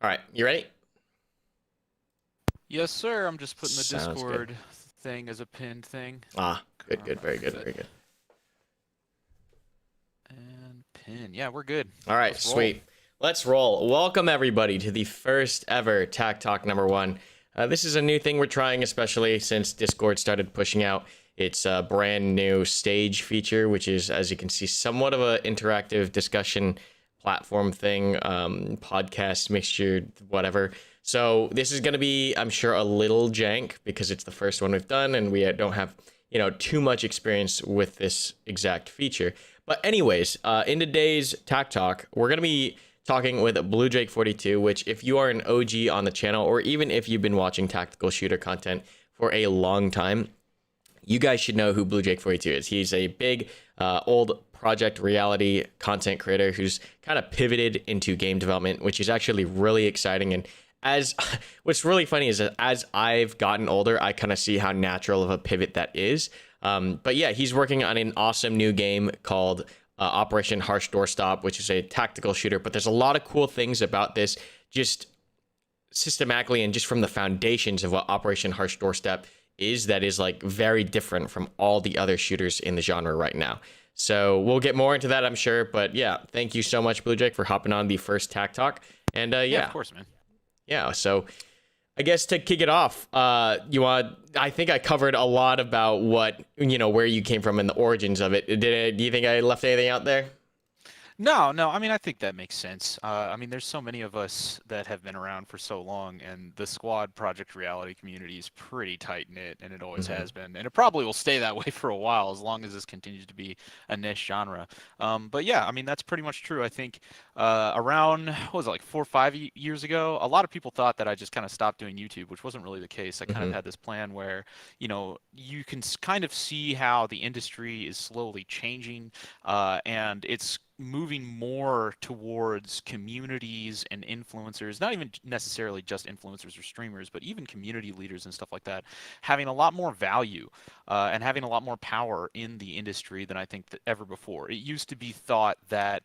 All right, you ready? Yes, sir. I'm just putting the Sounds good. Discord thing as a pinned thing. Good, very good, Karmakut very good. and pin. Yeah, we're good. All right, Let's roll. sweet. Let's roll. Welcome everybody to the first ever TacTalk #1. This is a new thing we're trying, especially since Discord started pushing out its brand new stage feature, which is, as you can see, somewhat of an interactive discussion platform thing, podcast mixture, whatever. So this is going to be, I'm sure, a little jank because it's the first one we've done, and we don't have, too much experience with this exact feature. But anyways, in today's Tac Talk, we're going to be talking with Bluedrake42, which if you are an OG on the channel, or even if you've been watching tactical shooter content for a long time, you guys should know who Bluedrake42 is. He's a big, old project reality content creator who's kind of pivoted into game development, which is actually really exciting. And as what's really funny is that as I've gotten older, I kind of see how natural of a pivot that is. But yeah, he's working on an awesome new game called Operation Harsh Doorstop, which is a tactical shooter. But there's a lot of cool things about this, just systematically and just from the foundations of what Operation Harsh Doorstep is, that is like very different from all the other shooters in the genre right now. So we'll get more into that, I'm sure. But yeah, thank you so much, Blue Jake, for hopping on the first Tac Talk. And Yeah, of course, man. yeah, so I guess to kick it off, I think I covered a lot about what, where you came from and the origins of it. Do you think I left anything out there? No. I mean, I think that makes sense. I mean, there's so many of us that have been around for so long, and the squad project reality community is pretty tight knit, and it always Mm-hmm. has been, and it probably will stay that way for a while as long as this continues to be a niche genre. But yeah, I mean, that's pretty much true. I think around what was it, like 4 or 5 years ago, a lot of people thought that I just kind of stopped doing YouTube, which wasn't really the case. I kind of Mm-hmm. had this plan where you can kind of see how the industry is slowly changing, and it's moving more towards communities and influencers, not even necessarily just influencers or streamers, but even community leaders and stuff like that, having a lot more value and having a lot more power in the industry than I think that ever before. It used to be thought that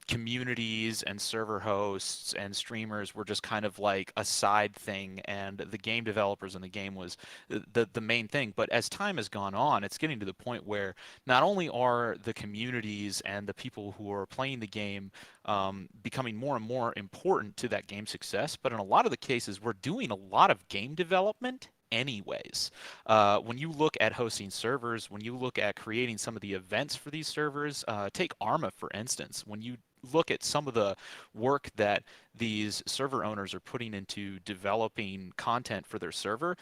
communities and server hosts and streamers were just kind of like a side thing, and the game developers in the game was the main thing. But as time has gone on, it's getting to the point where not only are the communities and the people who are playing the game becoming more and more important to that game success, but in a lot of the cases, we're doing a lot of game development anyways. When you look at hosting servers, when you look at creating some of the events for these servers, take Arma for instance. When you look at some of the work that these server owners are putting into developing content for their server,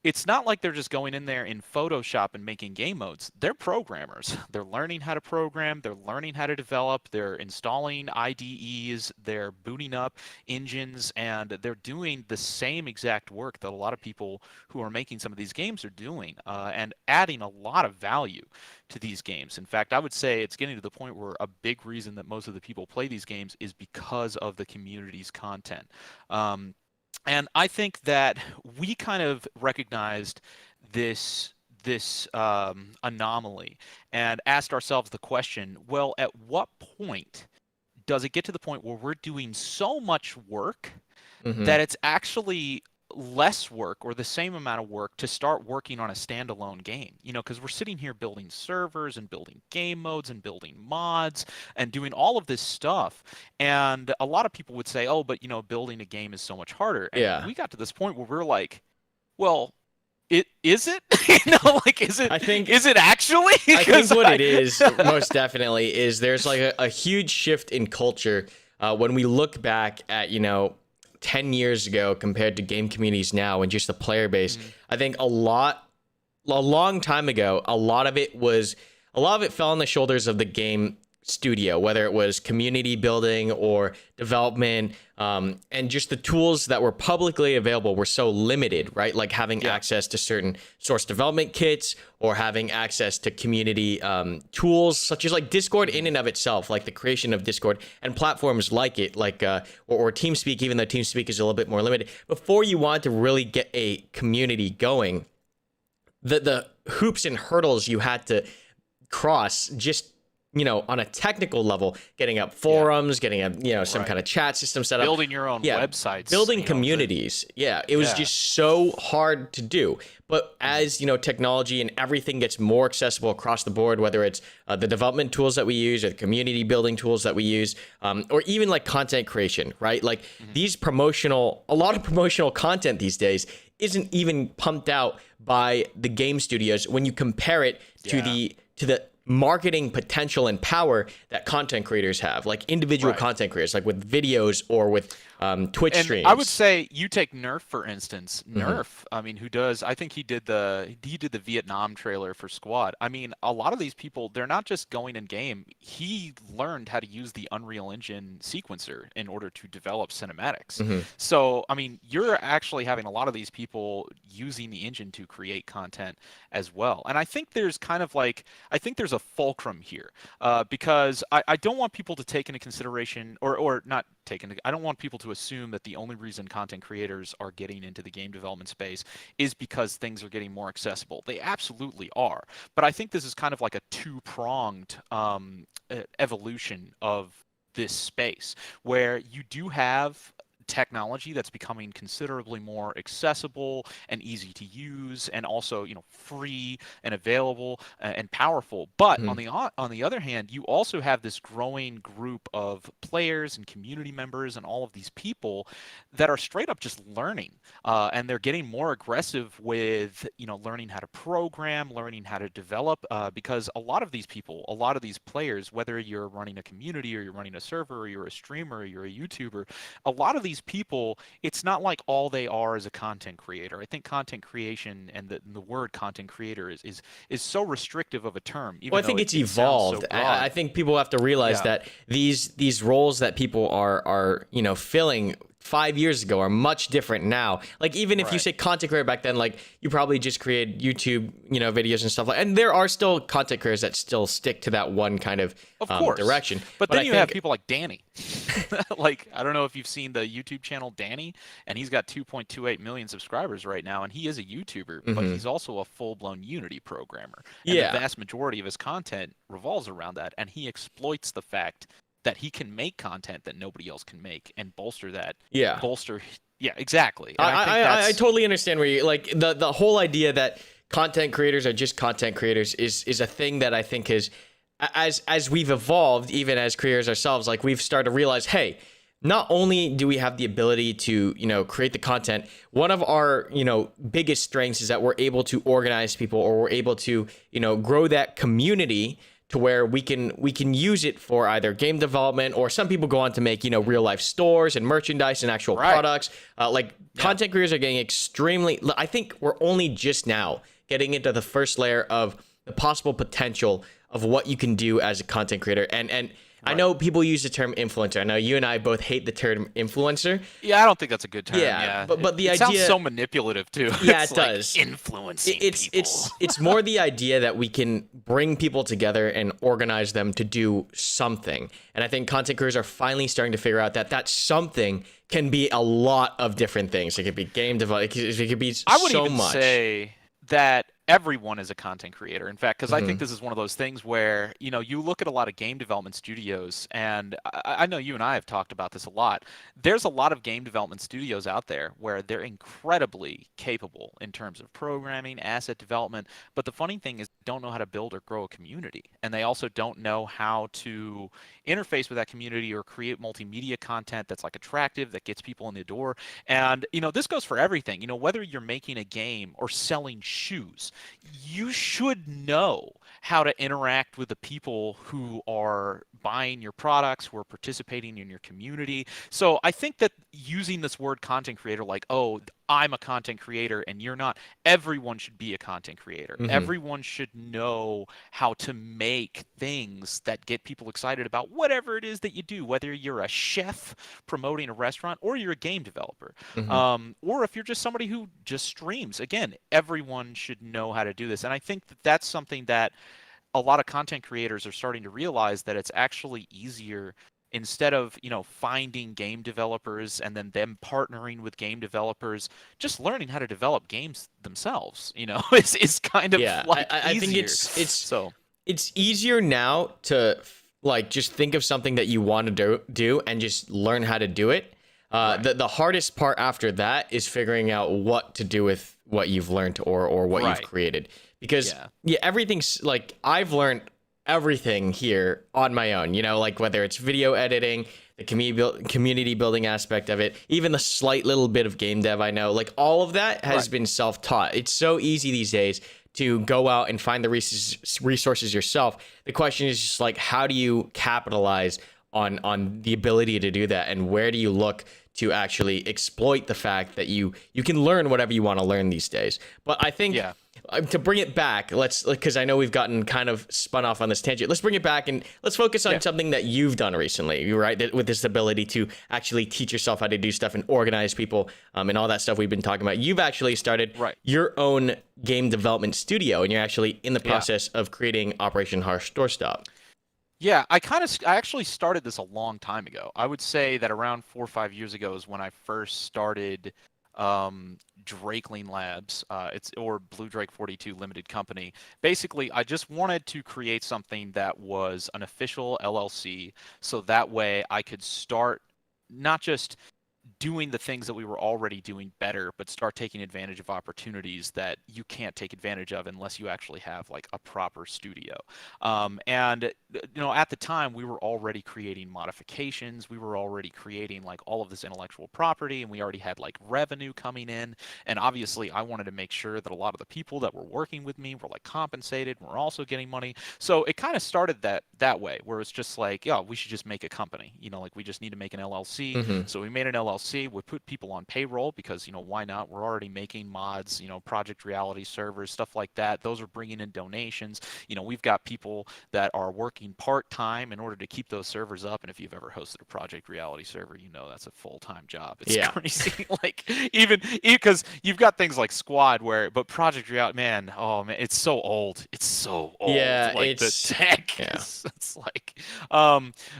it's not like they're just going in there in Photoshop and making game modes. They're programmers. They're learning how to program, they're learning how to develop, they're installing IDEs, they're booting up engines, and they're doing the same exact work that a lot of people who are making some of these games are doing, and adding a lot of value to these games. In fact, I would say it's getting to the point where a big reason that most of the people play these games is because of the community's content. And I think that we kind of recognized this anomaly and asked ourselves the question, well, at what point does it get to the point where we're doing so much work Mm-hmm. that it's actually less work or the same amount of work to start working on a standalone game? Because we're sitting here building servers and building game modes and building mods and doing all of this stuff. And a lot of people would say, oh, but building a game is so much harder. And Yeah, we got to this point where we're like, well, is it? Like, is it I think is it actually? I think Because what it is most definitely is there's like a huge shift in culture when we look back at 10 years ago compared to game communities now and just the player base. Mhm. I think a long time ago, a lot of it fell on the shoulders of the game studio, whether it was community building or development, and just the tools that were publicly available were so limited, right? Like having Yeah. access to certain source development kits or having access to community tools such as like Discord in Mhm. and of itself, like the creation of Discord and platforms like it, like or TeamSpeak, even though TeamSpeak is a little bit more limited. Before you want to really get a community going, the hoops and hurdles you had to cross just on a technical level, getting up forums, getting up, some Right. kind of chat system set up. Building your own websites. Building communities. It was just so hard to do. But as, technology and everything gets more accessible across the board, whether it's the development tools that we use or the community building tools that we use, or even like content creation, right? Like a lot of promotional content these days isn't even pumped out by the game studios when you compare it to the marketing potential and power that content creators have, like individual content creators, like with videos or with Twitch streams. I would say you take Nerf, for instance. Nerf, I mean, I think he did the Vietnam trailer for Squad. I mean, a lot of these people, they're not just going in game. He learned how to use the Unreal Engine sequencer in order to develop cinematics. So, I mean, you're actually having a lot of these people using the engine to create content as well. And I think there's there's a fulcrum here, because I don't want people to take into consideration, or not take into, I don't want people to assume that the only reason content creators are getting into the game development space is because things are getting more accessible. They absolutely are. But I think this is kind of like a two-pronged evolution of this space, where you do have technology that's becoming considerably more accessible and easy to use, and also free and available and powerful. But on the other hand, you also have this growing group of players and community members and all of these people that are straight up just learning, and they're getting more aggressive with learning how to program, learning how to develop, because a lot of these people, a lot of these players, whether you're running a community or you're running a server or you're a streamer or you're a YouTuber, a lot of these people, it's not like all they are is a content creator. I think content creation and the word content creator is so restrictive of a term. Well, I think it's evolved. I think people have to realize that these roles that people are filling 5 years ago are much different now. Like, even if you say content creator back then, like, you probably just created YouTube, videos and stuff like, and there are still content creators that still stick to that one kind of direction. But then you have people like Danny. Like, I don't know if you've seen the YouTube channel Danny, and he's got 2.28 million subscribers right now, and he is a YouTuber, but he's also a full-blown Unity programmer. And the vast majority of his content revolves around that, and he exploits the fact that he can make content that nobody else can make and bolster that. Yeah, exactly. And I totally understand where you, like, the whole idea that content creators are just content creators is a thing that I think is, as we've evolved, even as creators ourselves, like, we've started to realize, hey, not only do we have the ability to, create the content, one of our, biggest strengths is that we're able to organize people, or we're able to, grow that community to where we can use it for either game development, or some people go on to make, real life stores and merchandise and actual products. Content creators are getting extremely, I think we're only just now getting into the first layer of the possible potential of what you can do as a content creator. And I know people use the term influencer. I know you and I both hate the term influencer. Yeah, I don't think that's a good term. Yeah, but the idea sounds so manipulative too. Yeah, it does. Like influencing people. It's more the idea that we can bring people together and organize them to do something. And I think content creators are finally starting to figure out that something can be a lot of different things. It could be game development. It could be so much. I would even say that everyone is a content creator. In fact, because I think this is one of those things where, you look at a lot of game development studios, and I know you and I have talked about this a lot. There's a lot of game development studios out there where they're incredibly capable in terms of programming, asset development. But the funny thing is, they don't know how to build or grow a community. And they also don't know how to interface with that community or create multimedia content that's like attractive, that gets people in the door. And, this goes for everything. Whether you're making a game or selling shoes, you should know how to interact with the people who are buying your products, who are participating in your community. So I think that using this word content creator, like, oh, I'm a content creator and you're not, everyone should be a content creator. Everyone should know how to make things that get people excited about whatever it is that you do, whether you're a chef promoting a restaurant or you're a game developer, or if you're just somebody who just streams. Again, everyone should know how to do this. And I think that that's something that a lot of content creators are starting to realize, that it's actually easier, instead of finding game developers and then them partnering with game developers, just learning how to develop games themselves is kind of like I think easier. it's so it's easier now to like just think of something that you want to do and just learn how to do it. Right. The hardest part after that is figuring out what to do with what you've learned or what you've Right. created. Because Yeah. yeah, everything's like I've learned everything here on my own. You know, like whether it's video editing, the community building aspect of it, even the slight little bit of game dev I know, like all of that has Right. been self-taught. It's so easy these days to go out and find the resources yourself. The question is just like, how do you capitalize on the ability to do that, and where do you look to actually exploit the fact that you can learn whatever you want to learn these days? But I think Yeah. to bring it back, let's, because I know we've gotten kind of spun off on this tangent. Let's bring it back and let's focus on Yeah. something that you've done recently, right? That with this ability to actually teach yourself how to do stuff and organize people, and all that stuff we've been talking about. You've actually started Right. your own game development studio, and you're actually in the Yeah. process of creating Operation Harsh Doorstop. Yeah, I actually started this a long time ago. I would say that around 4 or 5 years ago is when I first started Drakeling Labs, or Bluedrake42 Limited Company. Basically, I just wanted to create something that was an official LLC, so that way I could start not just doing the things that we were already doing better, but start taking advantage of opportunities that you can't take advantage of unless you actually have like a proper studio. And at the time we were already creating modifications, we were already creating like all of this intellectual property, and we already had like revenue coming in. And obviously, I wanted to make sure that a lot of the people that were working with me were like compensated, and we're also getting money. So it kind of started that way, where it's just like, yeah, we should just make a company. Like we just need to make an LLC. Mm-hmm. So we made an LLC. We put people on payroll because, why not? We're already making mods, Project Reality servers, stuff like that. Those are bringing in donations. We've got people that are working part-time in order to keep those servers up. And if you've ever hosted a Project Reality server, that's a full-time job. It's Yeah. crazy. Like even because you've got things like Squad but Project Reality, man, oh man, it's so old. It's so old. Yeah, Like the tech yeah. it's like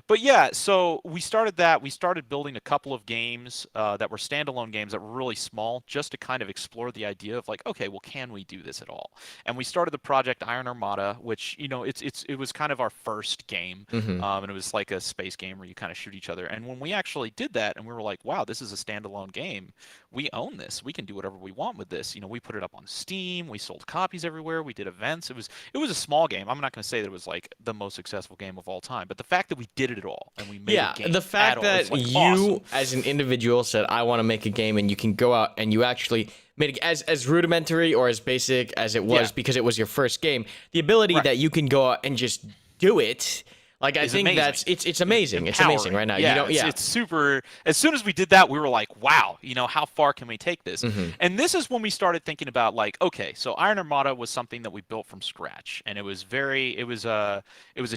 but yeah, so we started that. We started building a couple of games that were standalone games that were really small, just to kind of explore the idea of like, okay, well, can we do this at all? And we started the project Iron Armada, which it was kind of our first game, Mm-hmm. and it was like a space game where you kind of shoot each other. And when we actually did that, and we were like, wow, this is a standalone game. We own this. We can do whatever we want with this. We put it up on Steam. We sold copies everywhere. We did events. It was a small game. I'm not going to say that it was like the most successful game of all time, but the fact that we did it at all and we made Yeah, a game the fact at all, that it's like you awesome. as an individual said, I want to make a game, and you can go out and you actually made it as rudimentary or as basic as it was, Yeah. because it was your first game. The ability Right. that you can go out and just do it, like I Is think amazing. that's it's amazing. It's amazing right now. Yeah, it's super. As soon as we did that, we were like, wow, how far can we take this? Mm-hmm. And this is when we started thinking about like, okay, so Iron Armada was something that we built from scratch, and it was a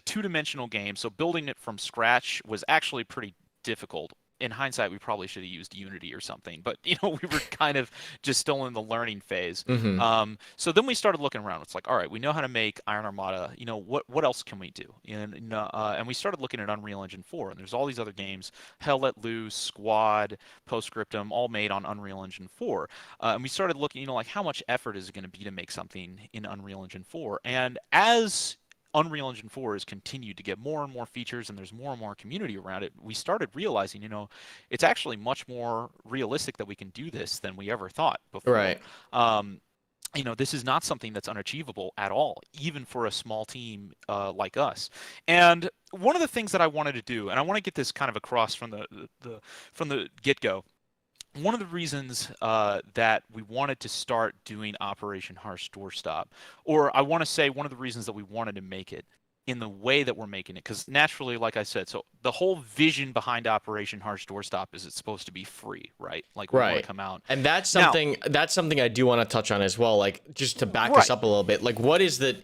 two-dimensional game. So building it from scratch was actually pretty difficult. In hindsight, we probably should have used Unity or something, but we were kind of just still in the learning phase. Mm-hmm. So then we started looking around. It's like, all right, we know how to make Iron Armada. What else can we do? And we started looking at Unreal Engine 4, and there's all these other games: Hell Let Loose, Squad, Postscriptum, all made on Unreal Engine 4. And we started looking, like how much effort is it going to be to make something in Unreal Engine 4? And as Unreal Engine 4 has continued to get more and more features, and there's more and more community around it, we started realizing, it's actually much more realistic that we can do this than we ever thought before. Right. This is not something that's unachievable at all, even for a small team like us. And one of the things that I wanted to do, and I want to get this kind of across from the get-go, one of the reasons that we wanted to start doing Operation Harsh Doorstop, or I want to say one of the reasons that we wanted to make it in the way that we're making it, because naturally, like I said, so the whole vision behind Operation Harsh Doorstop is it's supposed to be free, right? Like we want to come out. And that's something I do want to touch on as well, like just to back this up a little bit. Like what is the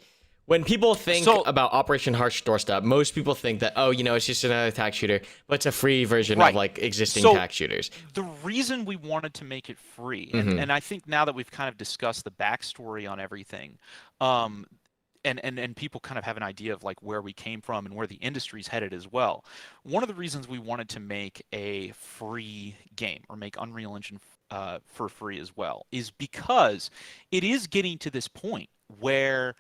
when people think about Operation Harsh Doorstop, most people think that, it's just another tac shooter, but it's a free version of like existing tac shooters. The reason we wanted to make it free, and I think now that we've kind of discussed the backstory on everything, and people kind of have an idea of like where we came from and where the industry's headed as well. One of the reasons we wanted to make a free game, or make Unreal Engine for free as well, is because it is getting to this point where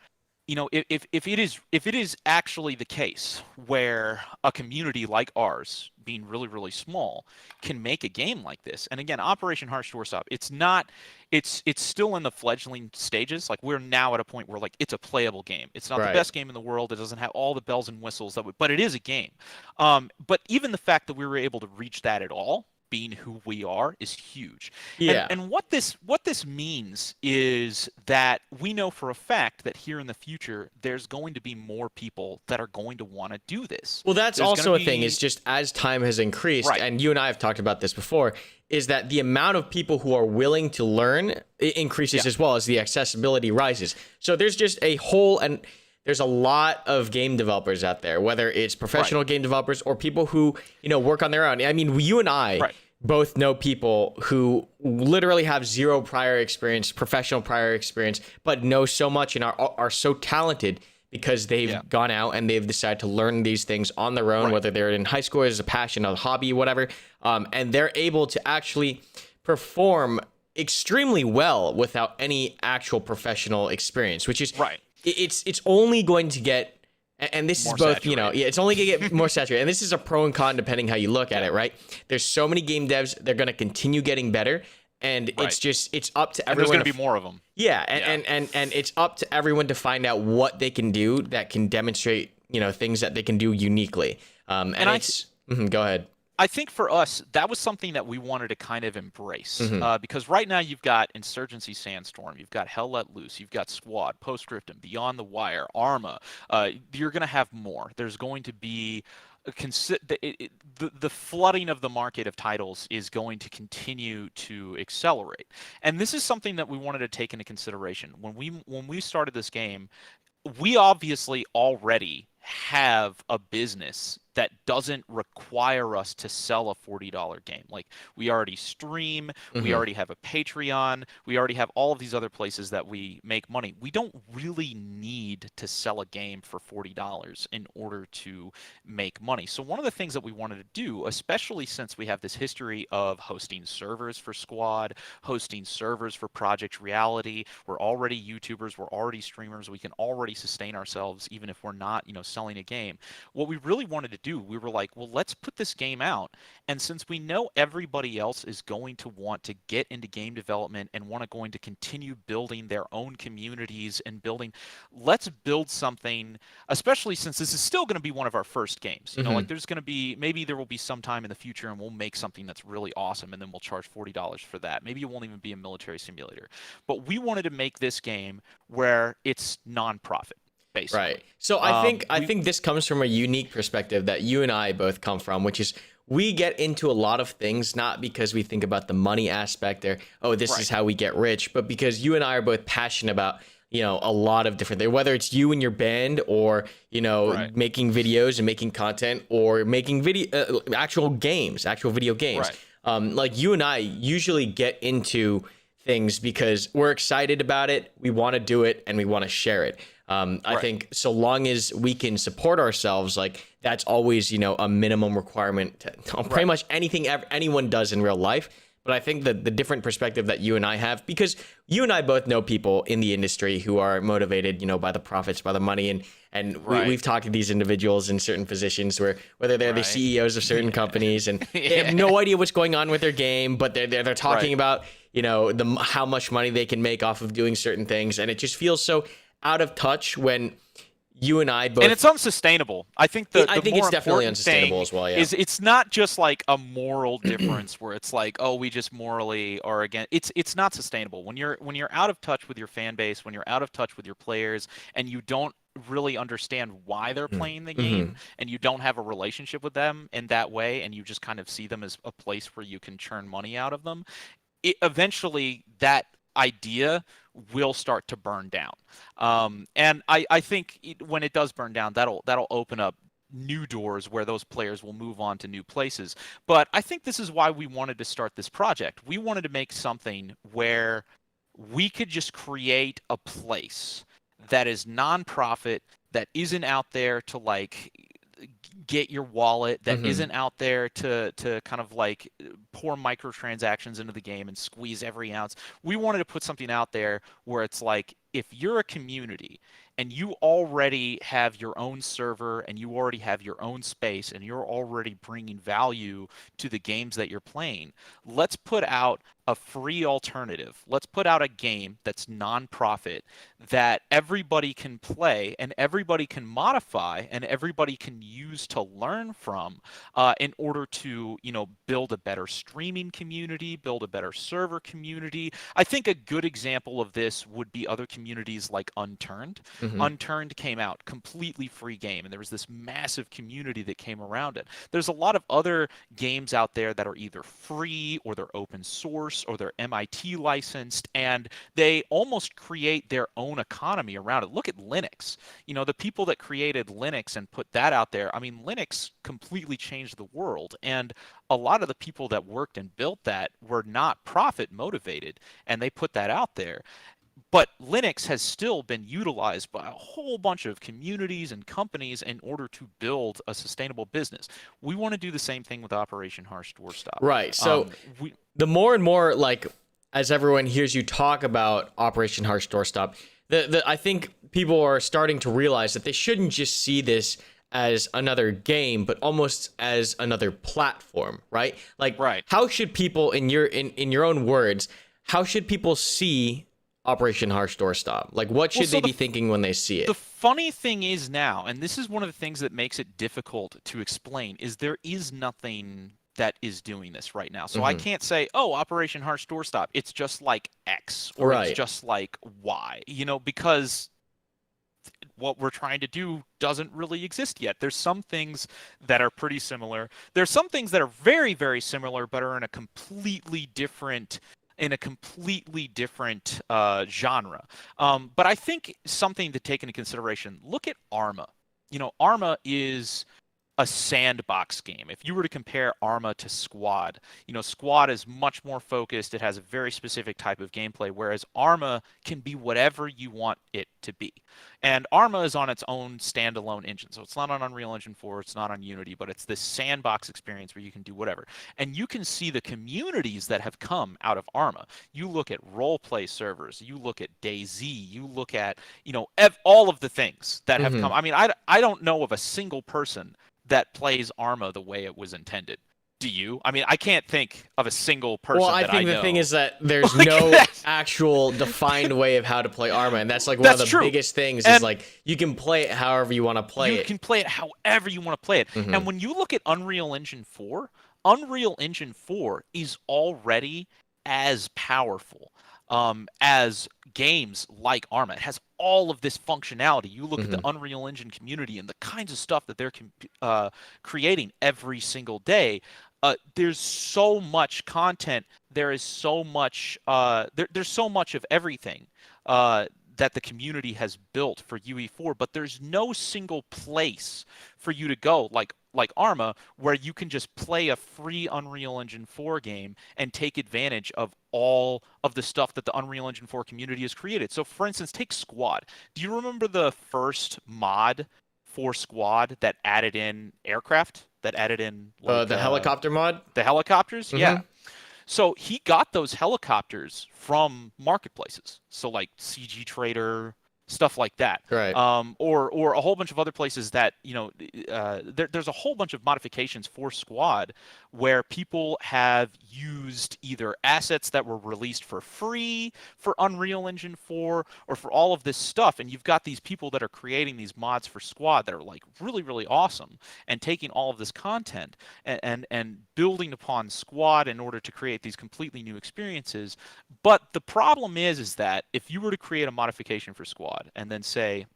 if it is actually the case where a community like ours, being really really small, can make a game like this, and again, Operation Harsh Doorstop, it's not, it's still in the fledgling stages. Like, we're now at a point where, like, it's a playable game. It's not the Right. best game in the world. It doesn't have all the bells and whistles but it is a game. But even the fact that we were able to reach that at all, being who we are, is huge. Yeah. And what this means is that we know for a fact that here in the future there's going to be more people that are going to want to do this. Well, that's There's also gonna a thing, be is just as time has increased, right. and you and I have talked about this before, is that the amount of people who are willing to learn increases as well as the accessibility rises. So there's just a whole, and there's a lot of game developers out there, whether it's professional game developers or people who, work on their own. I mean, you and I both know people who literally have zero prior experience, professional prior experience, but know so much and are so talented because they've gone out and they've decided to learn these things on their own, whether they're in high school as a passion, a hobby, whatever, and they're able to actually perform extremely well without any actual professional experience, which is it's only going to get, and this more is both, saturated. it's only gonna get more saturated. And this is a pro and con depending how you look at it, right? There's so many game devs, they're gonna continue getting better, and it's up to everyone. There's gonna be more of them. Yeah, and it's up to everyone to find out what they can do that can demonstrate, things that they can do uniquely. And it's go ahead. I think for us, that was something that we wanted to kind of embrace, because right now you've got Insurgency Sandstorm, you've got Hell Let Loose, you've got Squad, Postscriptum, Beyond the Wire, Arma. You're going to have more. There's going to be the flooding of the market of titles is going to continue to accelerate, and this is something that we wanted to take into consideration when we started this game. We obviously already have a business that doesn't require us to sell a $40 game. Like, we already stream, we already have a Patreon, we already have all of these other places that we make money. We don't really need to sell a game for $40 in order to make money. So one of the things that we wanted to do, especially since we have this history of hosting servers for Squad, hosting servers for Project Reality, we're already YouTubers, we're already streamers, we can already sustain ourselves even if we're not, selling a game. What we really wanted to do, we were like, well, let's put this game out, and since we know everybody else is going to want to get into game development and going to continue building their own communities and let's build something, especially since this is still going to be one of our first games. Like, there's going to be, maybe there will be some time in the future and we'll make something that's really awesome and then we'll charge $40 for that. Maybe it won't even be a military simulator, but we wanted to make this game where it's non-profit. Basically. Right. So I think this comes from a unique perspective that you and I both come from, which is we get into a lot of things not because we think about the money aspect or, oh, this is how we get rich, but because you and I are both passionate about, a lot of different things, whether it's you and your band or, making videos and making content or making actual video games. Like, you and I usually get into things because we're excited about it, we want to do it, and we want to share it. I think so long as we can support ourselves, like, that's always, a minimum requirement to pretty much anything anyone does in real life. But I think that the different perspective that you and I have, because you and I both know people in the industry who are motivated, by the profits, by the money, and we've talked to these individuals in certain positions whether they're the CEOs of certain companies and they have no idea what's going on with their game, but they're talking about, how much money they can make off of doing certain things, and it just feels so out of touch when you and I both, and it's unsustainable. I think I think it's definitely unsustainable as well. Yeah, is it's not just like a moral difference where it's like, oh, we just morally are against. It's not sustainable when you're out of touch with your fan base, when you're out of touch with your players, and you don't really understand why they're playing the game, and you don't have a relationship with them in that way, and you just kind of see them as a place where you can churn money out of them. Eventually, that idea will start to burn down, and I think when it does burn down, that'll open up new doors where those players will move on to new places. But I think this is why we wanted to start this project. We wanted to make something where we could just create a place that is nonprofit, that isn't out there to like get your wallet, that isn't out there to kind of like pour microtransactions into the game and squeeze every ounce. We wanted to put something out there where it's like, if you're a community and you already have your own server and you already have your own space and you're already bringing value to the games that you're playing, let's put out a free alternative. Let's put out a game that's non-profit that everybody can play and everybody can modify and everybody can use to learn from in order to, build a better streaming community, build a better server community. I think a good example of this would be other communities like Unturned. Mm-hmm. Unturned came out, completely free game, and there was this massive community that came around it. There's a lot of other games out there that are either free or they're open source or they're MIT licensed, and they almost create their own economy around it. Look at Linux. The people that created Linux and put that out there, I mean, Linux completely changed the world, and a lot of the people that worked and built that were not profit motivated, and they put that out there. But Linux has still been utilized by a whole bunch of communities and companies in order to build a sustainable business. We want to do the same thing with Operation Harsh Doorstop. Right. So the more and more, like, as everyone hears you talk about Operation Harsh Doorstop, I think people are starting to realize that they shouldn't just see this as another game, but almost as another platform, right? Like, right. How should people, in your own words, how should people see Operation Harsh Doorstop? Like, what should they be thinking when they see it? The funny thing is now, and this is one of the things that makes it difficult to explain, is there is nothing that is doing this right now. So I can't say, oh, Operation Harsh Doorstop, it's just like X, or it's just like Y, because what we're trying to do doesn't really exist yet. There's some things that are pretty similar. There's some things that are very, very similar, but are in a completely different genre. But I think something to take into consideration, look at Arma. Arma is a sandbox game. If you were to compare Arma to Squad, Squad is much more focused. It has a very specific type of gameplay, whereas Arma can be whatever you want it to be. And Arma is on its own standalone engine. So it's not on Unreal Engine 4, it's not on Unity, but it's this sandbox experience where you can do whatever. And you can see the communities that have come out of Arma. You look at roleplay servers, you look at DayZ, you look at, all of the things that have come. I mean, I don't know of a single person that plays Arma the way it was intended. Do you? I mean, I can't think of a single person that I know. Well, I think the thing is that there's no actual defined way of how to play Arma, and that's like one of the biggest things is like you can play it however you want to play it. You can play it however you want to play it. And when you look at Unreal Engine 4, Unreal Engine 4 is already as powerful as games like Arma. It has all of this functionality. You look at the Unreal Engine community and the kinds of stuff that they're creating every single day. There's so much content. There is so much. There's so much of everything that the community has built for UE4, but there's no single place for you to go like Arma where you can just play a free Unreal Engine 4 game and take advantage of all of the stuff that the Unreal Engine 4 community has created. So for instance, take Squad. Do you remember the first mod for Squad that added in aircraft? That added in the helicopter mod? The helicopters? Yeah. So he got those helicopters from marketplaces. So like CG Trader, stuff like that. Right. Or a whole bunch of other places that, there's a whole bunch of modifications for Squad where people have used either assets that were released for free for Unreal Engine 4 or for all of this stuff. And you've got these people that are creating these mods for Squad that are like really, really awesome and taking all of this content and building upon Squad in order to create these completely new experiences. But the problem is that if you were to create a modification for Squad and then say,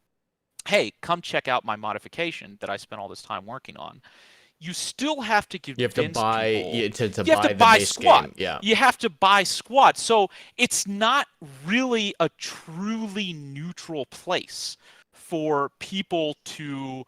hey, come check out my modification that I spent all this time working on, you still have to give. You have to buy to buy Squad. Game. Yeah. You have to buy Squad. So it's not really a truly neutral place for people to,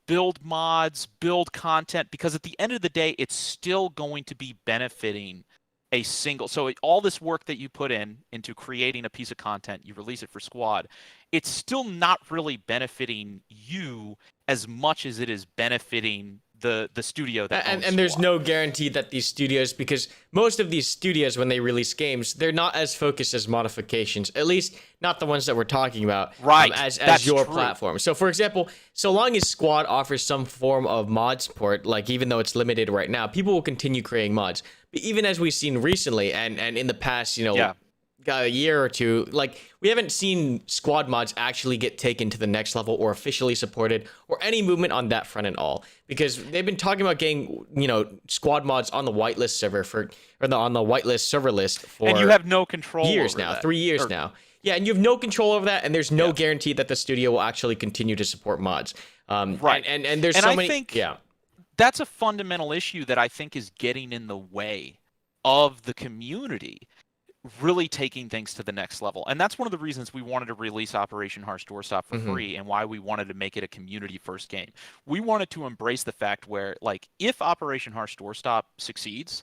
build mods, build content, because at the end of the day, it's still going to be benefiting a single. So all this work that you put into creating a piece of content, you release it for Squad, it's still not really benefiting you as much as it is benefiting the studio that owns and there's Squad. no guarantee that these studios, because most of these studios, when they release games, they're not as focused as modifications, at least not the ones that we're talking about, Right, as that's your true. platform. So for example, so long as Squad offers some form of mod support, like even though it's limited right now, people will continue creating mods. But even as we've seen recently and in the past, Yeah. a year or two, like we haven't seen Squad mods actually get taken to the next level or officially supported or any movement on that front at all, because they've been talking about getting Squad mods on the whitelist server on the whitelist server list for And you have no control years over now, that. 3 years now. Yeah, and you have no control over that, and there's no Yeah. guarantee that the studio will actually continue to support mods. Right. And there's And so I many. think Yeah. that's a fundamental issue that I think is getting in the way of the community really taking things to the next level. And that's one of the reasons we wanted to release Operation Harsh Doorstop for free, and why we wanted to make it a community first game. We wanted to embrace the fact where, like, if Operation Harsh Doorstop succeeds,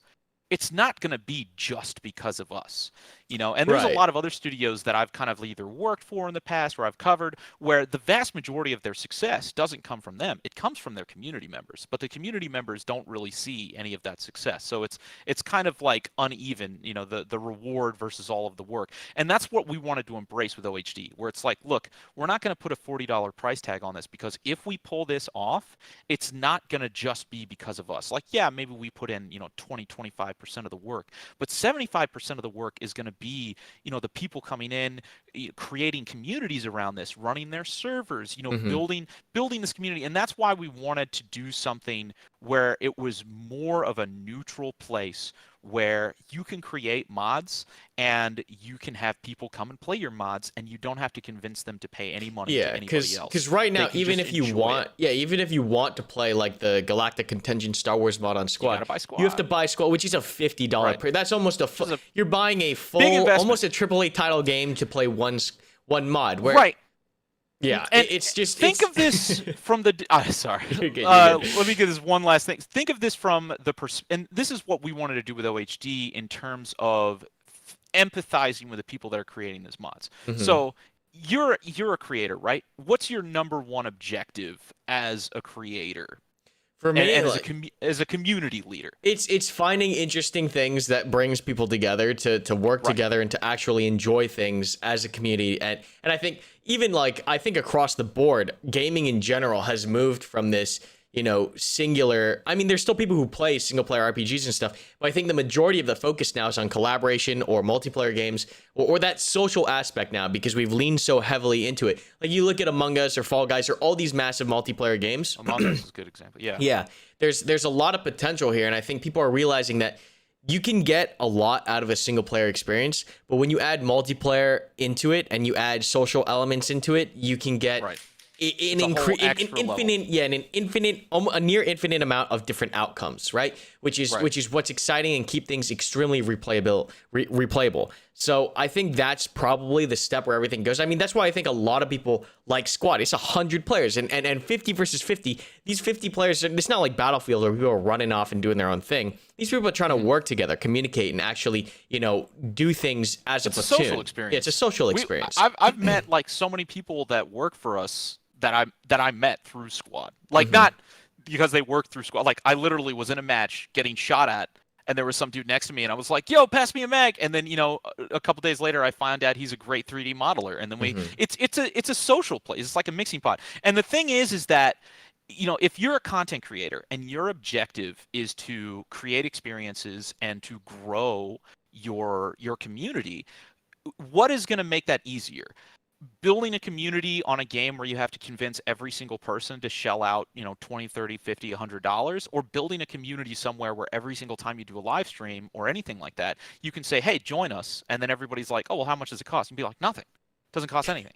it's not going to be just because of us, and there's a Right. lot of other studios that I've kind of either worked for in the past or I've covered where the vast majority of their success doesn't come from them. It comes from their community members, but the community members don't really see any of that success. So it's kind of like uneven, the reward versus all of the work. And that's what we wanted to embrace with OHD, where it's like, look, we're not going to put a $40 price tag on this, because if we pull this off, it's not going to just be because of us. Like, yeah, maybe we put in, 20-25% of the work, but 75% of the work is going to be, the people coming in, creating communities around this, running their servers, building this community. And that's why we wanted to do something where it was more of a neutral place where you can create mods and you can have people come and play your mods, and you don't have to convince them to pay any money to anybody else. Because right now, They can even just if you enjoy want, it. even if you want to play like the Galactic Contention Star Wars mod on Squad, gotta buy Squad. you have to buy Squad, which is a $50. Right. That's almost you're buying a full, investment. almost a AAA title game to play one mod. Where, Right. Yeah, And it's just think of this from the. Sorry. You're good. Let me get this one last thing. Think of this from the and this is what we wanted to do with OHD in terms of empathizing with the people that are creating these mods. So you're a creator, right? What's your number one objective as a creator? For me, and as a community leader, it's finding interesting things that brings people together to work together and to actually enjoy things as a community. And I think even I think across the board, gaming in general has moved from this singular. I mean, there's still people who play single player RPGs and stuff, but I think the majority of the focus now is on collaboration or multiplayer games or that social aspect now, because we've leaned so heavily into it. Like you look at Among Us or Fall Guys or all these massive multiplayer games. Among Us is a good example. Yeah. Yeah. There's a lot of potential here, and I think people are realizing that you can get a lot out of a single player experience, but when you add multiplayer into it and you add social elements into it, you can get a near infinite amount of different outcomes, right? Which is what's exciting and keep things extremely replayable. So I think that's probably the step where everything goes. I mean, that's why I think a lot of people like Squad. It's 100 players and 50 versus 50. These 50 players, it's not like Battlefield where people are running off and doing their own thing. These people are trying to work together, communicate, and actually, do things as a platoon. It's a social experience. Yeah, it's a social experience. I've met so many people that work for us that I met through Squad. Not because they worked through Squad. I literally was in a match getting shot at, and there was some dude next to me, and I was like, "Yo, pass me a mag." And then, a couple days later, I found out he's a great 3D modeler. And then it's a social place. It's like a mixing pot. And the thing is that, if you're a content creator and your objective is to create experiences and to grow your community, what is going to make that easier? Building a community on a game where you have to convince every single person to shell out, $20, $30, $50, $100, or building a community somewhere where every single time you do a live stream or anything like that, you can say, "Hey, join us." And then everybody's like, "Oh, well, how much does it cost?" And be like, "Nothing. It doesn't cost anything.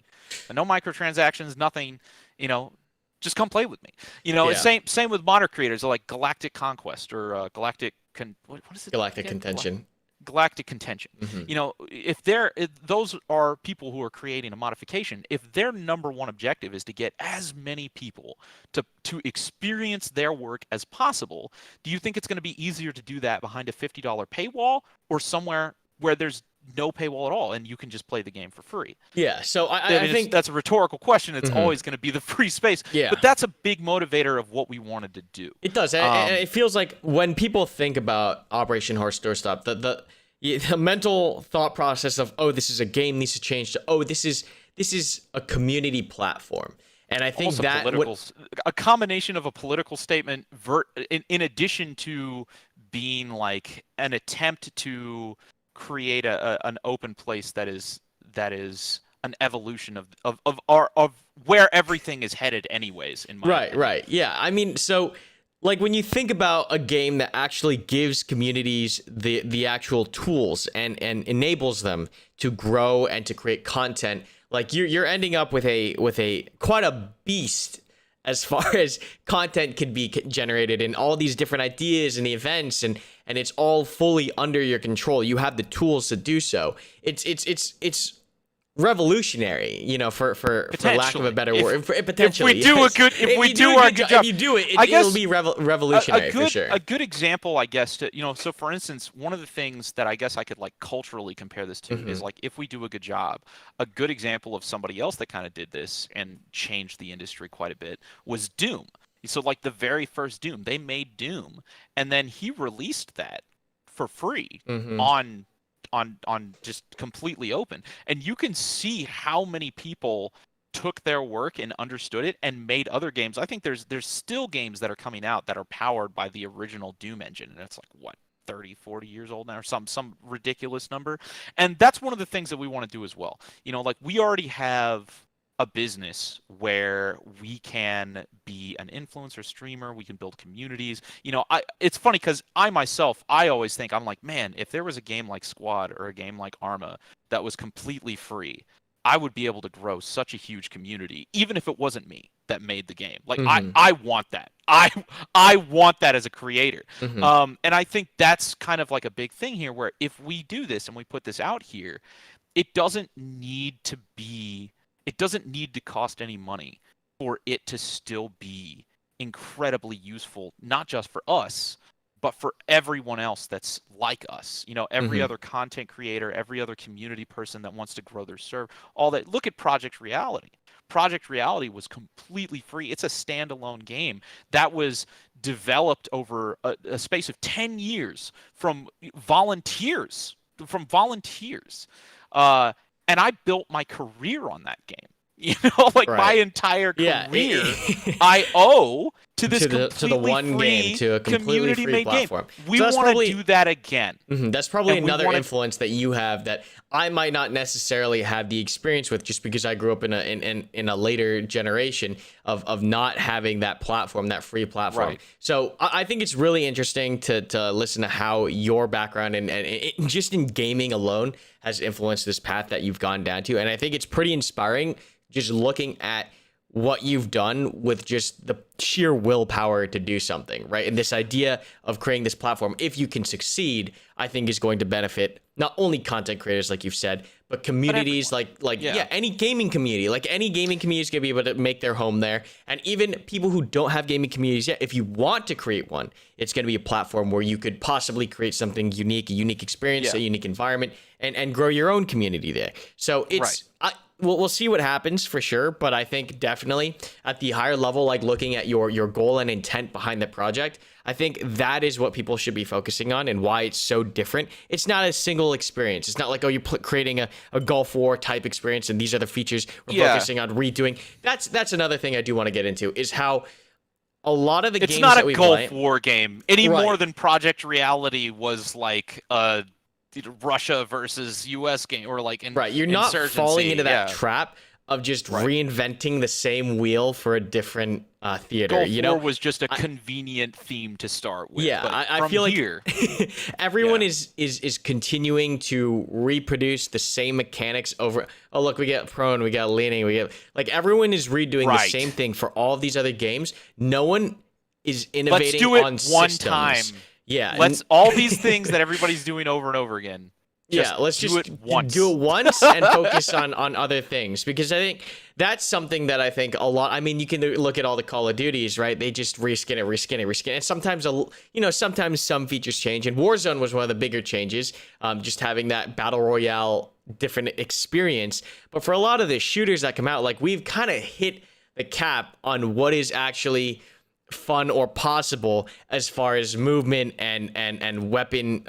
And no microtransactions, nothing, just come play with me." Same with modern creators like Galactic Conquest or Galactic what is it? Galactic Contention. Galactic Contention. If those are people who are creating a modification, if their number one objective is to get as many people to experience their work as possible, do you think it's going to be easier to do that behind a $50 paywall or somewhere where there's no paywall at all, and you can just play the game for free. Yeah. So I I mean, think that's a rhetorical question. It's always going to be the free space. Yeah. But that's a big motivator of what we wanted to do. It does. And it feels like when people think about Operation Horse Doorstop, the mental thought process of, oh, this is a game needs to change to, oh, this is a community platform. And I think also that a combination of a political statement in addition to being like an attempt to create an open place that is an evolution of where everything is headed anyways, in my opinion. Right. Yeah. I mean, so like when you think about a game that actually gives communities the actual tools and enables them to grow and to create content, like you're ending up with a quite a beast as far as content can be generated and all these different ideas and the events, and it's all fully under your control. You have the tools to do so. It's revolutionary, you know, for lack of a better word. Potentially, if we do our good job, if you do it, it'll be revolutionary for sure. A good example, I guess, to, you know, so for instance, one of the things that I guess I could like culturally compare this to is like, if we do a good job, a good example of somebody else that kind of did this and changed the industry quite a bit was Doom. So like the very first Doom, they made Doom, and then he released that for free on just completely open, and you can see how many people took their work and understood it and made other games. I think there's still games that are coming out that are powered by the original Doom engine, and it's like, what, 30-40 years old now, or some ridiculous number. And that's one of the things that we want to do as well. You know, like, we already have a business where we can be an influencer streamer, we can build communities. You know, it's funny because I always think, I'm like, man, if there was a game like Squad or a game like Arma that was completely free, I would be able to grow such a huge community, even if it wasn't me that made the game. Like, I want that. I want that as a creator. And I think that's kind of like a big thing here, where if we do this and we put this out here, it doesn't need to cost any money for it to still be incredibly useful, not just for us, but for everyone else that's like us. You know, every other content creator, every other community person that wants to grow their server, all that. Look at Project Reality. Project Reality was completely free. It's a standalone game that was developed over a space of 10 years from volunteers. And I built my career on that game. You know, like, my entire career, I owe to this to the one free game, to a completely free platform. Game. We want to do that again. That's probably another influence that you have that I might not necessarily have the experience with, just because I grew up in a later generation of not having that platform, that free platform. Right. So I think it's really interesting to listen to how your background and just in gaming alone has influenced this path that you've gone down to. And I think it's pretty inspiring, just looking at what you've done with just the sheer willpower to do something, right? And this idea of creating this platform, if you can succeed, I think is going to benefit not only content creators, like you've said, but communities, any gaming community. Like, any gaming community is going to be able to make their home there. And even people who don't have gaming communities yet, if you want to create one, it's going to be a platform where you could possibly create something unique, a unique experience, a unique environment, and grow your own community there. So it's... We'll see what happens for sure, but I think definitely at the higher level, like looking at your goal and intent behind the project, I think that is what people should be focusing on and why it's so different. It's not a single experience. It's not like, oh, you're creating a Gulf War type experience and these are the features we're focusing on redoing. That's another thing I do want to get into, is how a lot of the games that we play... It's not a Gulf War game any more than Project Reality was like a Russia versus US game, or like you're not falling into that trap of just reinventing the same wheel for a different theater. Gulf War was just a convenient theme to start with. I feel like everyone is continuing to reproduce the same mechanics over. Oh, look, we get prone, we got leaning, we get, like, everyone is redoing the same thing for all of these other games. No one is innovating. Let's do it on one systems. time. Yeah, let's all these things that everybody's doing over and over again. Just let's do just it once. do it once and focus on other things, because I think that's something that I think a lot. I mean, you can look at all the Call of Duties, right? They just reskin it, and sometimes sometimes some features change. And Warzone was one of the bigger changes, just having that battle royale different experience. But for a lot of the shooters that come out, like, we've kind of hit the cap on what is actually fun or possible as far as movement and weapon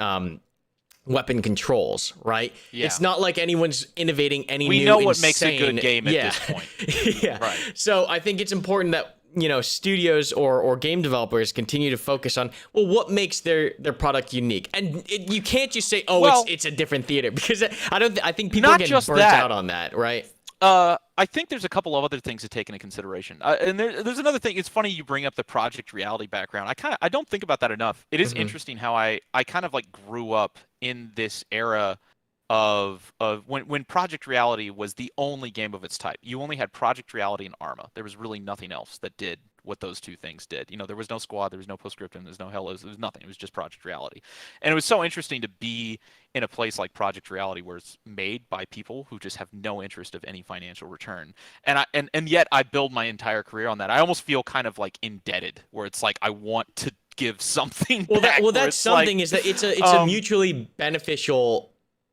controls, right? Yeah. It's not like anyone's innovating any We new know what insane... makes a good game at this point. Yeah. Right. So I think it's important that, studios or game developers continue to focus on, well, what makes their product unique. And you can't just say, it's a different theater, because I think people not get just burnt that. out on that, right? I think there's a couple of other things to take into consideration, and there's another thing. It's funny you bring up the Project Reality background. I don't think about that enough. It is interesting how I kind of like grew up in this era of when Project Reality was the only game of its type. You only had Project Reality and Arma. There was really nothing else that did what those two things did. There was no Squad, there was no Postscriptum, there was no Hellos, there was nothing. It was just Project Reality. And it was so interesting to be in a place like Project Reality where it's made by people who just have no interest of any financial return. And yet I build my entire career on that. I almost feel kind of like indebted, where it's like I want to give something back. That's something, is that it's a mutually beneficial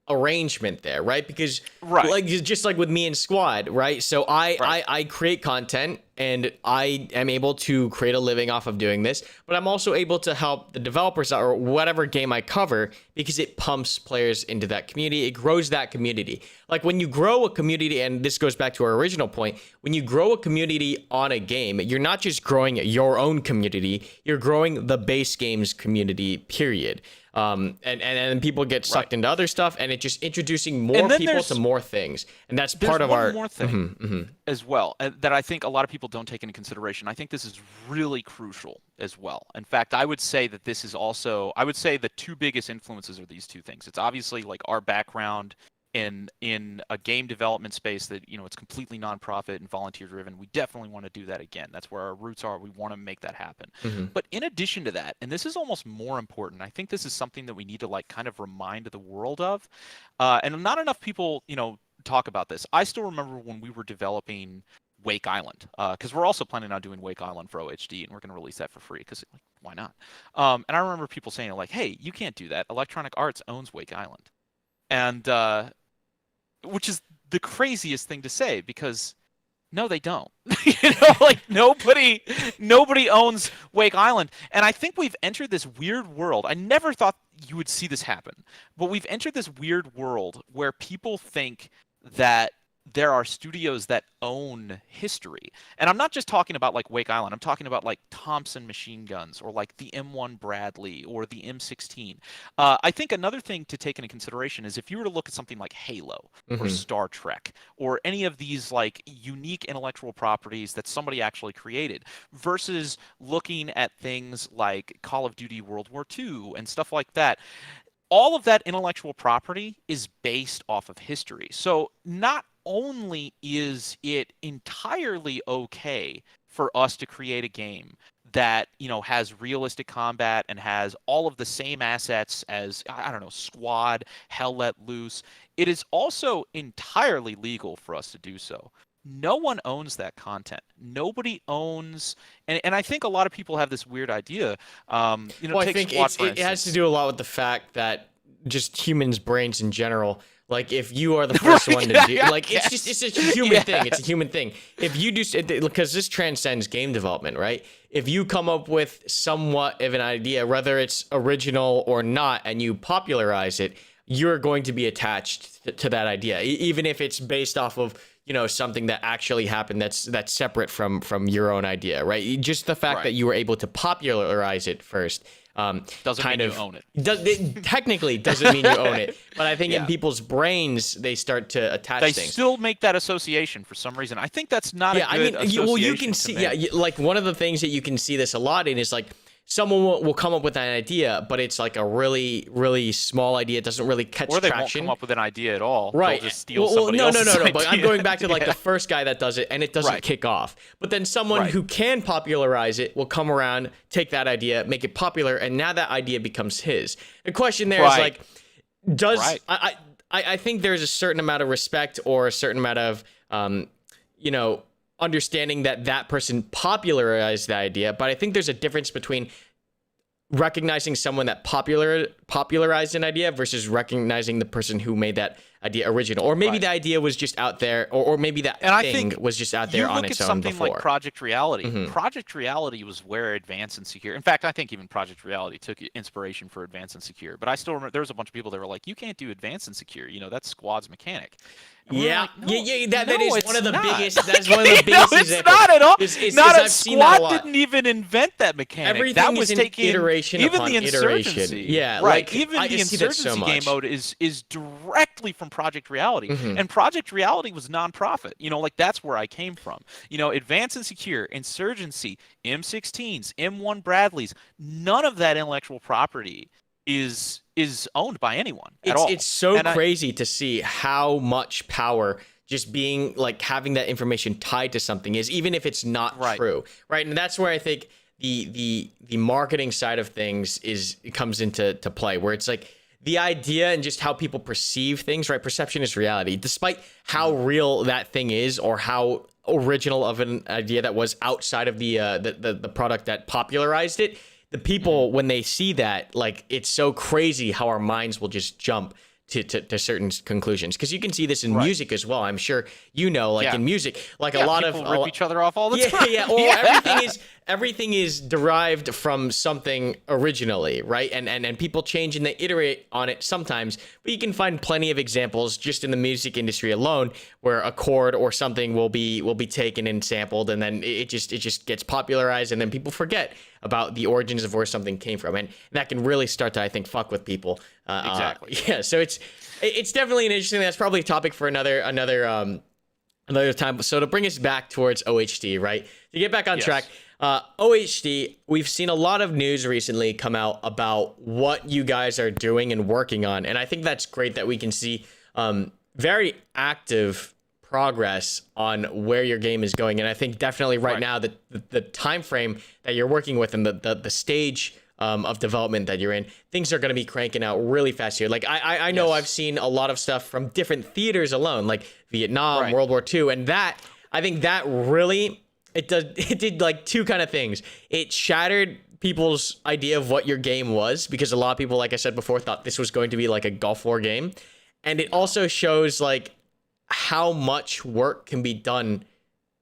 arrangement there, right? Because like just like with me and Squad, right? So I create content and I am able to create a living off of doing this, but I'm also able to help the developers or whatever game I cover, because it pumps players into that community. It grows that community. Like when you grow a community, and this goes back to our original point, when you grow a community on a game, you're not just growing your own community, you're growing the base game's community, period. And people get sucked into other stuff, and it's just introducing more people to more things, and that's part of our... There's one more thing as well that I think a lot of people don't take into consideration. I think this is really crucial as well. In fact, I would say that this is also... I would say the two biggest influences are these two things. It's obviously like our background in a game development space that, it's completely nonprofit and volunteer driven. We definitely want to do that again. That's where our roots are. We want to make that happen. But in addition to that, and this is almost more important, I think this is something that we need to like kind of remind the world of, and not enough people talk about this. I still remember when we were developing Wake Island, because we're also planning on doing Wake Island for OHD, and we're going to release that for free because why not? And I remember people saying like, hey, you can't do that. Electronic Arts owns Wake Island. And which is the craziest thing to say, because no, they don't. Like nobody owns Wake Island. And I think we've entered this weird world. I never thought you would see this happen, but we've entered this weird world where people think that there are studios that own history. And I'm not just talking about like Wake Island. I'm talking about like Thompson machine guns, or like the M1 Bradley, or the M16. I think another thing to take into consideration is if you were to look at something like Halo or Star Trek, or any of these like unique intellectual properties that somebody actually created, versus looking at things like Call of Duty World War II and stuff like that. All of that intellectual property is based off of history. So not only is it entirely okay for us to create a game that, has realistic combat and has all of the same assets as, I don't know, Squad, Hell Let Loose, it is also entirely legal for us to do so. No one owns that content. Nobody owns, and I think a lot of people have this weird idea. I think it has to do a lot with the fact that just humans' brains in general. Like if you are the first one to do, like it's a human thing. It's a human thing. If you do, because this transcends game development, right? If you come up with somewhat of an idea, whether it's original or not, and you popularize it, you're going to be attached to that idea, even if it's based off of something that actually happened that's separate from your own idea, right? Just the fact that you were able to popularize it first doesn't mean you own it. It technically doesn't mean you own it, but I think in people's brains they start to attach things. They still make that association for some reason. I think that's not a good association. Well, you can see, like one of the things that you can see this a lot in is like someone will come up with an idea, but it's like a really, really small idea. It doesn't really catch traction. Or they won't come up with an idea at all. Right. They'll just steal somebody else's idea. But I'm going back to like the first guy that does it, and it doesn't kick off. But then someone who can popularize it will come around, take that idea, make it popular, and now that idea becomes his. The question there is like, does Right. I think there's a certain amount of respect or a certain amount of you know, understanding that that person popularized the idea, but I think there's a difference between recognizing someone that popularized an idea versus recognizing the person who made that idea original, or maybe Right. the idea was just out there, or maybe that And I thing think was just out there you on look at its own something like before. Project Reality. Hmm. Project Reality was where Advance and Secure. In fact, I think even Project Reality took inspiration for Advance and Secure. But I still remember there was a bunch of people that were like, "You can't do Advance and Secure. You know, that's Squad's mechanic." And we were Yeah, like, yeah, "No, yeah. That no, is one it's of the not. biggest. That's one of the No, biggest it's examples. not at all. Is Not a I've seen that a Squad lot. didn't even invent that mechanic. That Everything was is an taken iteration even upon the iteration. insurgency. Yeah, Right. like Even I the just see that so insurgency game much. mode is directly from Project Reality. Hmm. And Project Reality was nonprofit. You know, like that's where I came from. You know, Advance and Secure, Insurgency, M16s, M1 Bradleys, none of that intellectual property is owned by anyone at It's all. so And I crazy to see how much power just being like having that information tied to something is, even if it's not right. true, right? And that's where I think the marketing side of things comes into play, where it's like the idea and just how people perceive things, right? Perception is reality. Despite how real that thing is, or how original of an idea that was outside of the product that popularized it, the people, when they see that, like, it's so crazy how our minds will just jump to certain conclusions, because you can see this in Right. music as well. I'm sure like Yeah. in music, like Yeah, a lot people of rip each other off all the yeah, time. yeah. Or Yeah. everything is derived from something originally, right? And people change and they iterate on it sometimes. But you can find plenty of examples just in the music industry alone where a chord or something will be taken and sampled, and then it just gets popularized, and then people forget about the origins of where something came from, and that can really start to, I think, fuck with people. Exactly. Yeah. So it's definitely an interesting. That's probably a topic for another time. So to bring us back towards OHD, right? To get back on Yes. track, OHD, we've seen a lot of news recently come out about what you guys are doing and working on. And I think that's great that we can see very active progress on where your game is going. And I think definitely right now the time frame that you're working with and the stage of development that you're in, things are going to be cranking out really fast here. Like I know Yes. I've seen a lot of stuff from different theaters alone, like Vietnam, Right. World War II, and that I think that really it did like two kind of things. It shattered people's idea of what your game was, because a lot of people, like I said before, thought this was going to be like a Gulf War game, and it also shows like how much work can be done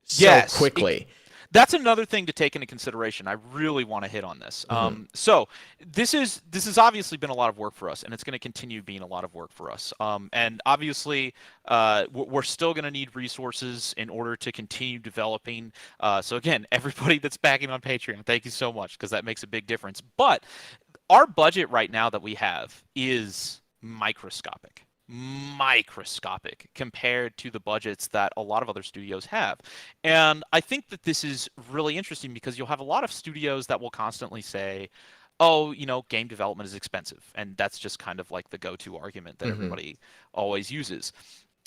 so Yes. quickly. That's another thing to take into consideration. I really want to hit on this. So this has obviously been a lot of work for us, and it's going to continue being a lot of work for us. And obviously, we're still going to need resources in order to continue developing. So again, everybody that's backing on Patreon, thank you so much, because that makes a big difference. But our budget right now that we have is microscopic compared to the budgets that a lot of other studios have. And I think that this is really interesting because you'll have a lot of studios that will constantly say, oh, you know, game development is expensive. And that's just kind of like the go-to argument that everybody always uses.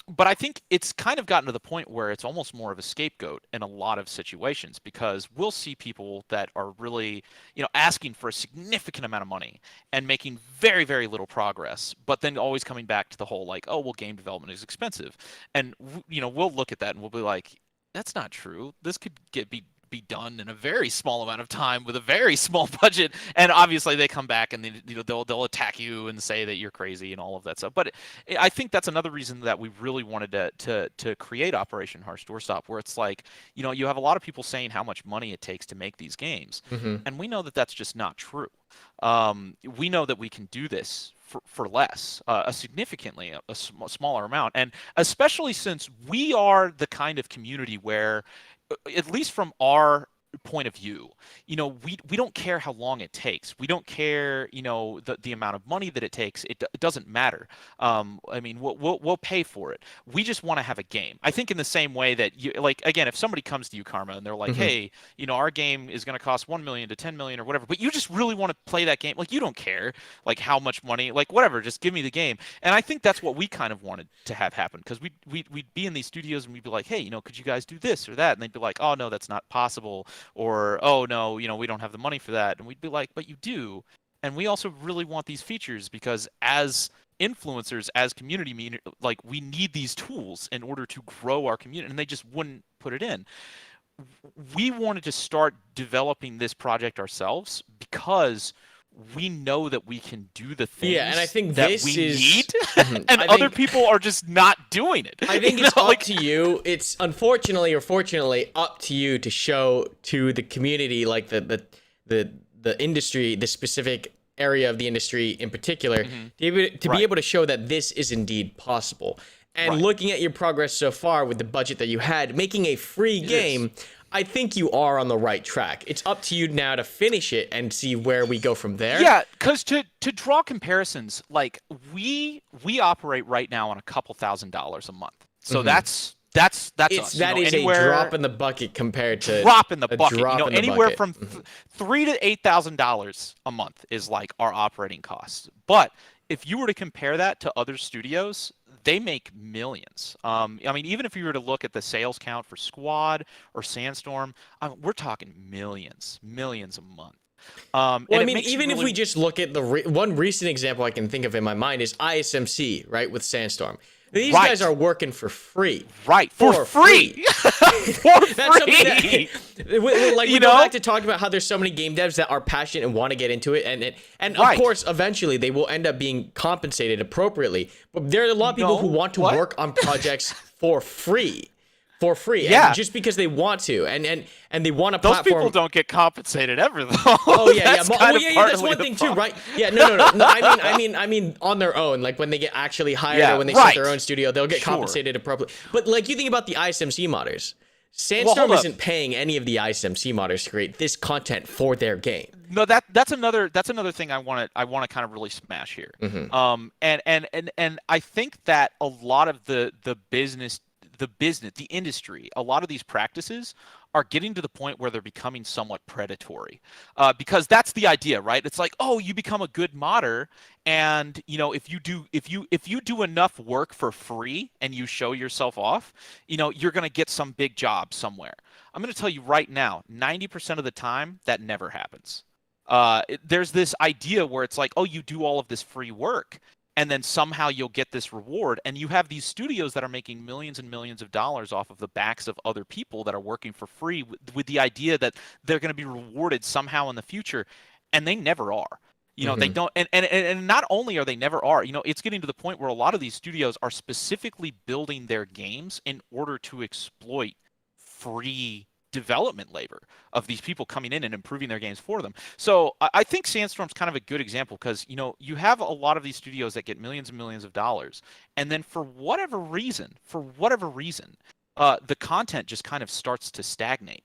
But I think it's kind of gotten to the point where it's almost more of a scapegoat in a lot of situations, because we'll see people that are really, you know, asking for a significant amount of money and making very, very little progress, but then always coming back to the whole like, oh, well, game development is expensive. And, you know, we'll look at that and we'll be like, that's not true. This could be done in a very small amount of time with a very small budget. And obviously they come back and they'll attack you and say that you're crazy and all of that stuff. But I think that's another reason that we really wanted to create Operation Harsh Doorstop, where it's like, you know, you have a lot of people saying how much money it takes to make these games, and we know that that's just not true. We know that we can do this for less, a significantly smaller amount, and especially since we are the kind of community where, at least from our point of view, you know, we don't care how long it takes. We don't care, you know, the amount of money that it takes. It doesn't matter. I mean, we'll pay for it. We just want to have a game. I think in the same way that you, like, again, if somebody comes to you, Karma, and they're like, hey, you know, our game is going to cost 1 million to 10 million or whatever, but you just really want to play that game, like, you don't care like how much money, like whatever, just give me the game. And I think that's what we kind of wanted to have happen, because we'd be in these studios and we'd be like, hey, you know, could you guys do this or that? And they'd be like, oh no, that's not possible. Or, oh no, you know, we don't have the money for that. And we'd be like, but you do. And we also really want these features, because as influencers as like we need these tools in order to grow our community, and they just wouldn't put it in. We wanted to start developing this project ourselves because we know that we can do the things and I think that this we is need, and other people are just not doing it. I think it's up to you. It's unfortunately or fortunately up to you to show to the community, like the industry, the specific area of the industry in particular, to be able to show that this is indeed possible. And looking at your progress so far with the budget that you had, making a free game, I think you are on the right track. It's up to you now to finish it and see where we go from there. Yeah, because to draw comparisons, like we operate right now on a couple $1,000s a month. So that's us. That is a drop in the bucket compared to drop in the bucket. Anywhere from $3,000 to $8,000 a month is like our operating costs. But if you were to compare that to other studios, they make millions. I mean, even if you were to look at the sales count for Squad or Sandstorm, we're talking millions a month. Well, I mean, even if we just look at the one recent example I can think of in my mind is ISMC, right, with Sandstorm. These guys are working for free. Right, for free. For That's free. Like, we go back to talking about how there's so many game devs that are passionate and want to get into it. And of course, eventually, they will end up being compensated appropriately. But there are a lot of people who want to work on projects for free. Yeah. And just because they want to, and they want a Those platform. Those people don't get compensated ever, though. Oh yeah, that's that's one thing too, right? Yeah, no. I mean, on their own, like when they get actually hired or when they start their own studio, they'll get compensated appropriately. But like you think about the ISMC modders, Sandstorm isn't paying any of the ISMC modders to create this content for their game. No, that's another thing I want to kind of really smash here. And I think that a lot of the business, the industry, a lot of these practices are getting to the point where they're becoming somewhat predatory, because that's the idea, right? It's like, oh, you become a good modder, and if you do enough work for free and you show yourself off, you're gonna get some big job somewhere. I'm gonna tell you right now, 90% of the time that never happens. There's this idea where it's like, oh, you do all of this free work, and then somehow you'll get this reward. And you have these studios that are making millions and millions of dollars off of the backs of other people that are working for free with the idea that they're going to be rewarded somehow in the future. And they never are. They don't. And not only are they never are, it's getting to the point where a lot of these studios are specifically building their games in order to exploit free development labor of these people coming in and improving their games for them. So I think Sandstorm's kind of a good example because, you have a lot of these studios that get millions and millions of dollars. And then for whatever reason, the content just kind of starts to stagnate.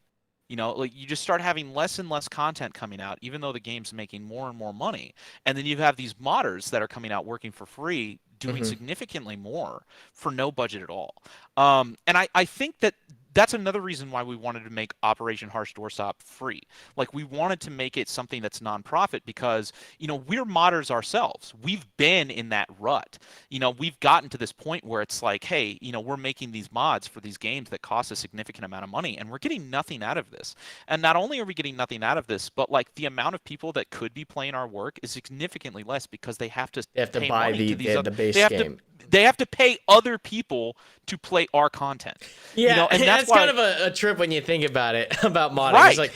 Like you just start having less and less content coming out, even though the game's making more and more money. And then you have these modders that are coming out working for free, doing significantly more for no budget at all. And I think that's another reason why we wanted to make Operation Harsh Doorstop free. Like we wanted to make it something that's nonprofit because, we're modders ourselves. We've been in that rut. We've gotten to this point where it's like, hey, we're making these mods for these games that cost a significant amount of money and we're getting nothing out of this. And not only are we getting nothing out of this, but like the amount of people that could be playing our work is significantly less because they have to pay buy money the base game. They have to pay other people to play our content. Yeah, and that's kind of a trip when you think about it, about modding. It's like,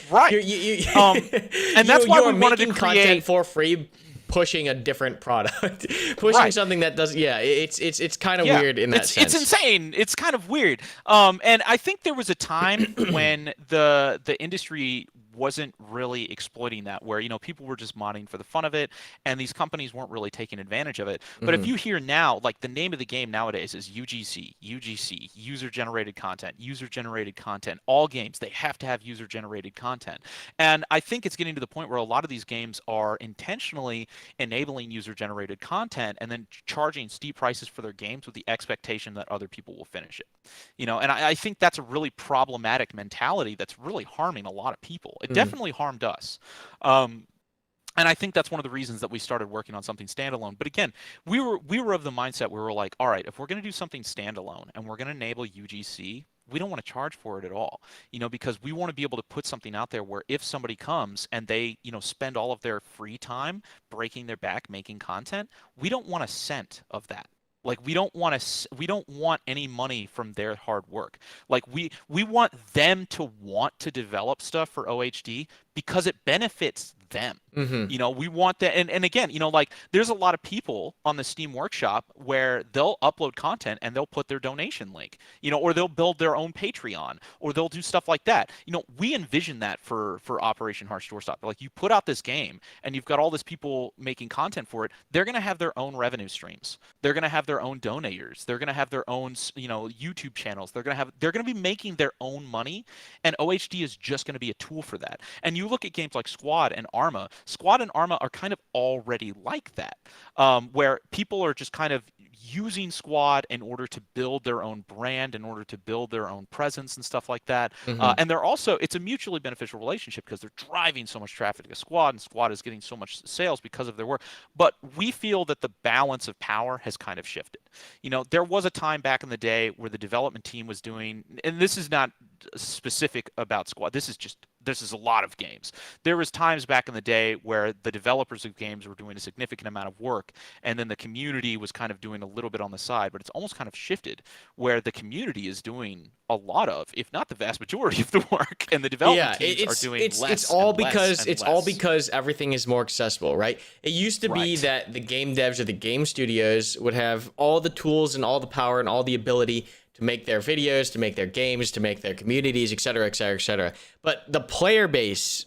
and that's why we wanted to create content for free, pushing a different product, pushing something that doesn't. Yeah, it's kind of weird in that sense. It's insane. It's kind of weird. And I think there was a time when the industry wasn't really exploiting that, where people were just modding for the fun of it and these companies weren't really taking advantage of it. But if you hear now, like the name of the game nowadays is UGC, user generated content. All games, they have to have user generated content. And I think it's getting to the point where a lot of these games are intentionally enabling user generated content and then charging steep prices for their games with the expectation that other people will finish it. And I think that's a really problematic mentality that's really harming a lot of people. It definitely harmed us. And I think that's one of the reasons that we started working on something standalone. But again, we were of the mindset where we were like, all right, if we're going to do something standalone and we're going to enable UGC we don't want to charge for it at all, because we want to be able to put something out there where if somebody comes and they, spend all of their free time breaking their back making content, we don't want a cent of that. Like we don't want any money from their hard work. Like we want them to want to develop stuff for OHD because it benefits them. Mm-hmm. We want that. And again, like there's a lot of people on the Steam Workshop where they'll upload content and they'll put their donation link, or they'll build their own Patreon, or they'll do stuff like that. We envision that for Operation Harsh Doorstop. Like you put out this game and you've got all this people making content for it. They're going to have their own revenue streams. They're going to have their own donators. They're going to have their own, YouTube channels. They're going to be making their own money, and OHD is just going to be a tool for that. And you look at games like Squad and Arma. Squad and Arma are kind of already like that, where people are just kind of using Squad in order to build their own brand, in order to build their own presence and stuff like that. Mm-hmm. And it's a mutually beneficial relationship because they're driving so much traffic to Squad, and Squad is getting so much sales because of their work. But we feel that the balance of power has kind of shifted. There was a time back in the day where the development team was doing, and this is not specific about Squad. This is a lot of games. There was times back in the day where the developers of games were doing a significant amount of work, and then the community was kind of doing a little bit on the side. But it's almost kind of shifted where the community is doing a lot of, if not the vast majority of the work, and the development teams are doing less. It's all and because less and less. because everything is more accessible, right? It used to be that the game devs or the game studios would have all the tools and all the power and all the ability to make their videos, to make their games, to make their communities, et cetera, et cetera, et cetera. But the player base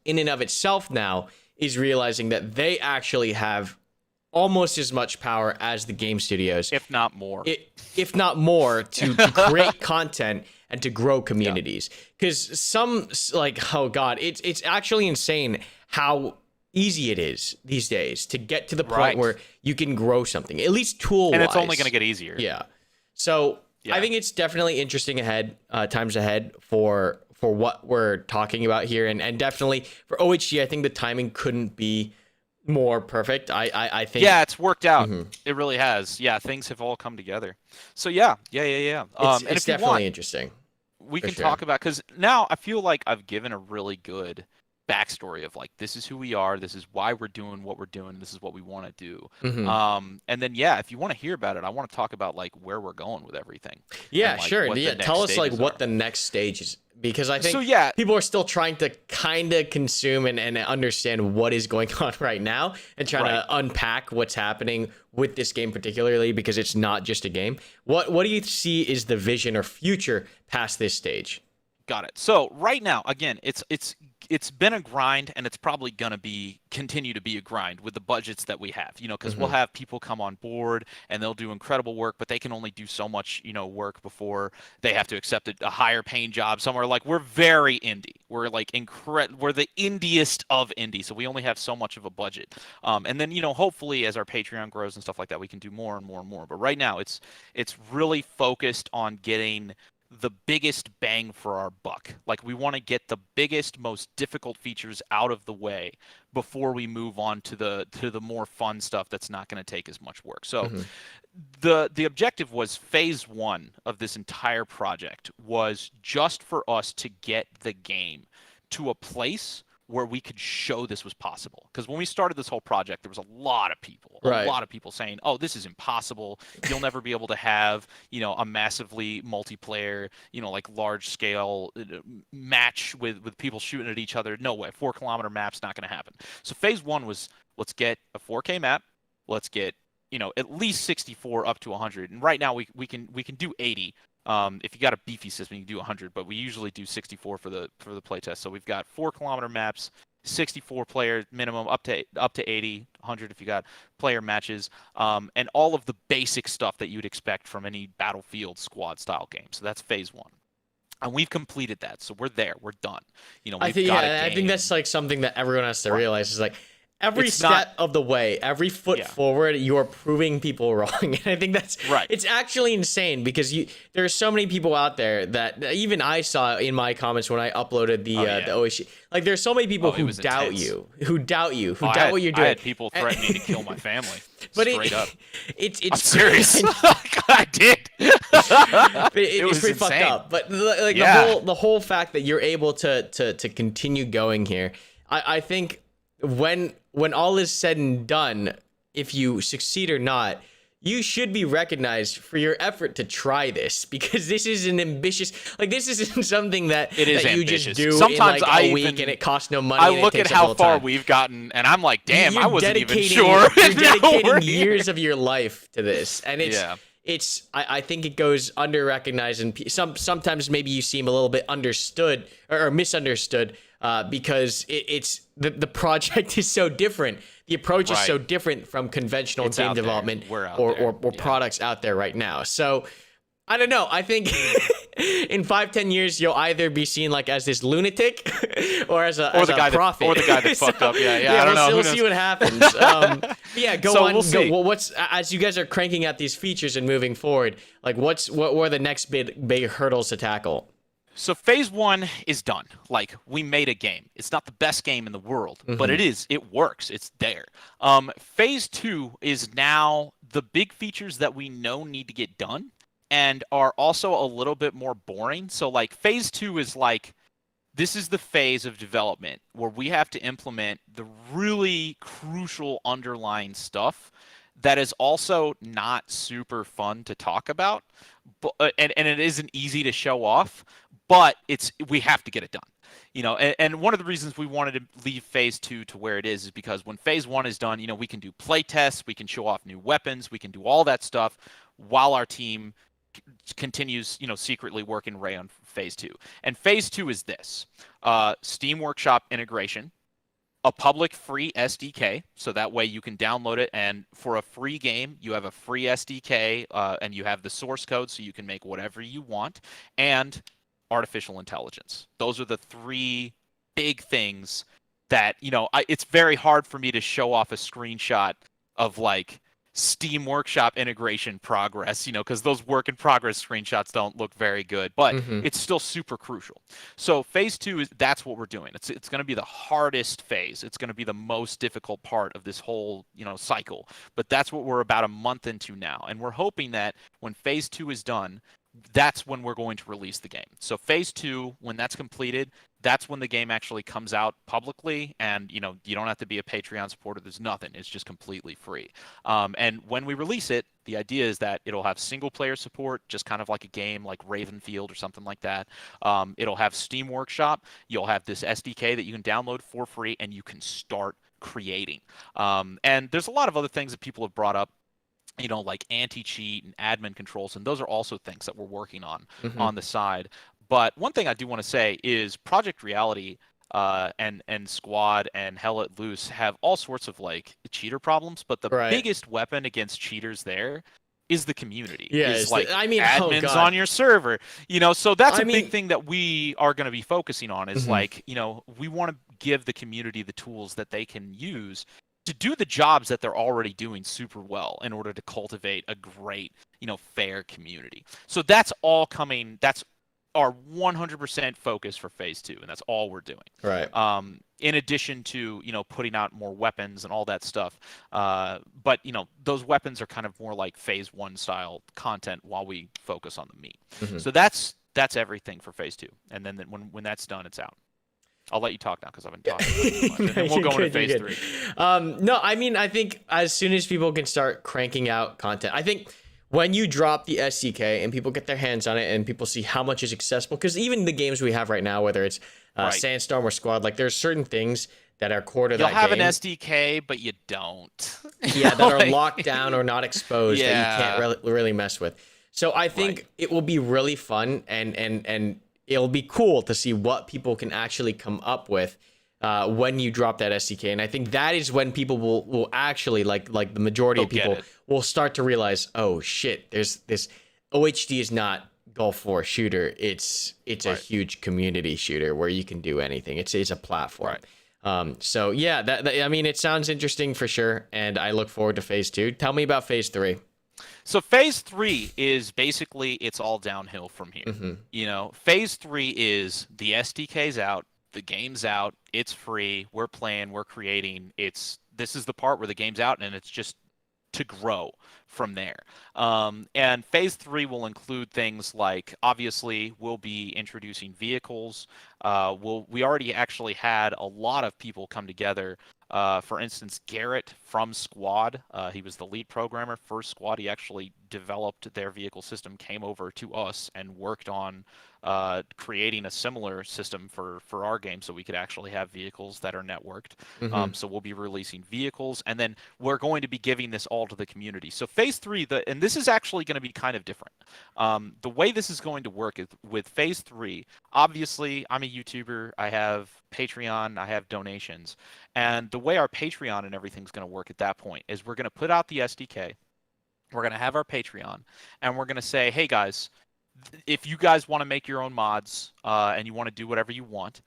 in and of itself now is realizing that they actually have almost as much power as the game studios, if not more. If not more, to create content and to grow communities. Because oh God, it's actually insane how easy it is these days to get to the point where you can grow something, at least tool-wise. And it's only going to get easier. Yeah. So I think it's definitely interesting times ahead for what we're talking about here, and definitely for OHG. I think the timing couldn't be more perfect. I think. Yeah, it's worked out. Mm-hmm. It really has. Yeah, things have all come together. So yeah. It's definitely interesting. We can talk about, because now I feel like I've given a really good backstory of like, this is who we are, this is why we're doing what we're doing, this is what we want to do. Mm-hmm. And then if you want to hear about it, I want to talk about like where we're going with everything. Yeah, and, like, sure. Yeah, tell us like what the next stage is, because I think people are still trying to kind of consume and understand what is going on right now, and trying to unpack what's happening with this game particularly, because it's not just a game. What do you see is the vision or future past this stage? Got it. So right now, again, it's been a grind, and it's probably going to continue to be a grind with the budgets that we have, because we'll have people come on board and they'll do incredible work, but they can only do so much, work before they have to accept a higher paying job somewhere. Like, we're very indie. We're like we're the indiest of indie. So we only have so much of a budget. And then, hopefully as our Patreon grows and stuff like that, we can do more and more and more. But right now it's really focused on getting the biggest bang for our buck. Like, we want to get the biggest, most difficult features out of the way before we move on to the more fun stuff that's not going to take as much work. So the objective was phase 1 of this entire project was just for us to get the game to a place where we could show this was possible. Because when we started this whole project, there was a lot of people saying, oh, this is impossible. You'll never be able to have, a massively multiplayer, like large scale match with people shooting at each other. No way. 4-kilometer map's not going to happen. So phase 1 was, let's get a 4K map. Let's get, at least 64 up to 100. And right now we can do 80. If you got a beefy system, you can do 100, but we usually do 64 for the playtest. So we've got 4-kilometer maps, 64 player minimum, up to 80, 100 if you got player matches, and all of the basic stuff that you'd expect from any Battlefield squad style game. So that's phase 1. And we've completed that. So we're there. We're done. I think that's like something that everyone has to realize is like, every It's step not- of the way, every foot Yeah. forward, you're proving people wrong. And I think that's Right. It's actually insane because there's so many people out there that even I saw in my comments when I uploaded the OSC. Like, there's so many people who was doubt intense. you, who doubt I what you're doing. had people threatening to kill my family. But straight up. It's I'm serious. I did. It was was pretty fucked insane. up. But like Yeah. the whole fact that you're able to continue going here, I think when all is said and done, if you succeed or not, you should be recognized for your effort to try this, because this is an ambitious, like, this isn't something that It is you just ambitious. do Sometimes in like a I week even- and it costs no money. I and it look at takes up how little far time. we've gotten, and I'm like, damn, I You're wasn't even dedicating- sure. You're Now we're dedicating here. years of your life to this, and Yeah. I think it goes under recognized, and sometimes maybe you seem a little bit understood or misunderstood because it's the project is so different. The approach is Right. so different from conventional It's game out there. development We're out or there. Yeah. products out there right now. So I don't know. I think in 5-10 years you'll either be seen like as this lunatic or as a prophet. or the guy that fucked up. Yeah, I don't know. Who We'll knows? see what happens. Yeah, go So on. we'll see. Well, what's as you guys are cranking out these features and moving forward? Like, what were the next big hurdles to tackle? So phase 1 is done. Like, we made a game. It's not the best game in the world, but it works. It's there. Phase 2 is now the big features that we know need to get done and are also a little bit more boring. So like phase 2 is like, this is the phase of development where we have to implement the really crucial underlying stuff that is also not super fun to talk about, but and it isn't easy to show off, but we have to get it done. You know, and one of the reasons we wanted to leave phase 2 to where it is because when phase 1 is done, you know, we can do play tests, we can show off new weapons, we can do all that stuff while our team continues, you know, secretly working Ray on phase 2. And phase 2 is this: Steam Workshop integration, a public free SDK, so that way you can download it, and for a free game you have a free SDK, and you have the source code so you can make whatever you want, and artificial intelligence. Those are the 3 big things that, you know, it's very hard for me to show off a screenshot of like Steam Workshop integration progress, you know, because those work in progress screenshots don't look very good, but it's still super crucial. So phase 2 that's what we're doing. It's going to be the hardest phase. It's going to be the most difficult part of this whole, you know, cycle. But that's what we're about a month into now, and we're hoping that when phase 2 is done, that's when we're going to release the game. So phase 2, when that's completed, that's when the game actually comes out publicly, and, you know, you don't have to be a Patreon supporter. There's nothing. It's just completely free. And when we release it, the idea is that it'll have single player support, just kind of like a game like Ravenfield or something like that. It'll have Steam Workshop. You'll have this SDK that you can download for free, and you can start creating. And there's a lot of other things that people have brought up, you know, like anti-cheat and admin controls, and those are also things that we're working on the side. But one thing I do want to say is Project Reality and Squad and Hell Let Loose have all sorts of like cheater problems, but the biggest weapon against cheaters there is the community. Yeah, is like admins God. on your server. You know, so that's a big thing that we are going to be focusing on is like, you know, we want to give the community the tools that they can use to do the jobs that they're already doing super well in order to cultivate a great, you know, fair community. So that's all coming. That's our 100% focus for phase 2, and that's all we're doing. Right. In addition to, you know, putting out more weapons and all that stuff. But, you know, those weapons are kind of more like phase 1 style content while we focus on the meat. So that's everything for phase 2. And then when that's done, it's out. I'll let you talk now because I've been talking too much. And then we'll go into phase 3. No, I mean, I think as soon as people can start cranking out content, I think when you drop the SDK and people get their hands on it and people see how much is accessible, because even the games we have right now, whether it's Sandstorm or Squad, like there's certain things that are core to that game. You'll have an SDK, but you don't. Yeah, that are locked down or not exposed that you can't really mess with. So I think it will be really fun and it'll be cool to see what people can actually come up with when you drop that SDK. And I think that is when people will actually, like the majority of people will start to realize, oh shit, there's this OHD is not Gulf War shooter. It's a huge community shooter where you can do anything. It's a platform. So yeah, I mean, it sounds interesting for sure, and I look forward to phase 2. Tell me about phase 3. So phase 3 is basically it's all downhill from here. Phase 3 is the SDK's out, the game's out, it's free, we're playing, we're creating. This is the part where the game's out and it's just to grow from there. And phase 3 will include things like, obviously, we'll be introducing vehicles. We already actually had a lot of people come together. For instance, Garrett from Squad, he was the lead programmer for Squad. He actually developed their vehicle system, came over to us, and worked on creating a similar system for our game so we could actually have vehicles that are networked. So we'll be releasing vehicles, and then we're going to be giving this all to the community. So phase 3, and this is actually going to be kind of different. The way this is going to work is with phase 3, obviously, I'm a YouTuber, I have Patreon, I have donations, and the way our Patreon and everything's going to work at that point is we're going to put out the SDK, we're going to have our Patreon, and we're going to say, hey guys, if you guys want to make your own mods and you want to do whatever you want,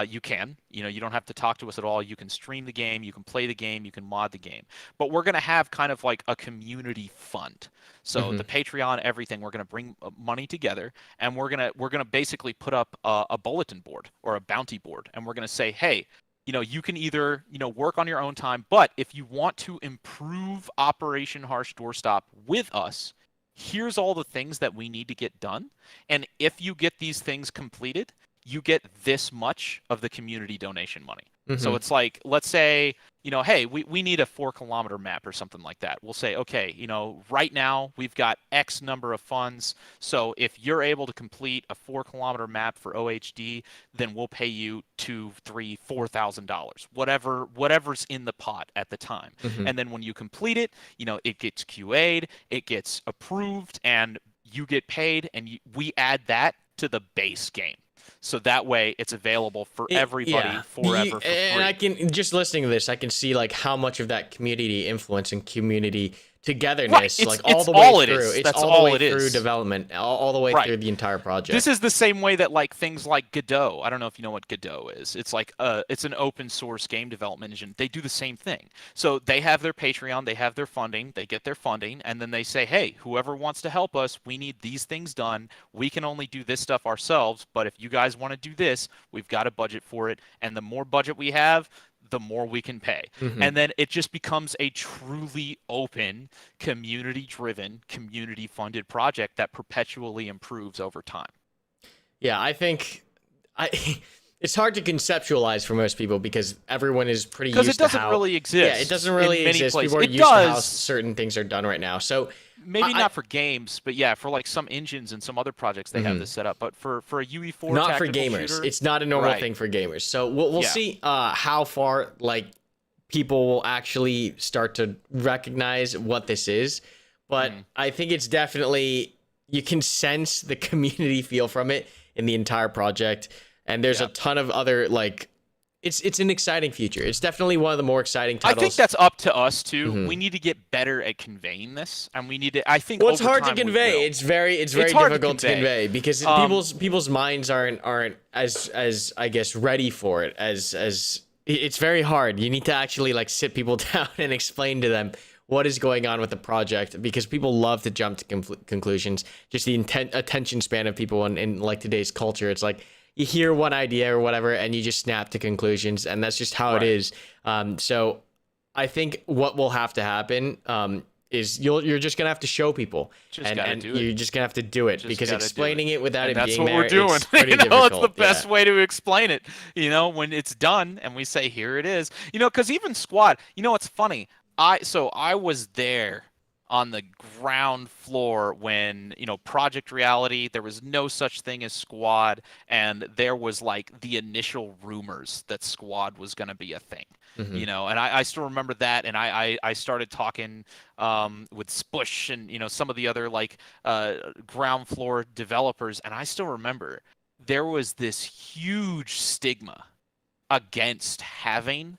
you can. You don't have to talk to us at all. You can stream the game, you can play the game, you can mod the game. But we're going to have kind of like a community fund. So the Patreon, everything, we're going to bring money together, and we're going to basically put up a bulletin board or a bounty board, and we're going to say, hey, you can either, work on your own time, but if you want to improve Operation Harsh Doorstop with us, here's all the things that we need to get done. And if you get these things completed, you get this much of the community donation money. So it's like, let's say, hey, we need a 4-kilometer map or something like that. We'll say, okay, right now we've got X number of funds. So if you're able to complete a 4-kilometer map for OHD, then we'll pay you $2,000, $3,000, $4,000, whatever's in the pot at the time. And then when you complete it, it gets QA'd, it gets approved, and you get paid, and we add that to the base game. So that way it's available for everybody forever for free. And I can, just listening to this, I can see like how much of that community influence and community togetherness, like all the way through. It's all the way through development, all the way through the entire project. This is the same way that like things like Godot. I don't know if you know what Godot is. It's like it's an open source game development engine. They do the same thing. So they have their Patreon, they have their funding, they get their funding, and then they say, hey, whoever wants to help us, we need these things done. We can only do this stuff ourselves, but if you guys want to do this, we've got a budget for it. And the more budget we have, the more we can pay. And then it just becomes a truly open, community-driven, community-funded project that perpetually improves over time. Yeah, I think it's hard to conceptualize for most people because everyone is pretty used to how... Because it doesn't really exist. Yeah, it doesn't really exist. Places. People are used to how certain things are done right now. So maybe not for games, but yeah, for like some engines and some other projects they have this set up. But for a UE4 not for tactical gamers. shooter, it's not a normal thing for gamers. So we'll see how far like people will actually start to recognize what this is. But I think it's definitely, you can sense the community feel from it in the entire project. And there's a ton of other like, it's an exciting future. It's definitely one of the more exciting titles. I think that's up to us too. We need to get better at conveying this, and we need to. I think. Well, it's hard to convey. It's very difficult to convey because people's minds aren't as I guess ready for it as it's very hard. You need to actually like sit people down and explain to them what is going on with the project, because people love to jump to conclusions. Just the attention span of people in like today's culture. It's like, you hear one idea or whatever, and you just snap to conclusions, and that's just how it is. So I think what will have to happen is you're just gonna have to show people, and you're just gonna have to do it, because explaining it without it being there, it's pretty difficult. It's the best way to explain it. When it's done, and we say, here it is. Because even Squad. It's funny. I was there on the ground floor when, Project Reality, there was no such thing as Squad, and there was like the initial rumors that Squad was going to be a thing, and I still remember that, and I started talking with Spush and, some of the other like ground floor developers, and I still remember there was this huge stigma against having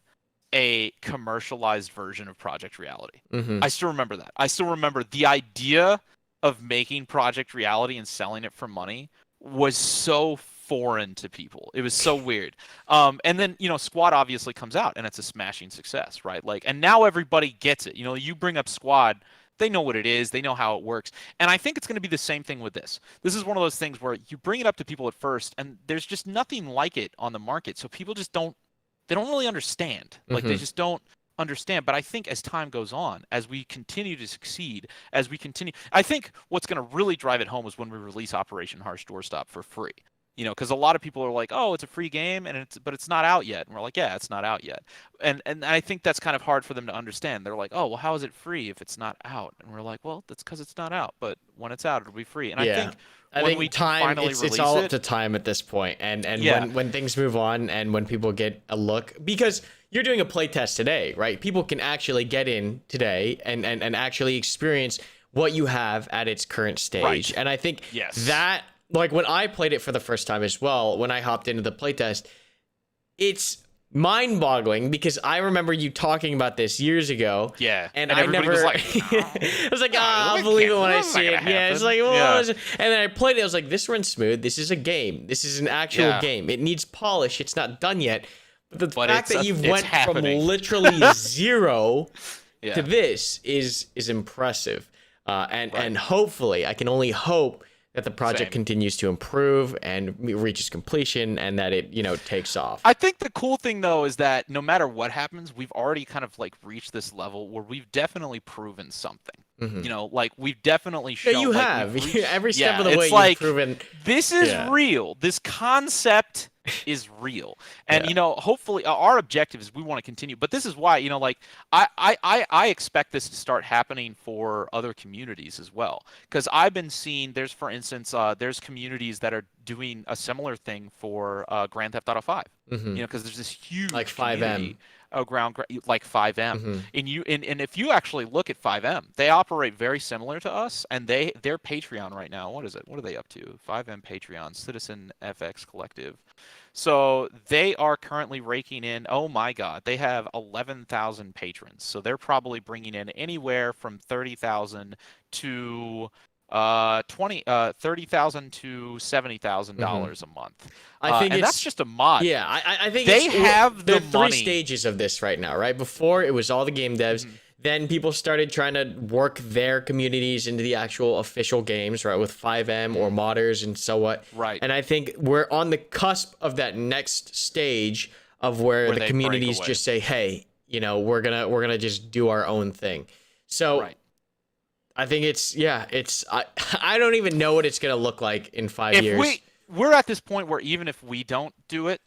a commercialized version of Project Reality. I still remember that. I still remember the idea of making Project Reality and selling it for money was so foreign to people. It was so weird. And then, Squad obviously comes out and it's a smashing success, right? Like, and now everybody gets it. You bring up Squad, they know what it is, they know how it works. And I think it's going to be the same thing with this. This is one of those things where you bring it up to people at first and there's just nothing like it on the market. So people just don't really understand. Like they just don't understand. But I think as time goes on, as we continue to succeed, I think what's going to really drive it home is when we release Operation Harsh Doorstop for free. Because a lot of people are like, oh, it's a free game, but it's not out yet. And we're like, yeah, it's not out yet. And I think that's kind of hard for them to understand. They're like, oh, well, how is it free if it's not out? And we're like, well, that's because it's not out. But when it's out, it'll be free. And Yeah. I think when we finally release it's all up to time at this point. And when things move on and when people get a look, because you're doing a playtest today, right? People can actually get in today and actually experience what you have at its current stage. Right. And I think Yes. that, like when I played it for the first time as well, when I hopped into the playtest, it's mind-boggling because I remember you talking about this years ago. Yeah. And I everybody never was like, I was like, no, I'll believe it when I that's not see it. gonna Yeah, it's happen. like, well, Yeah. and then I played it. I was like, this runs smooth. This is a game. This is an actual Yeah. game. It needs polish. It's not done yet. But the But fact that you've it's went from happening. literally zero Yeah. to this is impressive. And Right. hopefully, I can only hope that the project Same. continues to improve and reaches completion and that it, takes off. I think the cool thing though is that no matter what happens, we've already kind of like reached this level where we've definitely proven something. Like we've definitely shown. Yeah, you like, have. we've reached- Every step of the it's way, like, you've proven. this is Yeah. real. This concept is real. And hopefully our objective is we want to continue. But this is why, like I expect this to start happening for other communities as well. Because I've been seeing for instance, there's communities that are doing a similar thing for Grand Theft Auto 5. Because there's this huge Like 5M. community like 5M. Mhm. And if you actually look at 5M, they operate very similar to us, and their Patreon right now, what is it? What are they up to? 5M Patreon, Citizen FX Collective. So they are currently raking in, oh my God, they have 11,000 patrons. So they're probably bringing in anywhere from 30,000 to $30,000 to $70,000 a month. I think and it's that's just a mod. Yeah, I think They have there the are three money. stages of this right now, right? Before it was all the game devs. Then people started trying to work their communities into the actual official games, right? With 5M or modders and so what. Right. And I think we're on the cusp of that next stage of where Where the they communities break away. just say, hey, we're gonna just do our own thing. So Right. I think I don't even know what it's gonna look like in 5 years. We're at this point where even if we don't do it,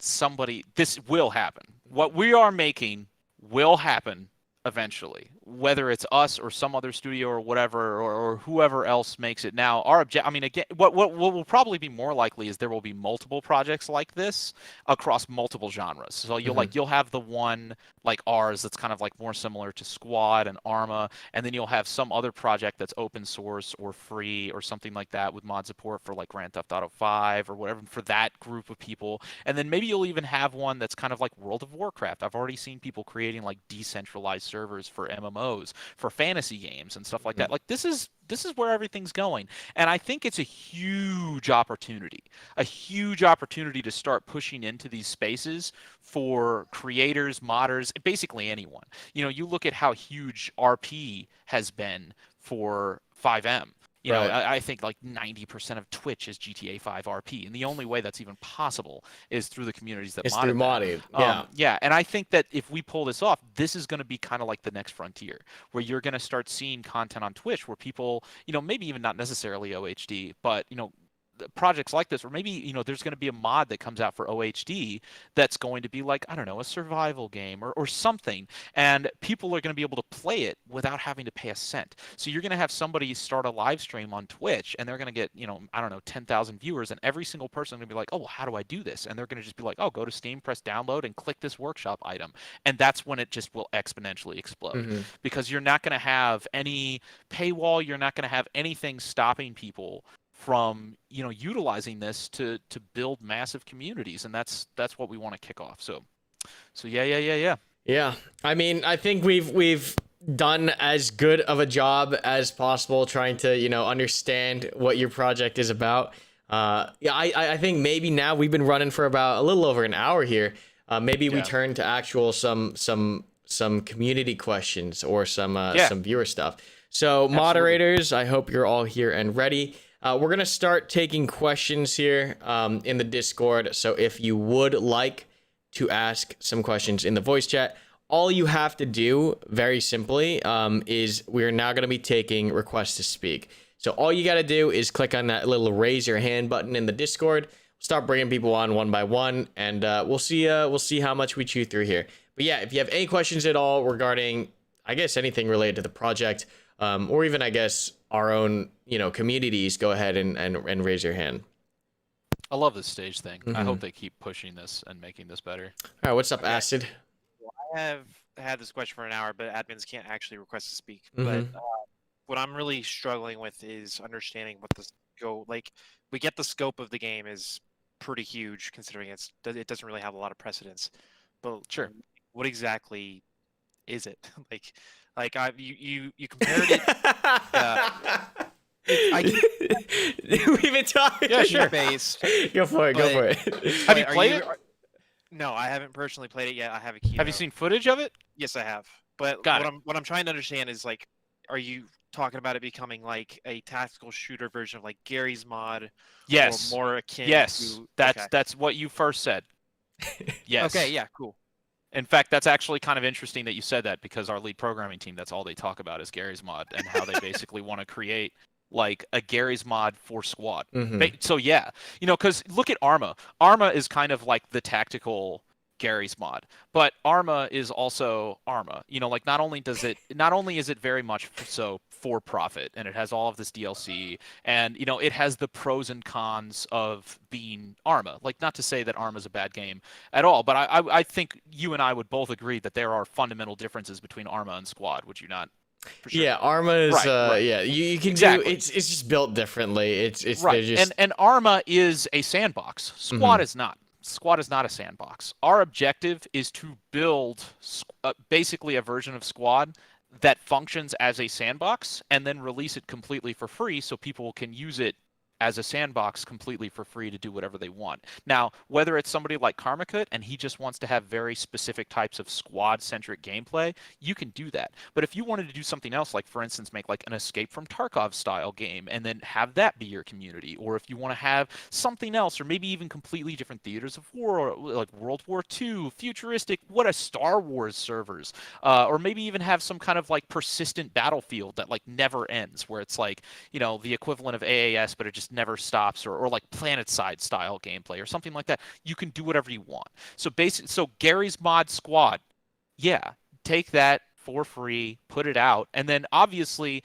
this will happen. What we are making will happen eventually, whether it's us or some other studio or whatever, or whoever else makes it. Now, again, what will probably be more likely is there will be multiple projects like this across multiple genres. So you'll have the one like ours that's kind of like more similar to Squad and Arma, and then you'll have some other project that's open source or free or something like that with mod support for like Grand Theft Auto 5 or whatever for that group of people. And then maybe you'll even have one that's kind of like World of Warcraft. I've already seen people creating like decentralized servers for MMOs, for fantasy games and stuff like that. Like this is where everything's going. And I think it's a huge opportunity to start pushing into these spaces for creators, modders, basically anyone. You look at how huge RP has been for 5M. Right. I think like 90% of Twitch is GTA 5 RP, and the only way that's even possible is through the communities that It's modded through that. modding. Yeah, and I think that if we pull this off, this is going to be kind of like the next frontier, where you're going to start seeing content on Twitch where people, maybe even not necessarily OHD, but projects like this, or maybe there's going to be a mod that comes out for OHD that's going to be like, I don't know, a survival game or something, and people are going to be able to play it without having to pay a cent. So you're going to have somebody start a live stream on Twitch, and they're going to get I don't know, 10,000 viewers, and every single person is going to be like, oh, well, how do I do this? And they're going to just be like, oh, go to Steam, press download, and click this workshop item, and that's when it just will exponentially explode, because you're not going to have any paywall, you're not going to have anything stopping people from utilizing this to build massive communities, and that's what we want to kick off. So Yeah. I mean, I think we've done as good of a job as possible trying to understand what your project is about. Yeah, I think maybe now we've been running for about a little over an hour here. Maybe we turn to actual some community questions or some viewer stuff. So moderators, I hope you're all here and ready. We're gonna start taking questions here in the Discord. So if you would like to ask some questions in the voice chat, all you have to do, very simply, is we're now gonna be taking requests to speak. So all you got to do is click on that little raise your hand button in the Discord. Start bringing people on one by one, and we'll see how much we chew through here. But yeah, if you have any questions at all regarding, I guess, anything related to the project, or even, I guess, our own, communities, go ahead and raise your hand. I love this stage thing. I hope they keep pushing this and making this better. All right, what's up, Acid? Well, I have had this question for an hour, but admins can't actually request to speak. But what I'm really struggling with is understanding what the we get the scope of the game is pretty huge considering it doesn't really have a lot of precedence. But sure, what exactly is it? You compared it. We've been talking. Yeah, sure. Based. Go for it. Have you played it? No, I haven't personally played it yet. I have a key. Have you seen footage of it? Yes, I have. But what I'm trying to understand is are you talking about it becoming like a tactical shooter version of like Gary's mod? Yes. Or more akin to... That's what you first said. Yes. Okay, yeah, cool. In fact, that's actually kind of interesting that you said that, because our lead programming team, that's all they talk about is Gary's mod and how they basically want to create like a Gary's mod for squad. So yeah, because look at Arma. Arma is kind of like the tactical Gary's mod, but Arma is also Arma. Like not only is it very much so for profit, and it has all of this DLC, and it has the pros and cons of being Arma. Like, not to say that Arma is a bad game at all, but I think you and I would both agree that there are fundamental differences between Arma and Squad. Would you not? For sure. Yeah, Arma is right. Yeah, you can do it's just built differently. It's right. Just... And Arma is a sandbox. Squad is not. Squad is not a sandbox. Our objective is to build basically a version of Squad that functions as a sandbox, and then release it completely for free so people can use it as a sandbox completely for free to do whatever they want. Now, whether it's somebody like Karmakut and he just wants to have very specific types of squad-centric gameplay, you can do that. But if you wanted to do something else, like for instance, make like an Escape from Tarkov style game and then have that be your community, or if you want to have something else, or maybe even completely different theaters of war, like World War II, futuristic, what a Star Wars servers, or maybe even have some kind of like persistent battlefield that like never ends, where it's like, the equivalent of AAS, but it just never stops, or like PlanetSide style gameplay or something like that. You can do whatever you want. So Gary's mod Squad, yeah, take that for free, put it out, and then obviously,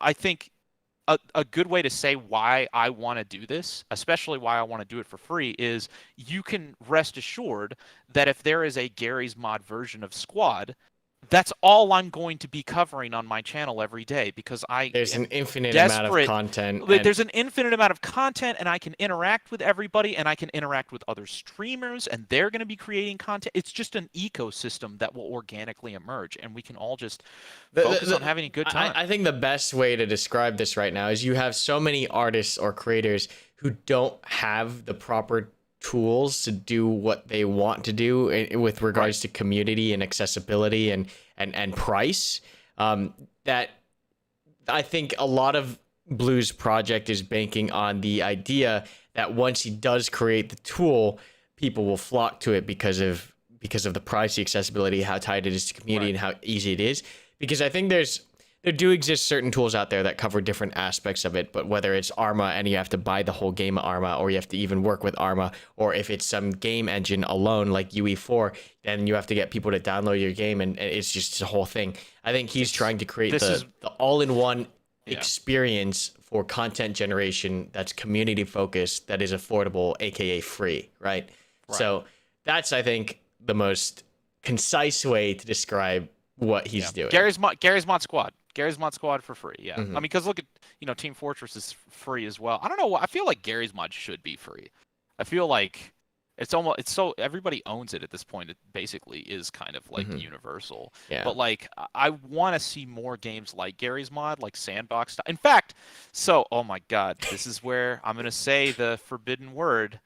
I think a good way to say why I want to do this, especially why I want to do it for free, is you can rest assured that if there is a Gary's mod version of Squad, that's all I'm going to be covering on my channel every day, because there's an infinite amount of content. There's an infinite amount of content, and I can interact with everybody, and I can interact with other streamers, and they're going to be creating content. It's just an ecosystem that will organically emerge, and we can all just focus on having a good time. I think the best way to describe this right now is you have so many artists or creators who don't have the proper tools to do what they want to do with regards to community and accessibility and price, that I think a lot of Blue's project is banking on the idea that once he does create the tool, people will flock to it because of the price, the accessibility, how tight it is to community, and how easy it is. Because I think there do exist certain tools out there that cover different aspects of it, but whether it's Arma and you have to buy the whole game of Arma, or you have to even work with Arma, or if it's some game engine alone like UE4, then you have to get people to download your game, and it's just a whole thing. I think he's trying to create the all-in-one experience for content generation that's community focused, that is affordable, aka free, right? So that's, I think, the most concise way to describe what he's doing. Gary's mod Squad. Gary's mod Squad for free, yeah. I mean, because look at, Team Fortress is free as well. I don't know. I feel like Gary's mod should be free. I feel like It's so everybody owns it at this point. It basically is kind of like universal. Yeah. But like I want to see more games like Gary's Mod, like sandbox. In fact, oh my God, this is where I'm gonna say the forbidden word,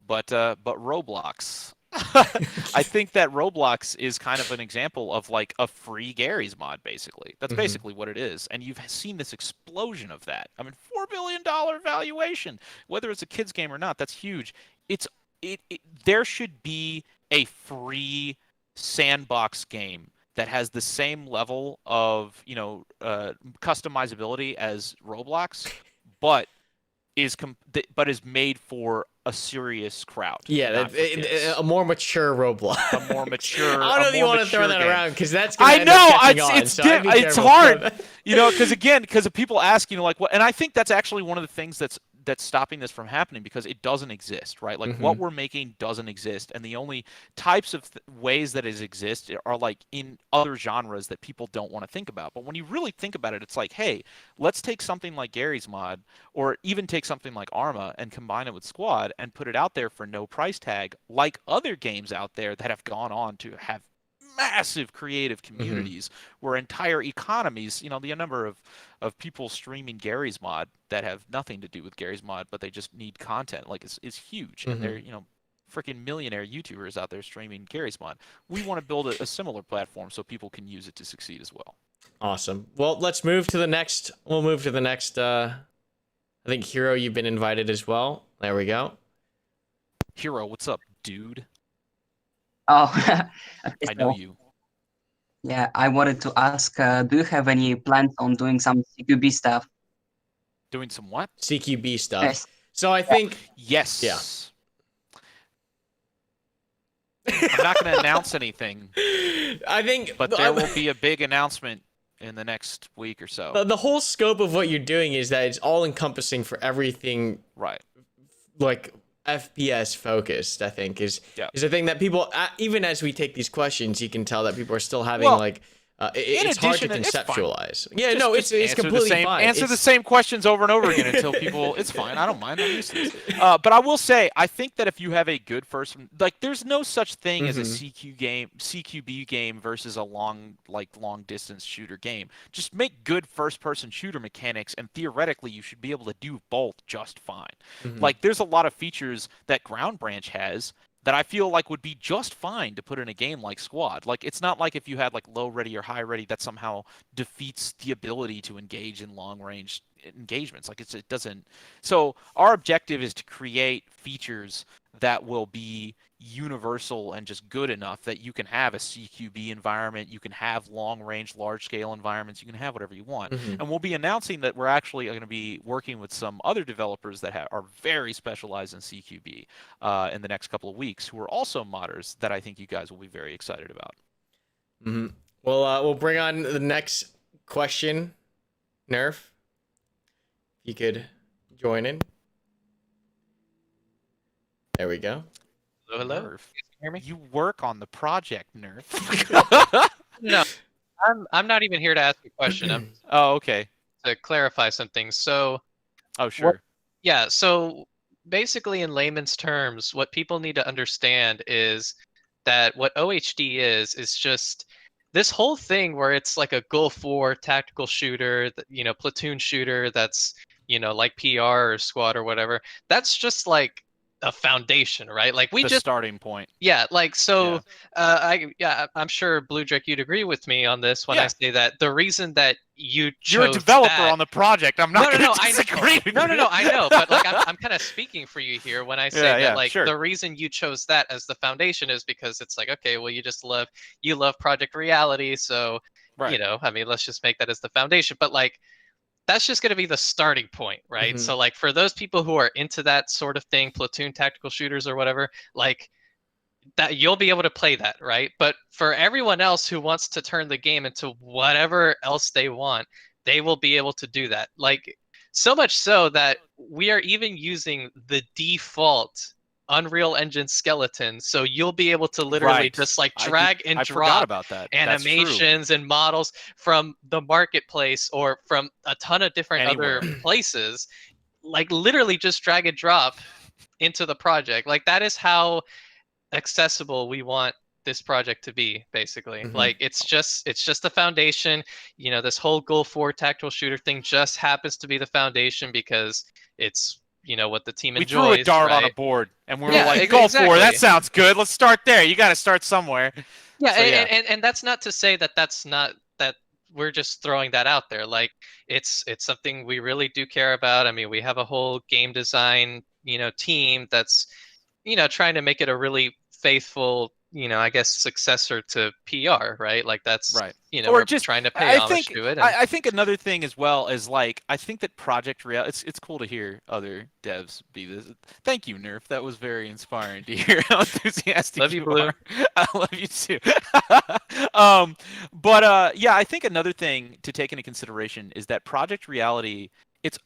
but Roblox. I think that Roblox is kind of an example of like a free Gary's Mod, basically. That's basically what it is. And you've seen this explosion of that. I mean, $4 billion valuation. Whether it's a kid's game or not, that's huge. There should be a free sandbox game that has the same level of customizability as Roblox, but is made for a serious crowd. Yeah, a more mature Roblox. A more mature. I don't know if you want to throw that around because that's gonna I end up know catching on, it's hard, because people ask, like what, and I think that's actually one of the things that's stopping this from happening, because it doesn't exist, right? Like what we're making doesn't exist, and the only types of ways that it exists are like in other genres that people don't want to think about. But when you really think about it, it's like, hey, let's take something like Gary's Mod, or even take something like Arma and combine it with Squad and put it out there for no price tag, like other games out there that have gone on to have massive creative communities where entire economies, the number of people streaming Gary's Mod that have nothing to do with Gary's Mod, but they just need content, like is huge. And they're, freaking millionaire YouTubers out there streaming Gary's Mod. We want to build a similar platform so people can use it to succeed as well. Awesome. Well, let's move to the next. We'll move to the next. I think Hero, you've been invited as well. There we go. Hero, what's up, dude? Oh, okay, I know you. Yeah, I wanted to ask, do you have any plans on doing some CQB stuff? Doing some what? CQB stuff. Yes. So I think yes. Yeah. I'm not going to announce anything. I think, but there will be a big announcement in the next week or so. The whole scope of what you're doing is that it's all encompassing for everything. Right. Like FPS focused, I think, is a thing that people, even as we take these questions, you can tell that people are still having it's hard to conceptualize. Yeah, no, it's completely fine. Answer the same questions over and over again until people. It's fine. I don't mind. I'm used to this. But I will say, I think that if you have a good first, like, there's no such thing as a CQB game versus a long distance shooter game. Just make good first person shooter mechanics, and theoretically, you should be able to do both just fine. Like, there's a lot of features that Ground Branch has that I feel like would be just fine to put in a game like Squad. Like, it's not like if you had like low ready or high ready that somehow defeats the ability to engage in long range engagements. Like, it doesn't. So our objective is to create features that will be universal and just good enough that you can have a CQB environment, you can have long range, large scale environments, you can have whatever you want. And we'll be announcing that we're actually going to be working with some other developers that are very specialized in CQB in the next couple of weeks, who are also modders that I think you guys will be very excited about. Well, we'll bring on the next question. Nerf, you could join in. There we go. Hello. Nerf. You hear me? You work on the project, Nerf. No, I'm not even here to ask a question. I'm Oh, okay. to clarify something. So, Oh, sure. yeah. So basically, in layman's terms, what people need to understand is that what OHD is just this whole thing where it's like a Gulf War tactical shooter, platoon shooter that's like PR or Squad or whatever. That's just like a foundation, right? Like the starting point. Yeah, like so. Yeah. I'm sure Bluedrake, you'd agree with me on this when I say that the reason that you're a developer on the project. I'm not going to disagree. No, I know, but like I'm kind of speaking for you here when I say that. Like the reason you chose that as the foundation is because it's like, okay, well, you love Project Reality, so I mean, let's just make that as the foundation. But like, that's just going to be the starting point, right? So like for those people who are into that sort of thing, platoon tactical shooters or whatever, like that, you'll be able to play that, right? But for everyone else who wants to turn the game into whatever else they want, they will be able to do that. Like, so much so that we are even using the default Unreal Engine skeleton, so you'll be able to literally just like drag and drop about that. animations and models from the marketplace or from a ton of different other places, like literally just drag and drop into the project. Like that is how accessible we want this project to be, basically. Like it's just the foundation. This whole Goal 4 tactical shooter thing just happens to be the foundation because it's what the team enjoys. We threw a dart on a board and we were like, Goal 4, that sounds good. Let's start there. You got to start somewhere. Yeah, so, and that's not to say that that's not that we're just throwing that out there. Like it's something we really do care about. I mean, we have a whole game design team that's trying to make it a really faithful I guess successor to PR, right? Like that's right. Or we're just trying to pay homage to it. I think another thing as well is like I think that Project Reality. It's cool to hear other devs be this. Thank you, Nerf. That was very inspiring to hear how enthusiastic love you, Blue. are. I love you too. Yeah, I think another thing to take into consideration is that Project Reality. It's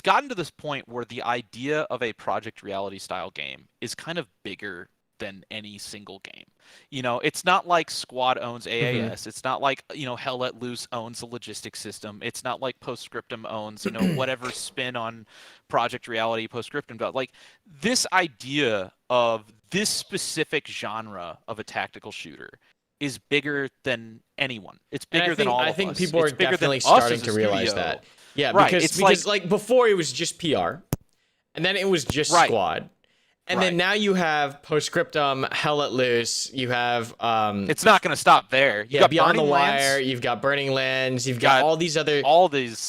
gotten to this point where the idea of a Project Reality style game is kind of bigger than any single game. It's not like Squad owns AAS. It's not like, Hell Let Loose owns the logistics system. It's not like Postscriptum owns, whatever spin on Project Reality Postscriptum does. Like this idea of this specific genre of a tactical shooter is bigger than anyone. It's bigger than all of us. I think people are definitely starting to realize that. Yeah, right. because like before it was just PR, and then it was just Squad. And then now you have Postscriptum, Hell Let Loose. You have it's not going to stop there. You got Beyond the Burning Wire. Lands. You've got Burning Lands. You've got all these other.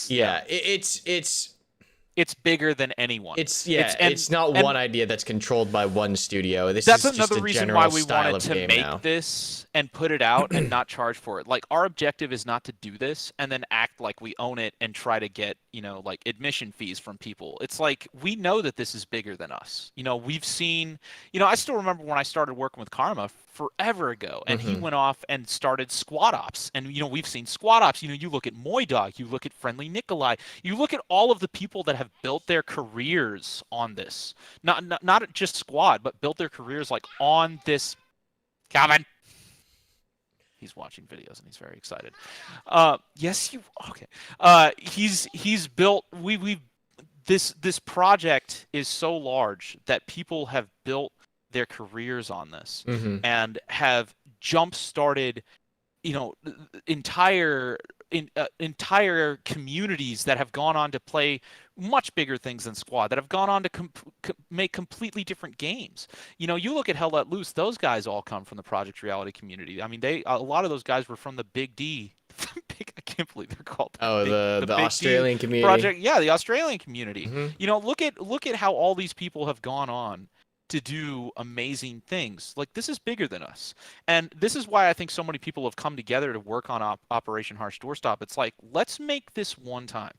Yeah. It's bigger than anyone. It's not one idea that's controlled by one studio. That's another reason why we wanted to make this and put it out and not charge for it. Like our objective is not to do this and then act like we own it and try to get, like admission fees from people. It's like we know that this is bigger than us. We've seen, I still remember when I started working with Karma forever ago, and he went off and started Squad Ops, and we've seen Squad Ops. You look at Moydog, you look at FriendlyNikolai, you look at all of the people that have built their careers on this, not just Squad, but built their careers like on this. Calvin, he's watching videos and he's very excited. Yes, you okay? He's built. This project is so large that people have built their careers on this and have jump-started, entire communities that have gone on to play much bigger things than Squad, that have gone on to make completely different games. You look at Hell Let Loose; those guys all come from the Project Reality community. I mean, a lot of those guys were from the Big D. I can't believe they're called. The Australian community project. Yeah, the Australian community. Look at how all these people have gone on to do amazing things. Like this is bigger than us, and this is why I think so many people have come together to work on Operation Harsh Doorstop. It's like, let's make this one time.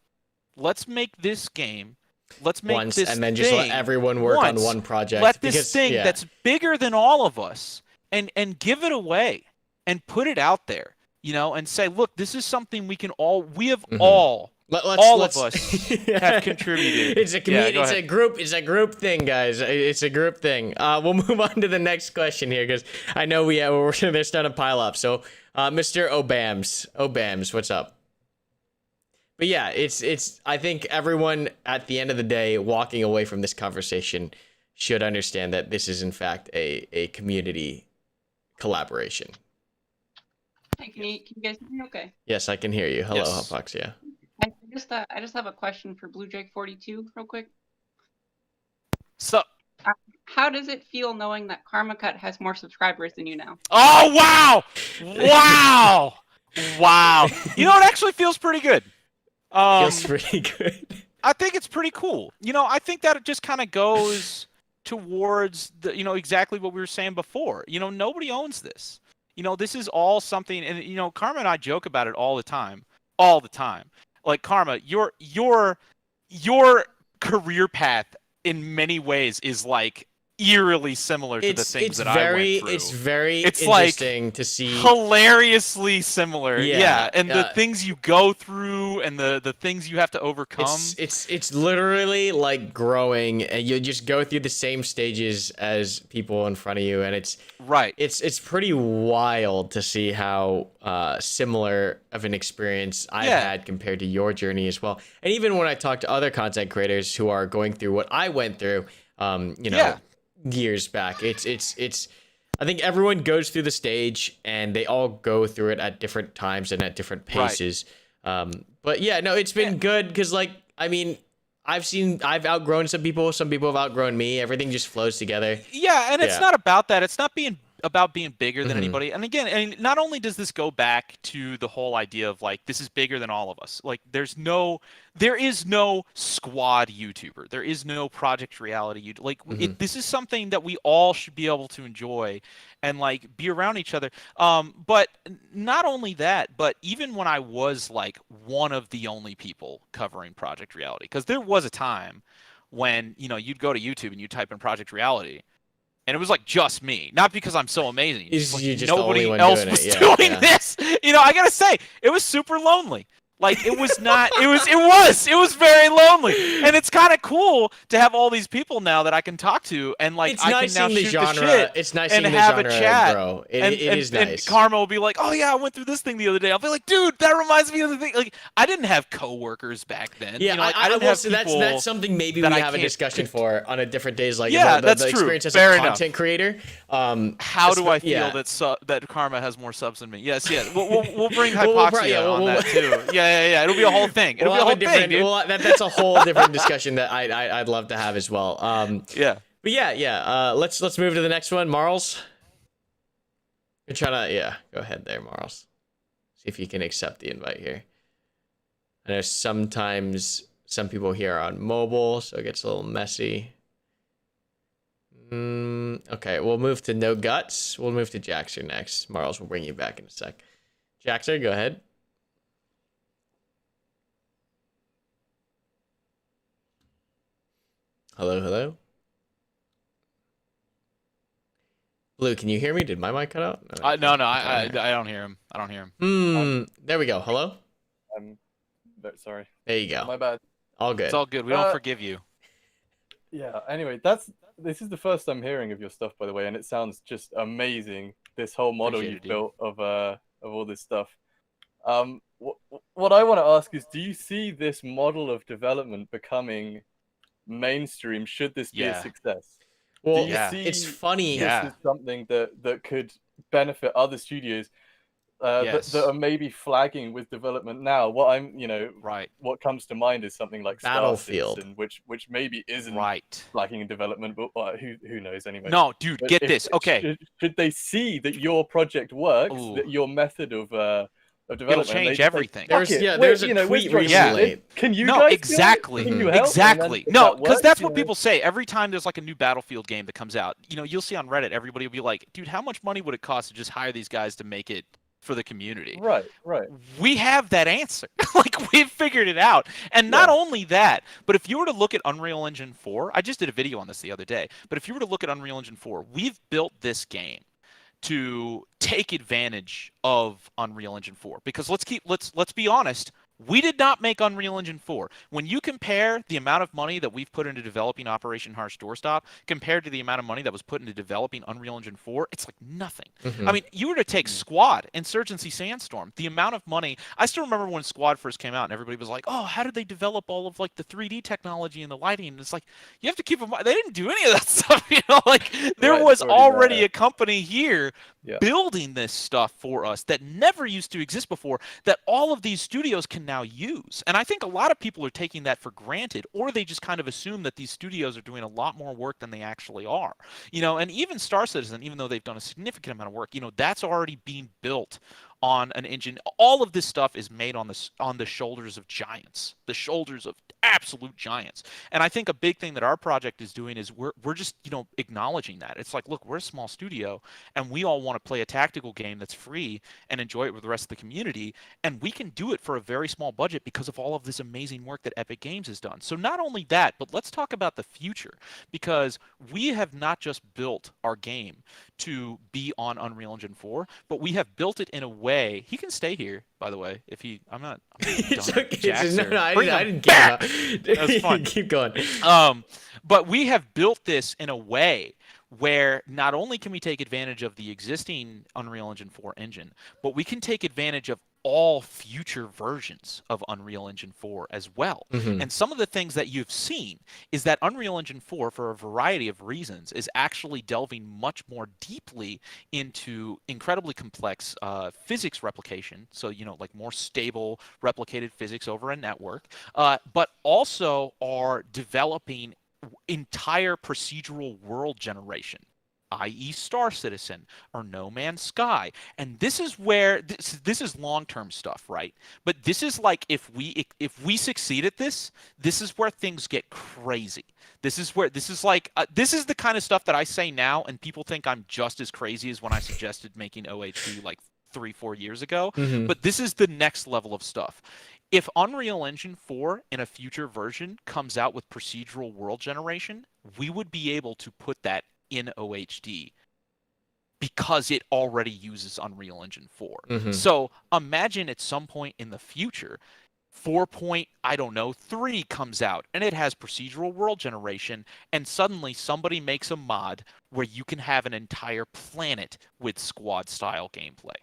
Let's make this game. Let's make once, this and then just let everyone work on one project. Let this thing that's bigger than all of us, and give it away, and put it out there. And say, look, this is something we can all. We have all. All of us have contributed. It's a community. It's a group thing, guys. It's a group thing. We'll move on to the next question here because I know we're starting to pile up. So, Mr. Obams, what's up? But yeah, it's. I think everyone at the end of the day, walking away from this conversation, should understand that this is in fact a community collaboration. Hey, can you guys hear me okay? Yes, I can hear you. Hello, Yes. Hotbox. Yeah. I just have a question for Bluedrake42 real quick. So, how does it feel knowing that Karmakut has more subscribers than you now? oh wow, wow! It actually feels pretty good. Feels pretty good. I think it's pretty cool. I think that it just kind of goes towards the, exactly what we were saying before. Nobody owns this. This is all something, and Karma and I joke about it all the time. Like Karma, your career path in many ways is like eerily similar to the things that I went through. It's very it's interesting to see. Hilariously similar. Yeah, and the things you go through and the things you have to overcome. It's literally like growing, and you just go through the same stages as people in front of you, and it's pretty wild to see how similar of an experience I've had compared to your journey as well. And even when I talk to other content creators who are going through what I went through, years back. It's I think everyone goes through the stage and they all go through it at different times and at different paces. But yeah, no, it's been good because, like, I mean, I've outgrown some people have outgrown me. Everything just flows together. Yeah, and it's not about that. It's not about being bigger than anybody. And again, and not only does this go back to the whole idea of like, this is bigger than all of us. Like, there is no squad YouTuber. There is no Project Reality YouTuber. Like, this is something that we all should be able to enjoy and like be around each other. But not only that, but even when I was like one of the only people covering Project Reality, because there was a time when, you'd go to YouTube and you type in Project Reality, and it was like just me, not because I'm so amazing. Like, nobody else was doing this. I gotta say, it was super lonely. Like, it was not. It was very lonely, and it's kind of cool to have all these people now that I can talk to, and like it's I nice can now seeing shoot the genre. the shit It's nice and seeing have the genre a chat. grow. It is nice. And Karma will be like, "Oh yeah, I went through this thing the other day." I'll be like, "Dude, that reminds me of the thing." Like, I didn't have coworkers back then. Yeah, I didn't have people. That's something maybe we have a discussion for on a different days. Like, that's the true. experience as Fair a enough. content creator. How do I feel that Karma has more subs than me? Yes. We'll bring hypoxia on that too. Yeah. It'll be a whole thing. It'll be a whole thing. Well, that's a whole different discussion that I'd love to have as well. But let's move to the next one, Marls. You're trying to go ahead there, Marls. See if you can accept the invite here. I know sometimes some people here are on mobile, so it gets a little messy. Okay, we'll move to No Guts. We'll move to Jaxer next. Marls will bring you back in a sec. Jaxer, go ahead. Hello. Blue, can you hear me? Did my mic cut out? No, I don't hear him. There we go. Hello? I'm sorry. There you go. My bad. All good. It's all good. We don't forgive you. Yeah, anyway, this is the first I'm hearing of your stuff, by the way, and it sounds just amazing, this whole model you've built of all this stuff. What I want to ask is, do you see this model of development becoming mainstream should this be a success? Well, it's funny. This is something that could benefit other studios that are maybe flagging with development now. What comes to mind is something like Battlefield, Citizen, which maybe isn't flagging in development, but who knows anyway. No, dude, get this. Okay, should they see that your project works, that your method of development, it'll change everything. There's a tweet recently. Can you guys exactly. Can you help? Exactly. No, because that's what people say every time there's like a new Battlefield game that comes out. You'll see on Reddit, everybody will be like, "Dude, how much money would it cost to just hire these guys to make it for the community?" Right. We have that answer. Like, we've figured it out. And not only that, but if you were to look at Unreal Engine 4, I just did a video on this the other day, but if you were to look at Unreal Engine 4, we've built this game to take advantage of Unreal Engine 4, because let's be honest, we did not make Unreal Engine 4. When you compare the amount of money that we've put into developing Operation Harsh Doorstop compared to the amount of money that was put into developing Unreal Engine 4, it's like nothing. I mean, you were to take Squad, Insurgency Sandstorm, the amount of money. I still remember when Squad first came out and everybody was like, "Oh, how did they develop all of like the 3D technology and the lighting?" And it's like, you have to keep in mind, they didn't do any of that stuff. Like, there was already a company here building this stuff for us that never used to exist before, that all of these studios can now use. And I think a lot of people are taking that for granted, or they just kind of assume that these studios are doing a lot more work than they actually are. And even Star Citizen, even though they've done a significant amount of work, that's already being built on an engine. All of this stuff is made on the shoulders of giants, the shoulders of absolute giants. And I think a big thing that our project is doing is we're just acknowledging that. It's like, look, we're a small studio and we all want to play a tactical game that's free and enjoy it with the rest of the community, and we can do it for a very small budget because of all of this amazing work that Epic Games has done. So not only that, but let's talk about the future, because we have not just built our game to be on Unreal Engine 4, but we have built it in a way. He can stay here, by the way. I'm not it's okay. I didn't back. Get That's fun. Keep going. But we have built this in a way where not only can we take advantage of the existing Unreal Engine 4 engine, but we can take advantage of all future versions of Unreal Engine 4 as well. And some of the things that you've seen is that Unreal Engine 4, for a variety of reasons, is actually delving much more deeply into incredibly complex physics replication. So, you know, like more stable replicated physics over a network, but also are developing entire procedural world generation, i.e. Star Citizen or No Man's Sky. And this is where this is long-term stuff, right? But this is like if we succeed at this is where things get crazy. This is like this is the kind of stuff that I say now and people think I'm just as crazy as when I suggested making OHD like 3-4 years ago. But this is the next level of stuff. If Unreal Engine 4 in a future version comes out with procedural world generation, we would be able to put that in OHD because it already uses Unreal Engine 4. So imagine at some point in the future, 4.3 comes out and it has procedural world generation, and suddenly somebody makes a mod where you can have an entire planet with squad style gameplay.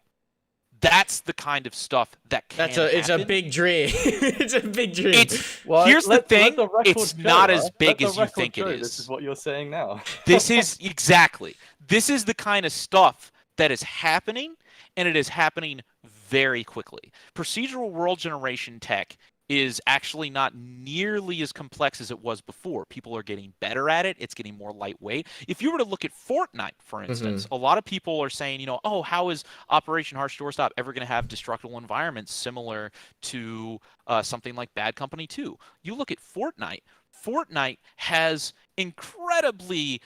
That's the kind of stuff that can happen. It's a big dream. It's a big dream. Here's the thing. It's not as big as you think it is. This is what you're saying now. This is exactly. This is the kind of stuff that is happening, and it is happening very quickly. Procedural world generation tech is actually not nearly as complex as it was before. People are getting better at it. It's getting more lightweight. If you were to look at Fortnite, for instance, a lot of people are saying, you know, oh, how is Operation Harsh Doorstop ever going to have destructible environments similar to something like Bad Company 2? You look at Fortnite. Fortnite has incredibly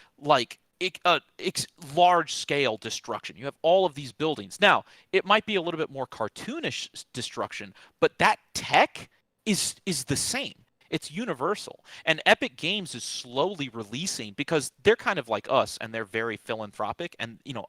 large-scale destruction. You have all of these buildings. Now, it might be a little bit more cartoonish destruction, but that tech is the same. It's universal. And Epic Games is slowly releasing, because they're kind of like us and they're very philanthropic, and you know,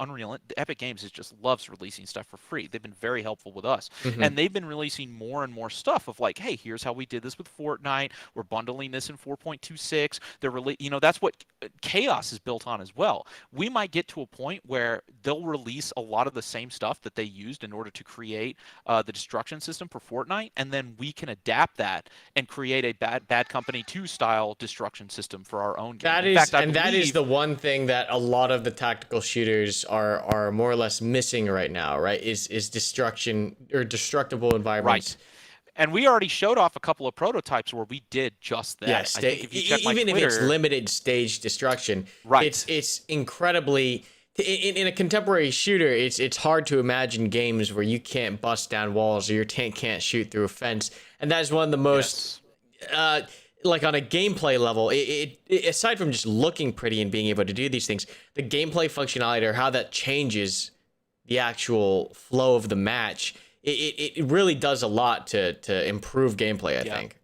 Epic Games just loves releasing stuff for free. They've been very helpful with us. And they've been releasing more and more stuff of like, hey, here's how we did this with Fortnite. We're bundling this in 4.26. They're really, you know, that's what Chaos is built on as well. We might get to a point where they'll release a lot of the same stuff that they used in order to create the destruction system for Fortnite, and then we can adapt that and create a Bad Company 2 style destruction system for our own game. That is the one thing that a lot of the tactical shooters are more or less missing right now, right? Is destruction or destructible environments. Right. And we already showed off a couple of prototypes where we did just that. Yeah, even if it's limited stage destruction, right? It's incredibly. In a contemporary shooter, it's hard to imagine games where you can't bust down walls or your tank can't shoot through a fence, and that is one of the most. Like on a gameplay level, it aside from just looking pretty and being able to do these things, the gameplay functionality or how that changes the actual flow of the match, it really does a lot to improve gameplay, I think.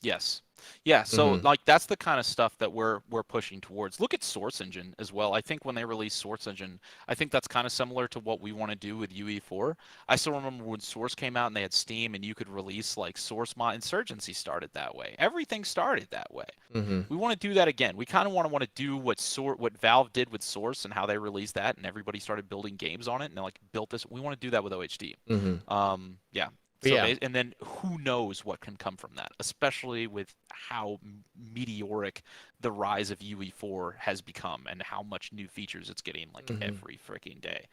Yes. Yeah, so like that's the kind of stuff that we're pushing towards. Look at Source Engine as well. I think when they released Source Engine, I think that's kind of similar to what we want to do with UE4. I still remember when Source came out and they had Steam and you could release like Source Mod. Insurgency started that way. Everything started that way. We want to do that again. We kind of want to do what Valve did with Source and how they released that, and everybody started building games on it and they like built this. We want to do that with OHD. Yeah. So and then who knows what can come from that, especially with how meteoric the rise of UE4 has become and how much new features it's getting like every freaking day.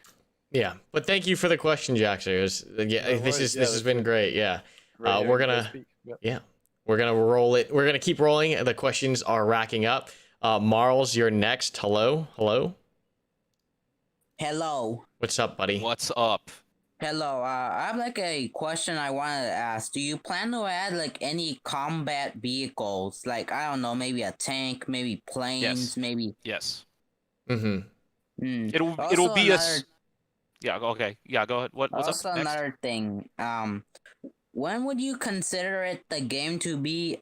Yeah, but thank you for the question, Jaxer. This has been great. Yeah, we're gonna roll it. We're gonna keep rolling. The questions are racking up. Marls, you're next. Hello. What's up, buddy? What's up? Hello, I have like a question I wanted to ask. Do you plan to add like any combat vehicles? Like, I don't know, maybe a tank, maybe planes, maybe. Yes. Mm. It'll be Yeah. Okay. Yeah. Go ahead. What's up next? Also, another thing. When would you consider the game to be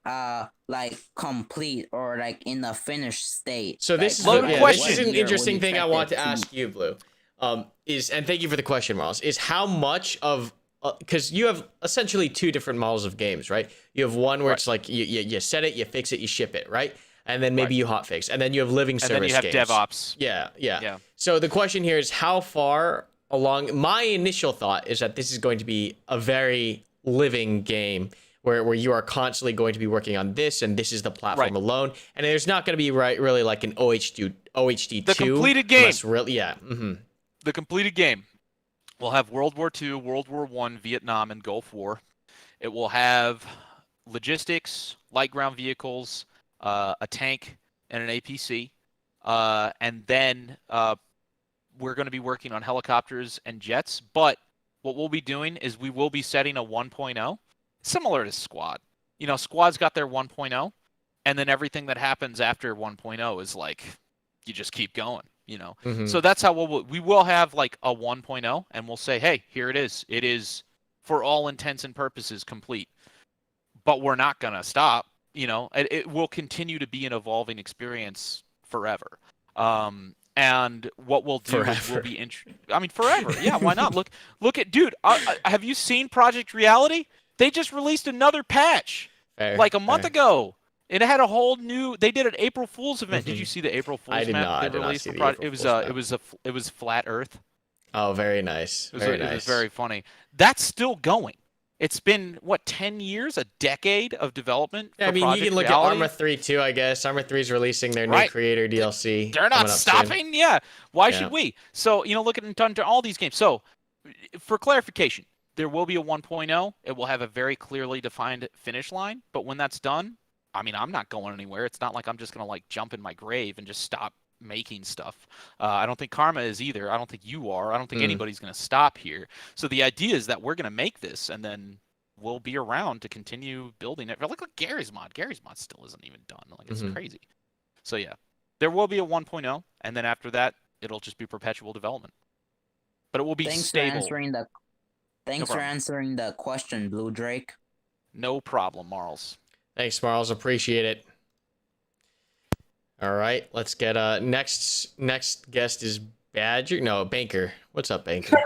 like complete or like in the finished state? So this is an interesting thing I want to ask you, Blue. And thank you for the question, Miles, is how much of, because you have essentially two different models of games, right? You have one where it's like you set it, you fix it, you ship it, right? And then maybe you hotfix, and then you have living service games. And then you have DevOps. Yeah. So the question here is how far my initial thought is that this is going to be a very living game where you are constantly going to be working on this, and this is the platform alone, and there's not going to be really like an OHD2. The completed game. Yeah. Mm-hmm. The completed game will have World War II, World War I, Vietnam, and Gulf War. It will have logistics, light ground vehicles, a tank, and an APC. And then we're going to be working on helicopters and jets. But what we'll be doing is we will be setting a 1.0, similar to Squad. You know, Squad's got their 1.0, and then everything that happens after 1.0 is like, you just keep going, you know. Mm-hmm. So that's how we will have like a 1.0, and we'll say, hey, here it is. It is, for all intents and purposes, complete. But we're not going to stop. You know, it will continue to be an evolving experience forever. And what we'll do is we'll be forever. Yeah, why not? Look at, dude, have you seen Project Reality? They just released another patch like a month ago. It had a whole new. They did an April Fool's event. Did you see the April Fool's event? I did not see the April Fool's event. It was Flat Earth. Oh, very nice. Very nice. It was very funny. That's still going. It's been, what, 10 years, a decade of development? Yeah, I mean, Project you can look Reality? at Arma 3 too, I guess. Arma 3 is releasing their new creator DLC. They're not stopping? Yeah. Why should we? So, you know, look at all these games. So, for clarification, there will be a 1.0. It will have a very clearly defined finish line. But when that's done, I mean, I'm not going anywhere. It's not like I'm just going to, like, jump in my grave and just stop making stuff. I don't think Karma is either. I don't think you are. I don't think anybody's going to stop here. So the idea is that we're going to make this, and then we'll be around to continue building it. Look at Gary's mod. Gary's mod still isn't even done. Like, it's crazy. So yeah, there will be a 1.0, and then after that, it'll just be perpetual development. But it will be stable. Thanks for answering the question, Bluedrake. No problem, Marls. Thanks, Marls. Appreciate it. All right, let's get next guest is Badger. No, Banker. What's up, Banker?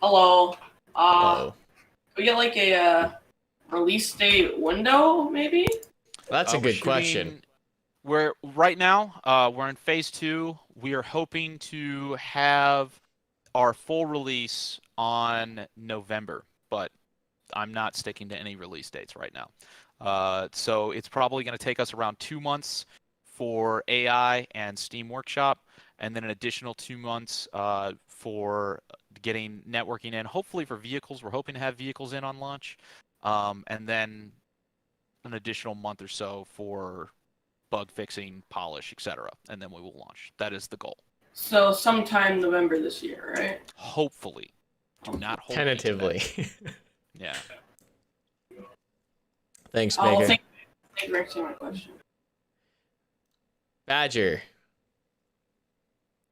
Hello. Hello. We get like a release date window, maybe? That's a good question. We're right now. We're in phase 2. We are hoping to have our full release on November, but I'm not sticking to any release dates right now. So it's probably going to take us around 2 months for AI and Steam Workshop, and then an additional 2 months for getting networking in. Hopefully for vehicles, we're hoping to have vehicles in on launch, and then an additional month or so for bug fixing, polish, etc., and then we will launch. That is the goal. So sometime November this year, right? Hopefully. Do not hold tentatively. Yeah. Thanks, Baker. Thank you for answering my question. Badger.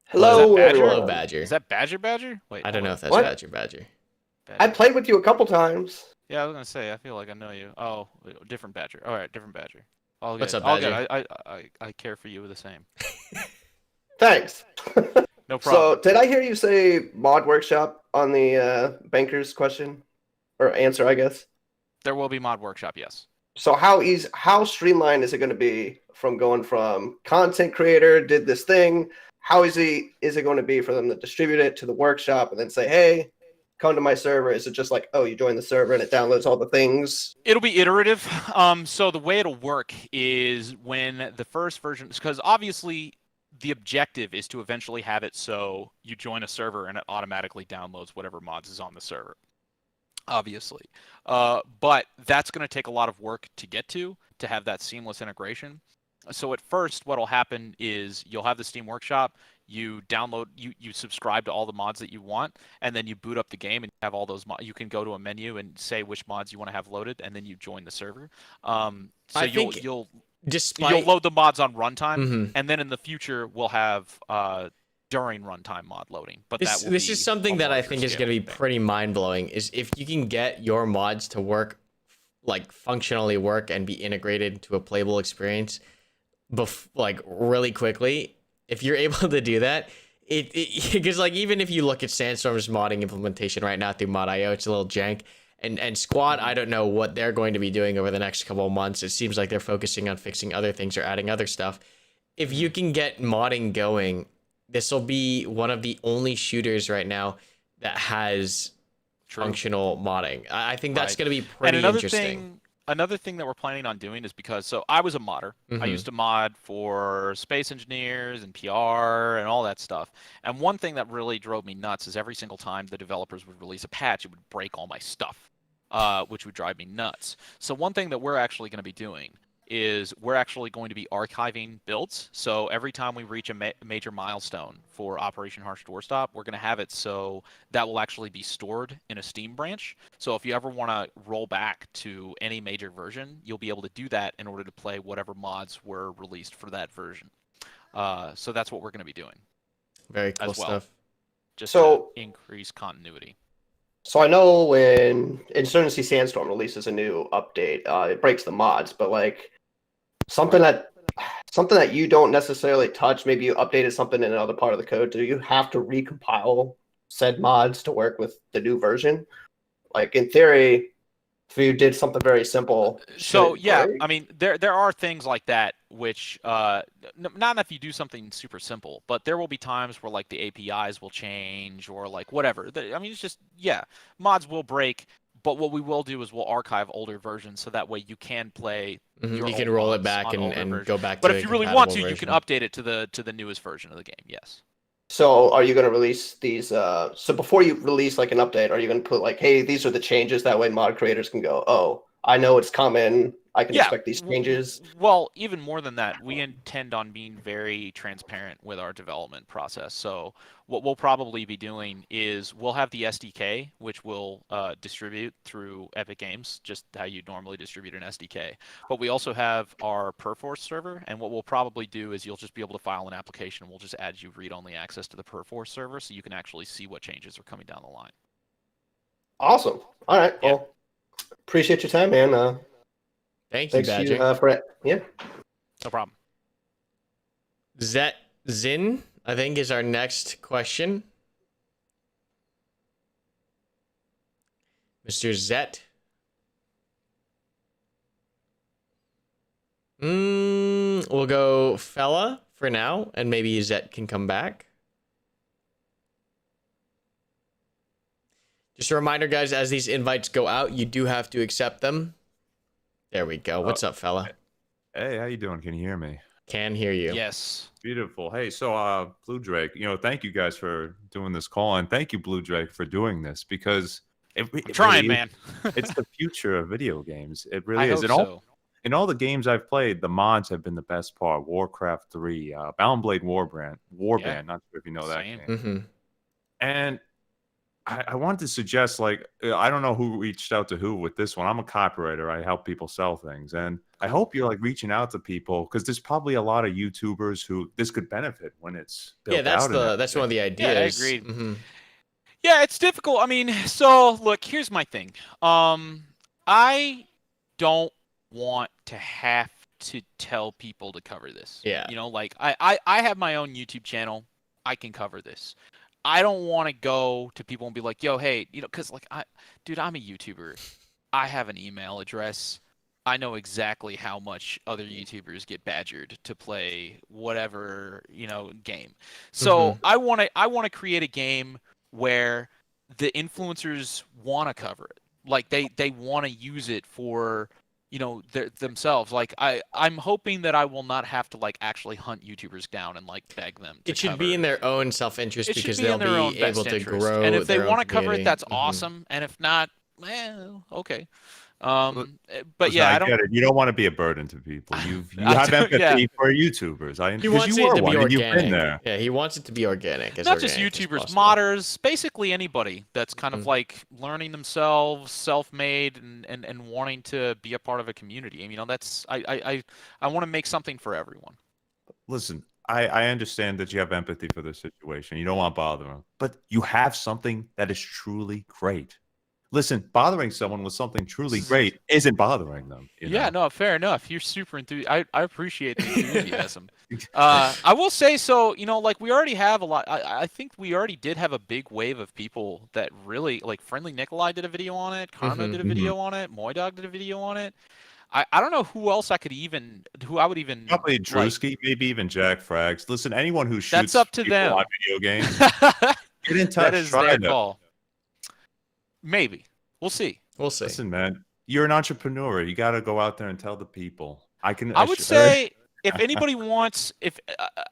Hello, Hello, Badger. Is that Badger? Wait, I don't know if that's what? Badger. I played with you a couple times. Yeah, I was gonna say, I feel like I know you. Oh, different Badger. All right, different Badger. All What's good. up, Badger? All good. I care for you the same. Thanks. No problem. So, did I hear you say mod workshop on the banker's question or answer? I guess there will be mod workshop. Yes. So how streamlined is it going to be from going from content creator did this thing? How is it going to be for them to distribute it to the workshop and then say, hey, come to my server? Is it just like, oh, you join the server and it downloads all the things? It'll be iterative. So the way it'll work is when the first version, because obviously the objective is to eventually have it so you join a server and it automatically downloads whatever mods is on the server. Obviously. But that's going to take a lot of work to get to have that seamless integration. So at first, what'll happen is you'll have the Steam Workshop, you download, you subscribe to all the mods that you want, and then you boot up the game and have all those mods. You can go to a menu and say which mods you want to have loaded, and then you join the server. So you'll load the mods on runtime, and then in the future we'll have during runtime mod loading. But this is something that I think is going to be pretty mind-blowing, is if you can get your mods to work, like functionally work and be integrated into a playable experience like really quickly. If you're able to do that, because like even if you look at Sandstorm's modding implementation right now through Mod.io, it's a little jank. And Squad, I don't know what they're going to be doing over the next couple of months. It seems like they're focusing on fixing other things or adding other stuff. If you can get modding going, this will be one of the only shooters right now that has functional modding. I think that's going to be And pretty another interesting. another thing that we're planning on doing is because I was a modder. I used to mod for Space Engineers and PR and all that stuff. And one thing that really drove me nuts is every single time the developers would release a patch, it would break all my stuff, which would drive me nuts. So one thing that we're actually going to be doing is we're actually going to be archiving builds. So every time we reach a major milestone for Operation Harsh Doorstop, we're going to have it so that will actually be stored in a Steam branch. So if you ever want to roll back to any major version, you'll be able to do that in order to play whatever mods were released for that version. So that's what we're going to be doing. Very cool stuff. Just to increase continuity. So I know when Insurgency Sandstorm releases a new update, it breaks the mods, but like something that you don't necessarily touch, maybe you updated something in another part of the code, do you have to recompile said mods to work with the new version? Like in theory, if you did something very simple. So yeah, I mean there are things like that which not if you do something super simple, but there will be times where like the APIs will change or like whatever. I mean it's just mods will break, but what we will do is we'll archive older versions so that way you can play. You can roll it back and go back. But to if you really want to, you can update it to the newest version of the game. Yes. So are you going to release these? So before you release like an update, are you going to put like, hey, these are the changes? That way mod creators can go, oh, I know it's coming. I can expect these changes. Well, even more than that, we intend on being very transparent with our development process. So what we'll probably be doing is we'll have the SDK, which we'll distribute through Epic Games, just how you normally distribute an SDK. But we also have our Perforce server, and what we'll probably do is you'll just be able to file an application, and we'll just add you read-only access to the Perforce server so you can actually see what changes are coming down the line. Awesome. All right. Yeah. Well, appreciate your time, man. Thanks you, Badger. No problem. Zin, I think, is our next question. Mr. Zet. We'll go Fella for now, and maybe Zet can come back. Just a reminder, guys, as these invites go out, you do have to accept them. There we go. What's up, fella? Hey, how you doing? Can you hear me? Can hear you. Yes. Beautiful. Hey, so Bluedrake, thank you guys for doing this call, and thank you, Bluedrake, for doing this because I'm trying, man. It's the future of video games. It really is. In all the games I've played, the mods have been the best part. Warcraft 3, Bound Blade Warband. Not sure if you know that game. And I wanted to suggest, like, I don't know who reached out to who with this one. I'm a copywriter. I help people sell things. And I hope you're, like, reaching out to people because there's probably a lot of YouTubers who this could benefit when it's built out. That's one of the ideas. Yeah, I agreed. Yeah, it's difficult. I mean, so, look, here's my thing. I don't want to have to tell people to cover this. Yeah. Like, I have my own YouTube channel. I can cover this. I don't want to go to people and be like, yo, hey, because like, I'm a YouTuber. I have an email address. I know exactly how much other YouTubers get badgered to play whatever, game. So I want to create a game where the influencers want to cover it. Like they want to use it for, themselves. Like I'm hoping that I will not have to like actually hunt YouTubers down and like beg them to It should cover be in their own self-interest because they'll be able to interest. grow. And if they want to cover it, that's awesome. And if not, okay. But yeah, I get it. You don't want to be a burden to people. You have empathy for YouTubers. He wants it to be organic. You've been there. Yeah, he wants it to be organic. Not just YouTubers, modders, basically anybody that's kind of like learning themselves, self-made, and wanting to be a part of a community. I mean, that's I want to make something for everyone. Listen, I understand that you have empathy for the situation. You don't want to bother them, but you have something that is truly great. Listen, bothering someone with something truly great isn't bothering them. Yeah, no, fair enough. You're super enthusiastic. I appreciate the enthusiasm. I will say, so, like we already have a lot. I think we already did have a big wave of people that really, like FriendlyNikolai did a video on it. Karma did a video on it. Moydog did a video on it. I don't know who else I would even probably Drewski, maybe even Jack Frags. Listen, anyone who shoots that's up to them on video games, get in touch. That is their call. Maybe. We'll see. We'll see. Listen, man, you're an entrepreneur. You got to go out there and tell the people. I would say if anybody wants,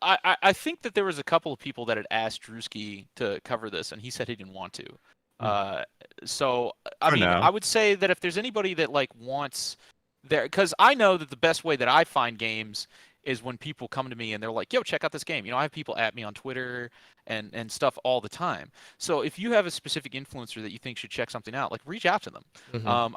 I think that there was a couple of people that had asked Drewski to cover this, and he said he didn't want to. So I mean, I would say that if there's anybody that like wants there, because I know that the best way that I find games is when people come to me and they're like, yo, check out this game. You know, I have people at me on Twitter and stuff all the time. So if you have a specific influencer that you think should check something out, like reach out to them.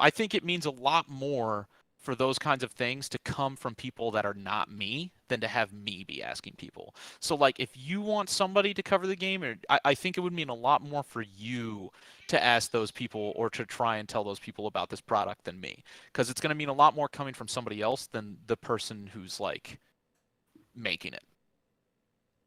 I think it means a lot more for those kinds of things to come from people that are not me than to have me be asking people. So like if you want somebody to cover the game, I think it would mean a lot more for you to ask those people or to try and tell those people about this product than me. Because it's going to mean a lot more coming from somebody else than the person who's like making it.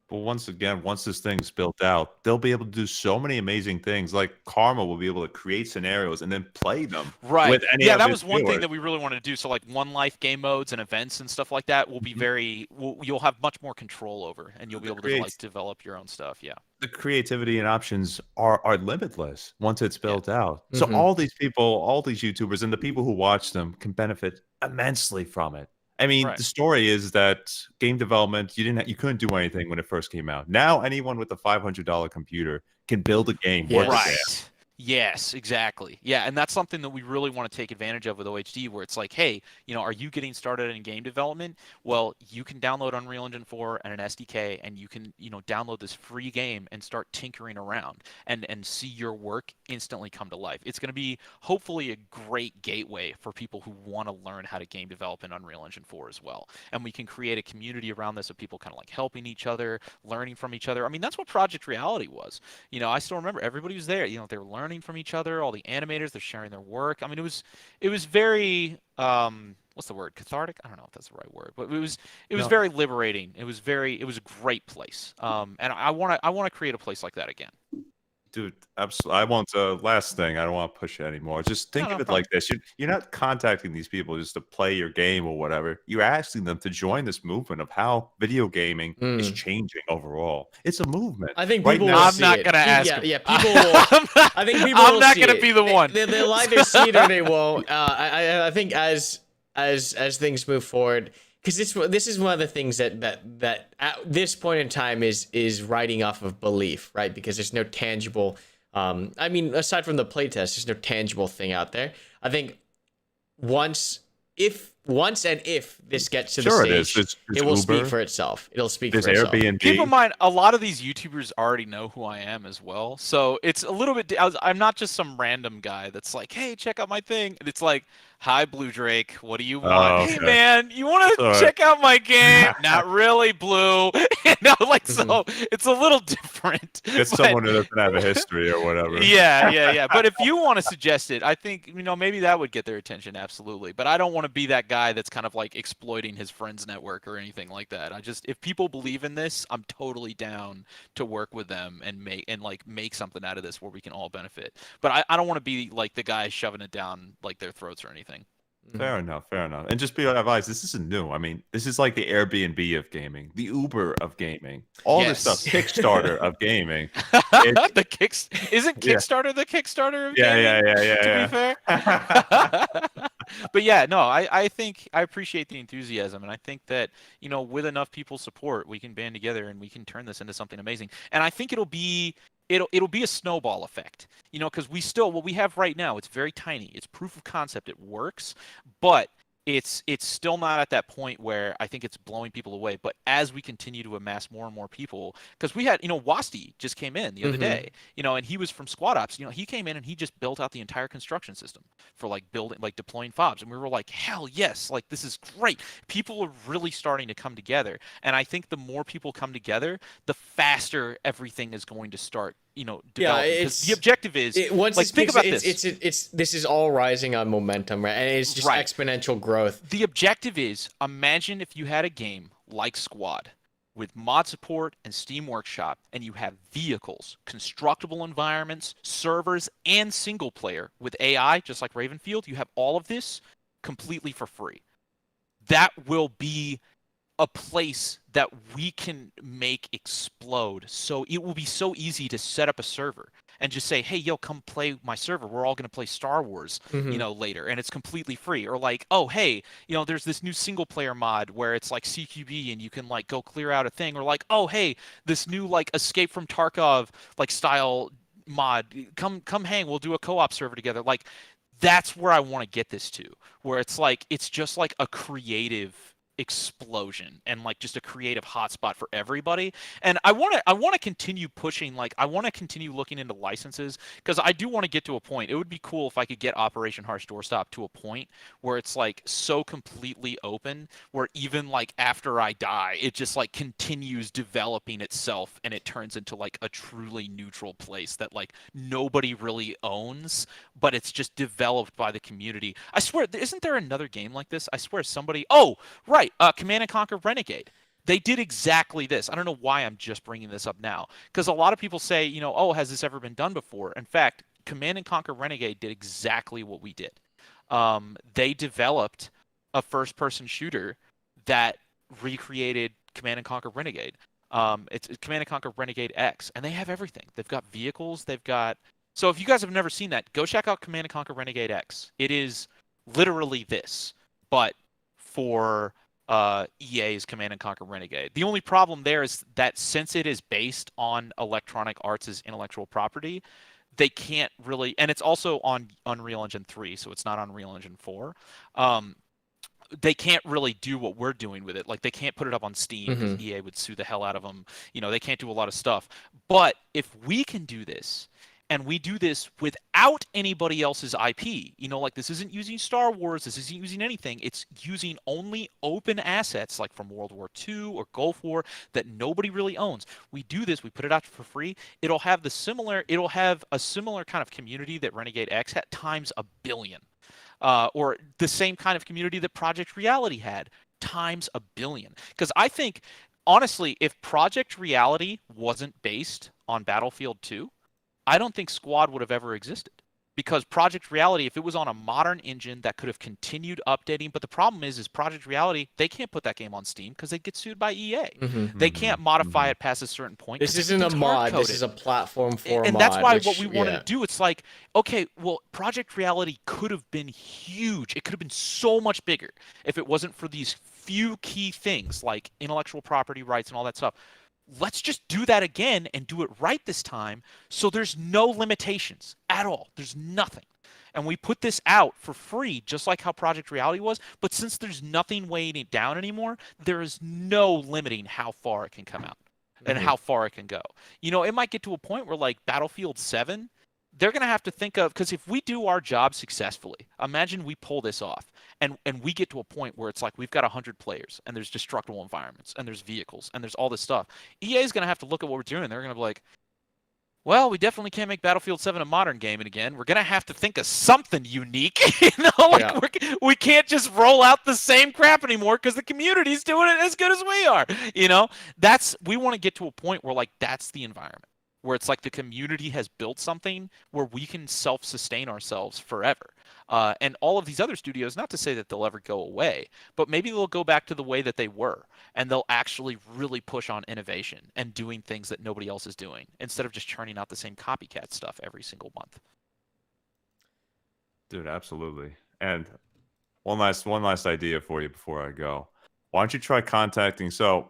But once again, once this thing's built out, they'll be able to do so many amazing things. Like Karma will be able to create scenarios and then play them. Right. With any yeah, of that his was one viewers. thing that we really wanted to do. So like One Life game modes and events and stuff like that will be very. You'll have much more control over, and you'll be able to like develop your own stuff. Yeah. The creativity and options are limitless once it's built out. So all these people, all these YouTubers, and the people who watch them can benefit immensely from it. I mean, the story is that game development, you couldn't do anything when it first came out. Now anyone with a $500 computer can build a game. Right. Yes, exactly. Yeah, and that's something that we really want to take advantage of with OHD, where it's like, hey, you know, are you getting started in game development? Well, you can download Unreal Engine 4 and an SDK, and you can, you know, download this free game and start tinkering around and see your work instantly come to life. It's going to be hopefully a great gateway for people who want to learn how to game develop in Unreal Engine 4 as well. And we can create a community around this of people kind of like helping each other, learning from each other. I mean, that's what Project Reality was. You know, I still remember everybody was there. You know, they were learning from each other, all the animators, they're sharing their work. I mean, it was very what's the word, cathartic? I don't know if that's the right word, but it was very liberating. It was a great place, and I want to create a place like that again. Dude, absolutely. I want last thing. I don't want to push it anymore. Just think of it like this: you're not contacting these people just to play your game or whatever. You're asking them to join this movement of how video gaming is changing overall. It's a movement. I think right people. now, Will I'm see not it. gonna ask. Yeah, people will. I think people. I'm will not see gonna it. be the one. They'll either see it or they won't. I think as things move forward. Because this is one of the things that at this point in time is riding off of belief, right? Because there's no tangible, I mean, aside from the playtest, there's no tangible thing out there. I think once and if this gets to the stage, it will speak for itself. It'll speak for itself. Airbnb. Keep in mind, a lot of these YouTubers already know who I am as well. So it's a little bit, I'm not just some random guy that's like, hey, check out my thing. And it's like, hi, Bluedrake, what do you want? Oh, okay. Hey, man, you want to check out my game? Not really, Blue. You know, like, so it's a little different. Get someone who doesn't have a history or whatever. Yeah. But if you want to suggest it, I think, you know, maybe that would get their attention, absolutely. But I don't want to be that guy that's kind of like exploiting his friends' network or anything like that. If people believe in this, I'm totally down to work with them and make something out of this where we can all benefit. But I don't want to be like the guy shoving it down like their throats or anything. Fair enough. And just be advised, this isn't new. I mean, this is like the Airbnb of gaming, the Uber of gaming, all this stuff, Kickstarter of gaming. Isn't Kickstarter the Kickstarter of gaming? Yeah. To be fair. But yeah, no, I think I appreciate the enthusiasm, and I think that, you know, with enough people's support, we can band together and we can turn this into something amazing. And I think it'll be a snowball effect, you know, because what we have right now, it's very tiny. It's proof of concept. It works, but it's still not at that point where I think it's blowing people away. But as we continue to amass more and more people, because we had, you know, Wasti just came in the other day, you know, and he was from Squad Ops. You know, he came in and he just built out the entire construction system for deploying fobs. And we were like, hell yes, like this is great. People are really starting to come together. And I think the more people come together, the faster everything is going to start, you know, developing. The objective is think about this. This is all rising on momentum, right? And it's just exponential growth. The objective is, imagine if you had a game like Squad with mod support and Steam Workshop, and you have vehicles, constructible environments, servers, and single player with AI, just like Ravenfield. You have all of this completely for free. That will be a place that we can make explode. So it will be so easy to set up a server and just say, hey, yo, come play my server. We're all going to play Star Wars, later, and it's completely free. Or like, oh, hey, there's this new single player mod where it's like CQB and you can like go clear out a thing. Or like, oh, hey, this new like Escape from Tarkov like style mod, come hang, we'll do a co-op server together. Like, that's where I want to get this to, where it's like it's just like a creative explosion and like just a creative hotspot for everybody. And I want to continue pushing, like I want to continue looking into licenses, because I do want to get to a point. It would be cool if I could get Operation Harsh Doorstop to a point where it's like so completely open, where even like after I die, it just like continues developing itself and it turns into like a truly neutral place that like nobody really owns, but it's just developed by the community. I swear, isn't there another game like this? I swear somebody, oh, right, Command & Conquer Renegade. They did exactly this. I don't know why I'm just bringing this up now, because a lot of people say, oh, has this ever been done before? In fact, Command & Conquer Renegade did exactly what we did. They developed a first-person shooter that recreated Command & Conquer Renegade. It's Command & Conquer Renegade X, and they have everything. They've got vehicles. They've got... So if you guys have never seen that, go check out Command & Conquer Renegade X. It is literally this, but for EA's Command & Conquer Renegade. The only problem there is that since it is based on Electronic Arts' intellectual property, they can't really, and it's also on Unreal Engine 3, so it's not on Unreal Engine 4. They can't really do what we're doing with it. Like, they can't put it up on Steam because EA would sue the hell out of them. They can't do a lot of stuff. But if we can do this, and we do this without anybody else's IP, like this isn't using Star Wars, this isn't using anything. It's using only open assets like from World War II or Gulf War that nobody really owns. We do this, we put it out for free. It'll have a similar kind of community that Renegade X had times 1 billion. Or the same kind of community that Project Reality had times 1 billion. Because I think, honestly, if Project Reality wasn't based on Battlefield 2, I don't think Squad would have ever existed, because Project Reality, if it was on a modern engine that could have continued updating, but the problem is Project Reality, they can't put that game on Steam because they get sued by EA. They can't modify it past a certain point. This isn't a mod. This is a platform for a mod. And that's why what we wanted to do, it's like, okay, well, Project Reality could have been huge. It could have been so much bigger if it wasn't for these few key things like intellectual property rights and all that stuff. Let's just do that again and do it right this time, so there's no limitations at all. There's nothing. And we put this out for free, just like how Project Reality was, but since there's nothing weighing it down anymore, there is no limiting how far it can come out and how far it can go. It might get to a point where, like, Battlefield 7, they're going to have to think of, because if we do our job successfully, imagine we pull this off and we get to a point where it's like we've got 100 players and there's destructible environments and there's vehicles and there's all this stuff. EA is going to have to look at what we're doing. They're going to be like, well, we definitely can't make Battlefield 7 a modern game again. We're going to have to think of something unique. We can't just roll out the same crap anymore because the community's doing it as good as we are. We want to get to a point where, like, that's the environment, where it's like the community has built something where we can self-sustain ourselves forever. And all of these other studios, not to say that they'll ever go away, but maybe they'll go back to the way that they were, and they'll actually really push on innovation and doing things that nobody else is doing, instead of just churning out the same copycat stuff every single month. Dude, absolutely. And one last idea for you before I go. Why don't you try contacting, I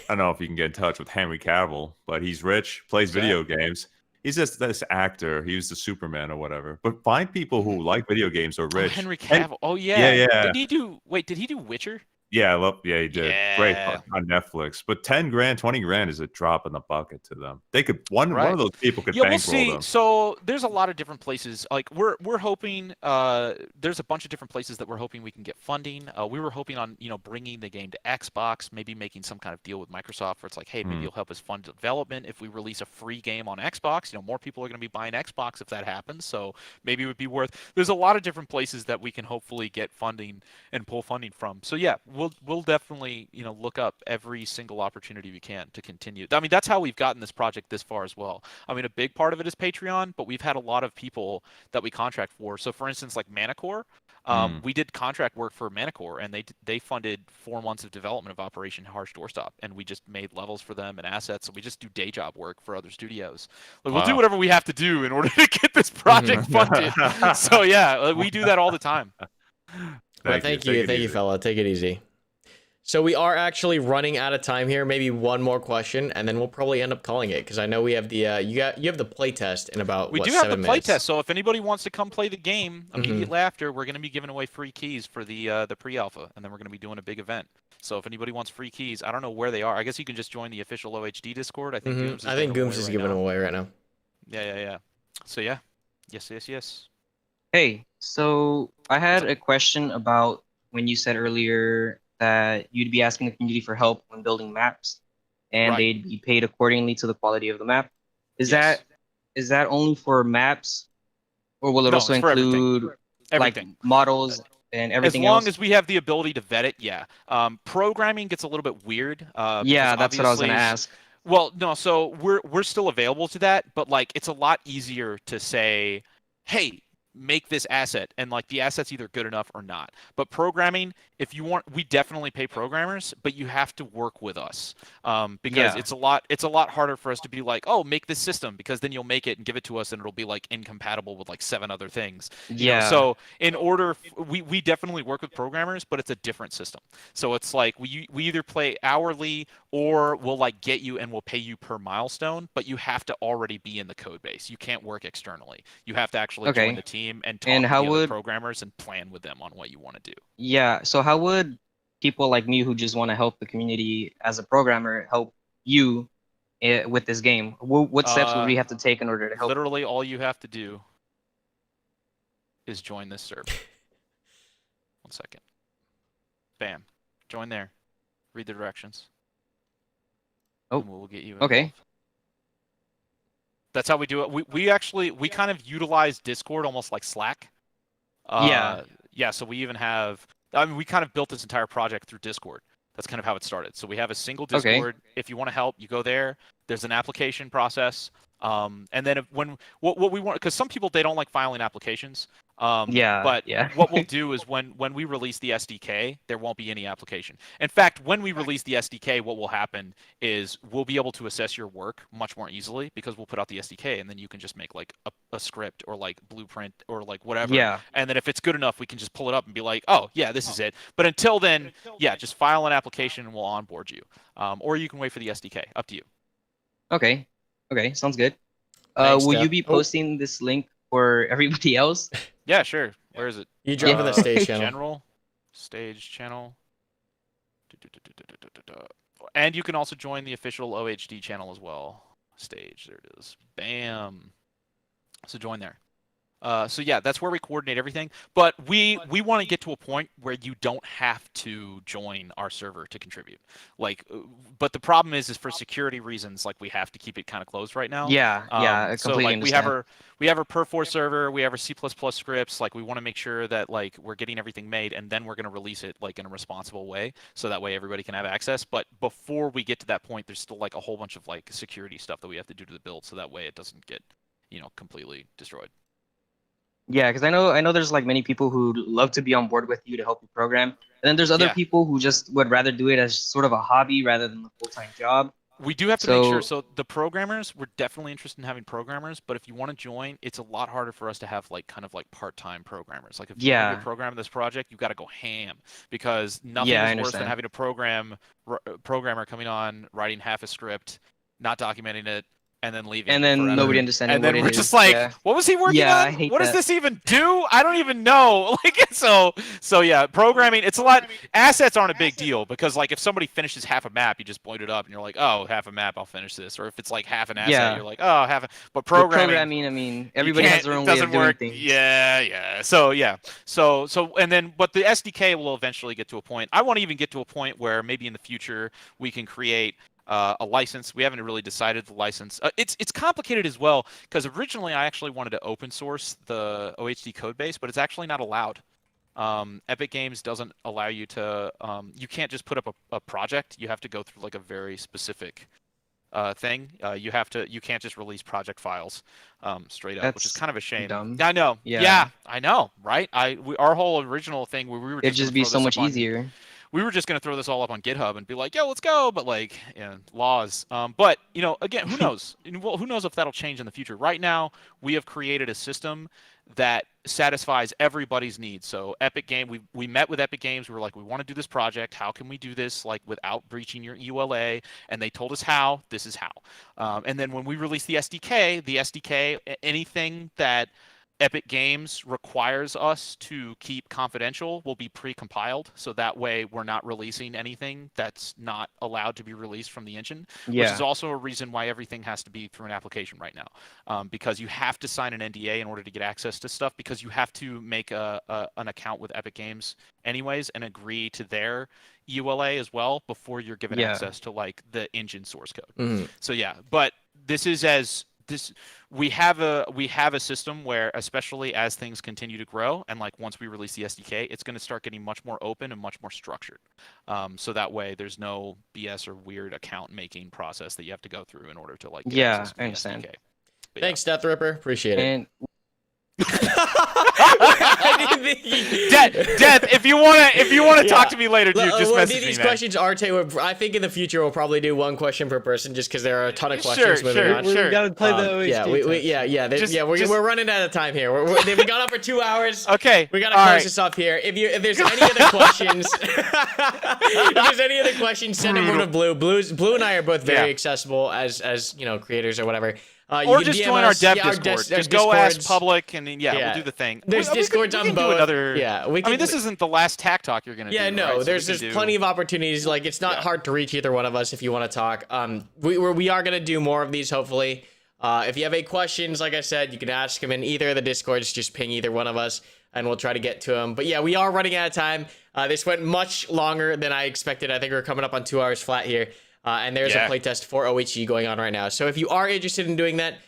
don't know if you can get in touch with Henry Cavill, but he's rich, plays video games. He's just this actor. He was the Superman or whatever. But find people who like video games or rich. Henry Cavill. Oh, yeah. Yeah. Did he do Witcher? Yeah, he did. Yeah. Great on Netflix. But 10 grand, 20 grand is a drop in the bucket to them. They could one of those people could bankroll them. So there's a lot of different places. Like we're hoping there's a bunch of different places that we're hoping we can get funding. We were hoping on bringing the game to Xbox, maybe making some kind of deal with Microsoft where it's like, hey, maybe you'll help us fund development if we release a free game on Xbox. More people are going to be buying Xbox if that happens. So maybe it would be worth. There's a lot of different places that we can hopefully get funding and pull funding from. So yeah, we'll definitely look up every single opportunity we can to continue. I mean, that's how we've gotten this project this far as well. I mean, a big part of it is Patreon, but we've had a lot of people that we contract for. So for instance, like Manicore, We did contract work for Manicore, and they funded 4 months of development of Operation Harsh Doorstop, and we just made levels for them and assets. So we just do day job work for other studios. Like, we'll do whatever we have to do in order to get this project funded. So yeah, we do that all the time. Thank you, fella. Take it easy. So we are actually running out of time here. Maybe one more question, and then we'll probably end up calling it, because I know we have the you have the play test in about we do 7 have the minutes. play test. So if anybody wants to come play the game immediately after, we're going to be giving away free keys for the pre-alpha, and then we're going to be doing a big event. So if anybody wants free keys, I don't know where they are. I guess you can just join the official OHD Discord. I think Gooms is giving them away right now. Yeah. So yeah, yes. Hey, so I had a question about when you said earlier that you'd be asking the community for help when building maps, and they'd be paid accordingly to the quality of the map. Is that only for maps, or will it also include like models and everything else? As long as we have the ability to vet it, yeah. Programming gets a little bit weird. Yeah, that's what I was gonna ask. Well, no, so we're still available to that, but like it's a lot easier to say, hey, make this asset, and like the asset's either good enough or not. But programming, if you want, we definitely pay programmers, but you have to work with us because it's a lot harder for us to be like, oh, make this system, because then you'll make it and give it to us and it'll be like incompatible with like 7 other things. You know? So in order, we definitely work with programmers, but it's a different system. So it's like we either play hourly, or we'll like get you and we'll pay you per milestone, but you have to already be in the code base. You can't work externally. You have to actually join the team and talk to the other programmers and plan with them on what you want to do. Yeah, so how would people like me who just want to help the community as a programmer help you with this game? What steps would we have to take in order to help? Literally all you have to do is join this server. 1 second. Bam. Join there. Read the directions. Oh, and we'll get you involved. Okay. That's how we do it. We kind of utilize Discord almost like Slack. Yeah, so we even have, we kind of built this entire project through Discord. That's kind of how it started. So we have a single Discord. If you want to help, you go there. There's an application process. And then what we want, because some people, they don't like filing applications. But what we'll do is when we release the SDK, there won't be any application. In fact, when we release the SDK, what will happen is we'll be able to assess your work much more easily, because we'll put out the SDK, and then you can just make like a script or like blueprint or like whatever. Yeah. And then if it's good enough, we can just pull it up and be like, oh yeah, this is it. But until then, yeah, just file an application and we'll onboard you. Or you can wait for the SDK. Up to you. Okay, sounds good. Thanks, will you be posting this link for everybody else? Yeah, sure. Where is it? You drop in the stage channel. General, stage channel. And you can also join the official OHD channel as well. Stage, there it is. Bam. So join there. So yeah, that's where we coordinate everything. But we want to get to a point where you don't have to join our server to contribute. Like, but the problem is for security reasons, like we have to keep it kind of closed right now. Yeah, I completely so like understand. we have our Perf4 server, we have our C++ scripts. Like we want to make sure that like we're getting everything made, and then we're going to release it like in a responsible way, so that way everybody can have access. But before we get to that point, there's still like a whole bunch of like security stuff that we have to do to the build, so that way it doesn't get, completely destroyed. Yeah, because I know there's like many people who love to be on board with you to help you program, and then there's other people who just would rather do it as sort of a hobby rather than a full-time job. We do have to make sure. So the programmers, we're definitely interested in having programmers, but if you want to join, it's a lot harder for us to have like kind of like part-time programmers. Like if you want to program this project, you got to go ham, because nothing is worse than having a programmer coming on, writing half a script, not documenting it, and then leaving. And then nobody understanding what it is. And then we're just like, what was he working on? I hate what does this even do? I don't even know. Like, so yeah, programming, it's a lot. Assets aren't a big deal, because like if somebody finishes half a map, you just point it up and you're like, oh, half a map, I'll finish this. Or if it's like half an asset, you're like, oh, but programming, I mean, everybody has their own way of doing things. Yeah. So and then, but the SDK will eventually get to a point. I want to even get to a point where maybe in the future we can create a license. We haven't really decided the license. It's complicated as well, because originally I actually wanted to open source the OHD code base, but it's actually not allowed. Epic Games doesn't allow you to. You can't just put up a project. You have to go through like a very specific thing. You can't just release project files straight up, which is kind of a shame. Dumb. I know. Yeah, I know, right? Our whole original thing where we were It'd just be so much easier. We were just going to throw this all up on GitHub and be like, yo, let's go. But like, laws. But, again, who knows? Well, who knows if that'll change in the future? Right now, we have created a system that satisfies everybody's needs. So Epic Game, we met with Epic Games. We were like, we want to do this project. How can we do this like without breaching your ULA? And they told us how. This is how. And then when we released the SDK, anything that Epic Games requires us to keep confidential will be pre-compiled, so that way we're not releasing anything that's not allowed to be released from the engine, which is also a reason why everything has to be through an application right now, because you have to sign an NDA in order to get access to stuff, because you have to make an account with Epic Games anyways and agree to their ULA as well before you're given access to like the engine source code. So but we have a system where, especially as things continue to grow, and like once we release the SDK, it's going to start getting much more open and much more structured. So that way, there's no BS or weird account making process that you have to go through in order to like get access to the understand. SDK. Thanks, Death Ripper. Appreciate it. Death, if you wanna talk to me later, dude, just message me. These questions are I think in the future we'll probably do one question per person, just because there are a ton of questions moving on. We gotta play the we're running out of time here. They've gone on for 2 hours. Okay, we gotta close this up here. If there's any other questions, send them over to Blue. Blue and I are both very accessible as creators or whatever. Or just join our dev Discord. Just go ask public, and then, we'll do the thing. There's Discords on both. This isn't the last TacTalk you're gonna do. No, right? there's plenty of opportunities. Like, it's not hard to reach either one of us if you want to talk. We are gonna do more of these, hopefully. If you have any questions, like I said, you can ask them in either of the Discords. Just ping either one of us, and we'll try to get to them. But we are running out of time. This went much longer than I expected. I think we're coming up on 2 hours flat here. And there's a playtest for OHG going on right now. So if you are interested in doing that,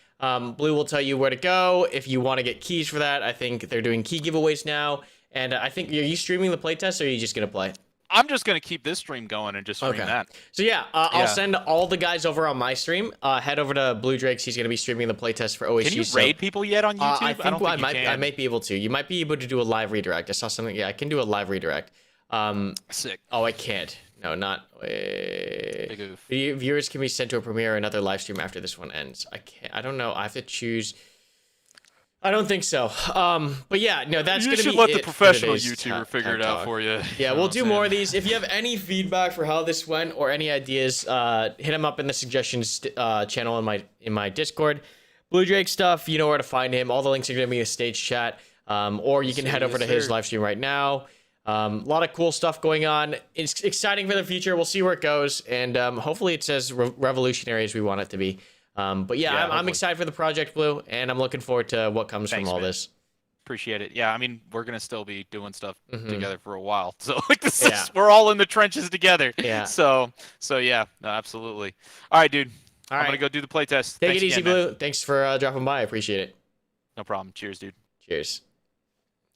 Blue will tell you where to go. If you want to get keys for that, I think they're doing key giveaways now. And I think, are you streaming the playtest, or are you just going to play? I'm just going to keep this stream going and just stream that. So I'll send all the guys over on my stream. Head over to Bluedrake's. He's going to be streaming the playtest for OHG. Can you raid people yet on YouTube? I think I might be able to. You might be able to do a live redirect. I saw something. Yeah, I can do a live redirect. Sick. Oh, I can't. No, not. Viewers can be sent to a premiere or another live stream after this one ends. I can't. I don't know. I have to choose. I don't think so. But that's gonna be. You should let the professional YouTuber figure it out for you. Yeah, we'll do more of these. If you have any feedback for how this went or any ideas, hit them up in the suggestions channel in my Discord. Bluedrake stuff, you know where to find him. All the links are gonna be in the stage chat. Or you can head over to his live stream right now. A lot of cool stuff going on. It's exciting for the future. We'll see where it goes, and hopefully it's as revolutionary as we want it to be. I'm excited for the project, Blue, and I'm looking forward to what comes from all this. Appreciate it. Yeah, I mean, we're gonna still be doing stuff together for a while, so like we're all in the trenches together. Yeah. So yeah, no, absolutely. All right, dude. I'm gonna go do the playtest. Take it easy, Blue. Thanks for dropping by. I appreciate it. No problem. Cheers, dude. Cheers.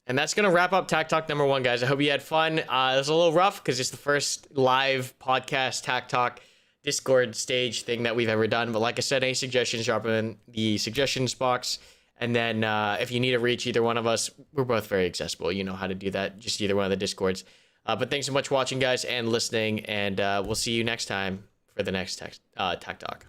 And that's going to wrap up TacTalk number 1, guys. I hope you had fun. It was a little rough because it's the first live podcast TacTalk Discord stage thing that we've ever done. But like I said, any suggestions, drop them in the suggestions box. And then if you need to reach either one of us, we're both very accessible. You know how to do that. Just either one of the Discords. But thanks so much for watching, guys, and listening. And we'll see you next time for the next TacTalk.